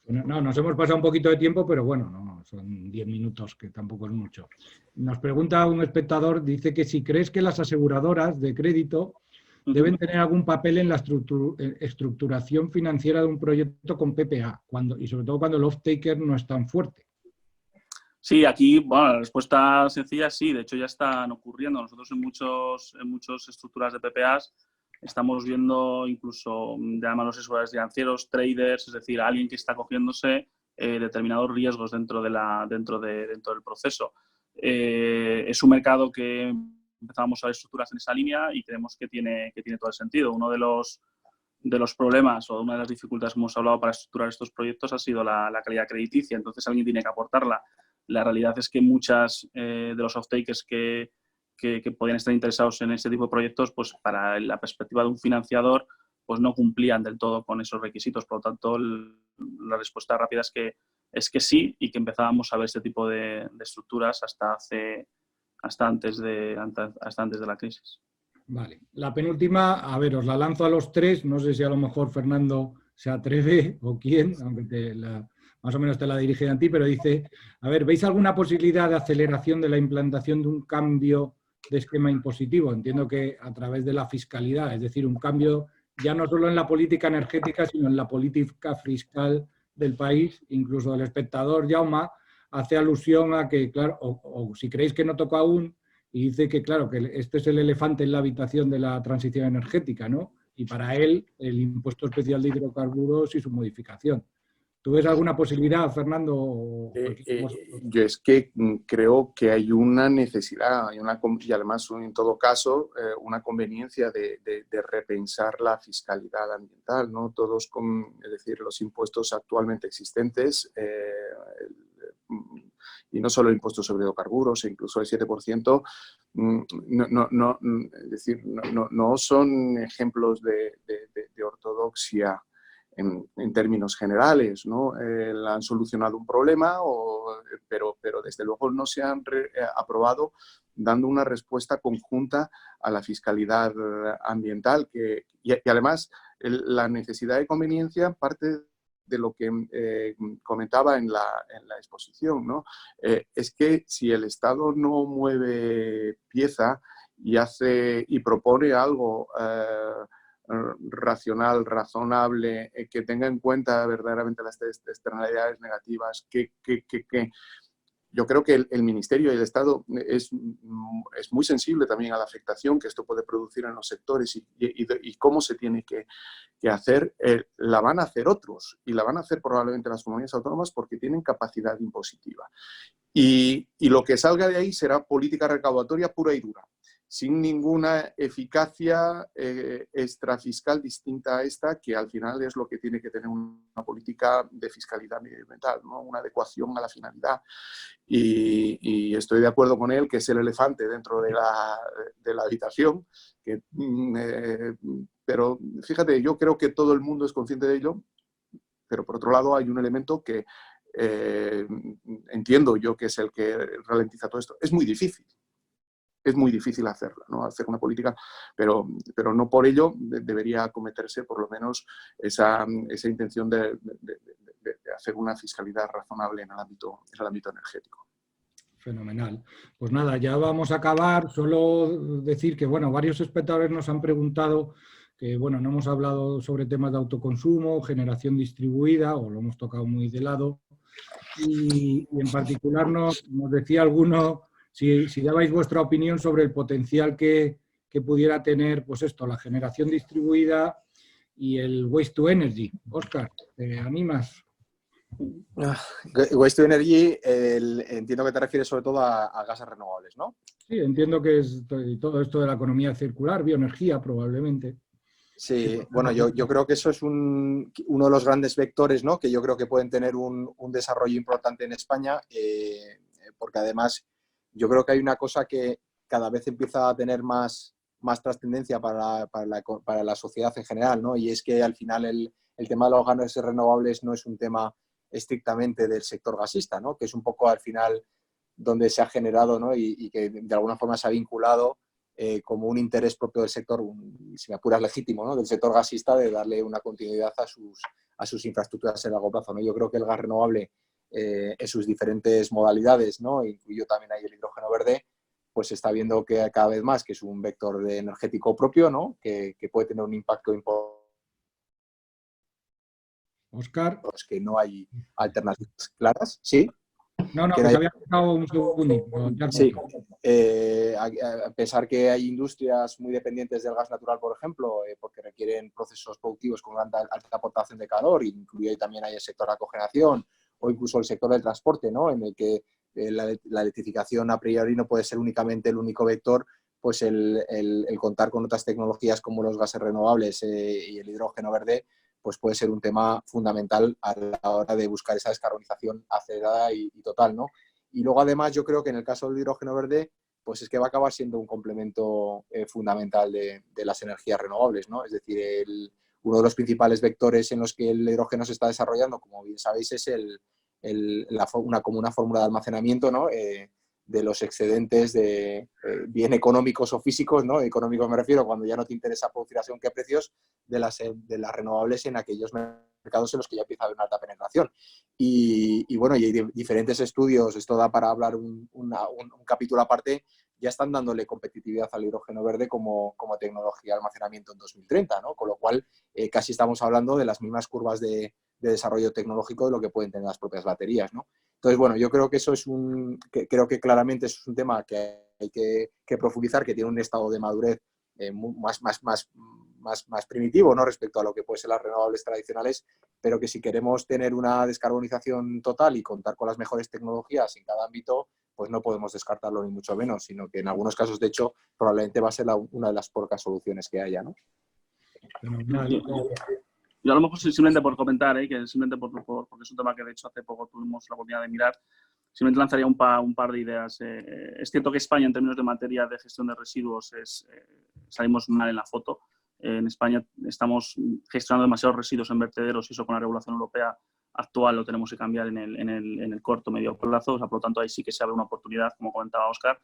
No, nos hemos pasado un poquito de tiempo, pero bueno, no, son 10 minutos, que tampoco es mucho. Nos pregunta un espectador, dice que si crees que las aseguradoras de crédito deben tener algún papel en la estructuración financiera de un proyecto con PPA, y sobre todo cuando el off-taker no es tan fuerte. Sí, aquí, bueno, la respuesta sencilla sí, de hecho ya están ocurriendo. Nosotros en muchas estructuras de PPAs estamos viendo incluso, llaman los asesores financieros, traders, es decir, alguien que está cogiéndose determinados riesgos dentro del proceso. Es un mercado que empezamos a ver estructuras en esa línea y creemos que tiene todo el sentido. Uno de los problemas o una de las dificultades que hemos hablado para estructurar estos proyectos ha sido la calidad crediticia, entonces alguien tiene que aportarla. La realidad es que muchas de los off-takers que podían estar interesados en este tipo de proyectos, pues para la perspectiva de un financiador, pues no cumplían del todo con esos requisitos. Por lo tanto, la respuesta rápida es que sí, y que empezábamos a ver este tipo de estructuras hasta antes de la crisis. Vale. La penúltima, a ver, os la lanzo a los tres. No sé si a lo mejor Fernando se atreve o quién, aunque más o menos te la dirige a ti, pero dice, a ver, ¿veis alguna posibilidad de aceleración de la implantación de un cambio de esquema impositivo? Entiendo que a través de la fiscalidad, es decir, un cambio ya no solo en la política energética, sino en la política fiscal del país. Incluso el espectador, Jaume, hace alusión a que, claro, o si creéis que no toca aún, y dice que, claro, que este es el elefante en la habitación de la transición energética, ¿no? y para él el impuesto especial de hidrocarburos y su modificación. ¿Tú ves alguna posibilidad, Fernando? Yo es que creo que hay una necesidad y además en todo caso una conveniencia de repensar la fiscalidad ambiental, ¿no? Es decir, los impuestos actualmente existentes y no solo el impuesto sobre hidrocarburos, incluso el 7%, es decir, no son ejemplos de ortodoxia en términos generales, ¿no? Han solucionado un problema, pero desde luego no se han aprobado dando una respuesta conjunta a la fiscalidad ambiental. Y además, la necesidad de conveniencia parte de lo que comentaba en la exposición, ¿no? Es que si el Estado no mueve pieza y propone algo racional, razonable, que tenga en cuenta verdaderamente las externalidades negativas, que yo creo que el Ministerio y el Estado es muy sensible también a la afectación que esto puede producir en los sectores y cómo se tiene que hacer. La van a hacer otros y la van a hacer probablemente las comunidades autónomas porque tienen capacidad impositiva. Y lo que salga de ahí será política recaudatoria pura y dura, sin ninguna eficacia extrafiscal distinta a esta, que al final es lo que tiene que tener una política de fiscalidad medioambiental, ¿no? Una adecuación a la finalidad. Y estoy de acuerdo con él que es el elefante dentro de la habitación, pero fíjate, yo creo que todo el mundo es consciente de ello, pero por otro lado hay un elemento que entiendo yo que es el que ralentiza todo esto. Es muy difícil hacerla, ¿no? Hacer una política, pero no por ello debería acometerse por lo menos esa intención de hacer una fiscalidad razonable en el ámbito energético. Fenomenal. Pues nada, ya vamos a acabar. Solo decir que, bueno, varios espectadores nos han preguntado que, bueno, no hemos hablado sobre temas de autoconsumo, generación distribuida, o lo hemos tocado muy de lado. Y en particular nos decía alguno si dabais vuestra opinión sobre el potencial que pudiera tener, pues esto, la generación distribuida y el waste to energy. Óscar, ¿te animas? Waste to energy, entiendo que te refieres sobre todo a gases renovables, ¿no? Sí, entiendo que es todo esto de la economía circular, bioenergía probablemente. Sí, bueno, yo creo que eso es uno de los grandes vectores, ¿no? Que yo creo que pueden tener un desarrollo importante en España, porque además yo creo que hay una cosa que cada vez empieza a tener más trascendencia para la sociedad en general, ¿no? Y es que al final el tema de los gases renovables no es un tema estrictamente del sector gasista, ¿no? Que es un poco al final donde se ha generado, ¿no? Y que de alguna forma se ha vinculado como un interés propio del sector, si me apuras legítimo, ¿no? Del sector gasista, de darle una continuidad a sus infraestructuras en largo plazo, ¿no? Yo creo que el gas renovable en sus diferentes modalidades, ¿no? Incluyo también ahí el hidrógeno verde, pues se está viendo que cada vez más que es un vector energético propio, ¿no? Que puede tener un impacto importante. Óscar. Que no hay alternativas claras, ¿sí? No, que se había quedado un segundito. Sí, a pesar que hay industrias muy dependientes del gas natural, por ejemplo, porque requieren procesos productivos con alta aportación de calor, incluye también hay el sector de la cogeneración o incluso el sector del transporte, ¿no? En el que la electrificación a priori no puede ser únicamente el único vector, pues el contar con otras tecnologías como los gases renovables y el hidrógeno verde, pues puede ser un tema fundamental a la hora de buscar esa descarbonización acelerada y total, ¿no? Y luego, además, yo creo que en el caso del hidrógeno verde, pues es que va a acabar siendo un complemento fundamental de las energías renovables, ¿no? Es decir, uno de los principales vectores en los que el hidrógeno se está desarrollando, como bien sabéis, es como una fórmula de almacenamiento, ¿no? De los excedentes bien económicos o físicos, ¿no? Económicos me refiero cuando ya no te interesa producir a según qué precios, de las renovables en aquellos mercados en los que ya empieza a haber una alta penetración. Y bueno, y hay diferentes estudios, esto da para hablar un capítulo aparte, ya están dándole competitividad al hidrógeno verde como tecnología de almacenamiento en 2030, ¿no? Con lo cual casi estamos hablando de las mismas curvas de desarrollo tecnológico de lo que pueden tener las propias baterías, ¿no? Entonces, bueno, yo creo que eso creo que claramente eso es un tema que hay que profundizar, que tiene un estado de madurez más más primitivo, ¿no? Respecto a lo que pueden ser las renovables tradicionales, pero que si queremos tener una descarbonización total y contar con las mejores tecnologías en cada ámbito, pues no podemos descartarlo ni mucho menos, sino que en algunos casos, de hecho, probablemente va a ser una de las pocas soluciones que haya, ¿no? Yo a lo mejor simplemente por comentar, que simplemente porque es un tema que de hecho hace poco tuvimos la oportunidad de mirar, simplemente lanzaría un par de ideas. Es cierto que España, en términos de materia de gestión de residuos, salimos mal en la foto. En España estamos gestionando demasiados residuos en vertederos y eso con la regulación europea actual lo tenemos que cambiar en el corto medio plazo. O sea, por lo tanto, ahí sí que se abre una oportunidad, como comentaba Óscar,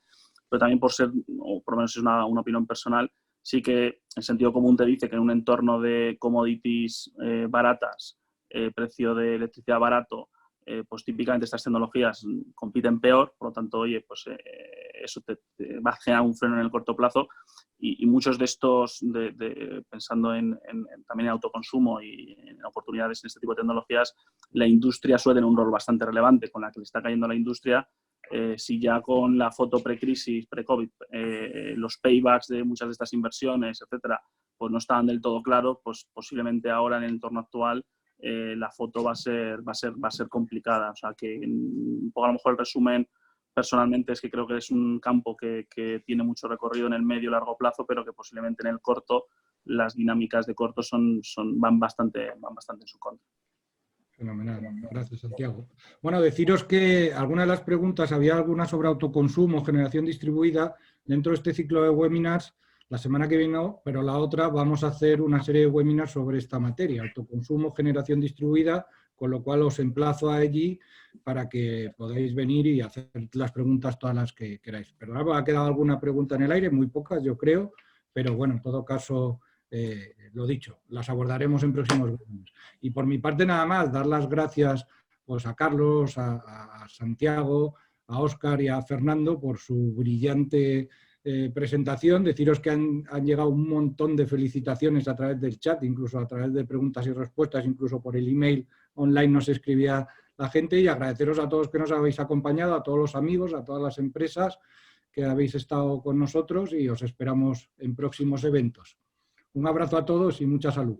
pero también por ser, o por lo menos es una opinión personal, sí que el sentido común te dice que en un entorno de commodities baratas, precio de electricidad barato, pues típicamente estas tecnologías compiten peor, por lo tanto, oye, pues eso te va a generar un freno en el corto plazo y muchos de estos, pensando también en autoconsumo y en oportunidades en este tipo de tecnologías, la industria suele tener un rol bastante relevante con la que le está cayendo a la industria. Si ya con la foto pre-crisis, pre-COVID, los paybacks de muchas de estas inversiones, etcétera, pues no estaban del todo claros, pues posiblemente ahora en el entorno actual la foto va a ser complicada. O sea que un poco a lo mejor el resumen personalmente es que creo que es un campo que tiene mucho recorrido en el medio y largo plazo, pero que posiblemente en el corto las dinámicas de corto van bastante en su contra. Fenomenal, gracias Santiago. Bueno, deciros que algunas de las preguntas, había algunas sobre autoconsumo, generación distribuida, dentro de este ciclo de webinars, la semana que viene no, pero la otra vamos a hacer una serie de webinars sobre esta materia, autoconsumo, generación distribuida, con lo cual os emplazo a allí para que podáis venir y hacer las preguntas todas las que queráis. Pero ahora ha quedado alguna pregunta en el aire, muy pocas yo creo, pero bueno, en todo caso, lo dicho, las abordaremos en próximos webinars. Y por mi parte nada más, dar las gracias pues, a Carlos, a Santiago, a Óscar y a Fernando por su brillante presentación. Deciros que han llegado un montón de felicitaciones a través del chat, incluso a través de preguntas y respuestas, incluso por el email online nos escribía la gente, y agradeceros a todos que nos habéis acompañado, a todos los amigos, a todas las empresas que habéis estado con nosotros y os esperamos en próximos eventos. Un abrazo a todos y mucha salud.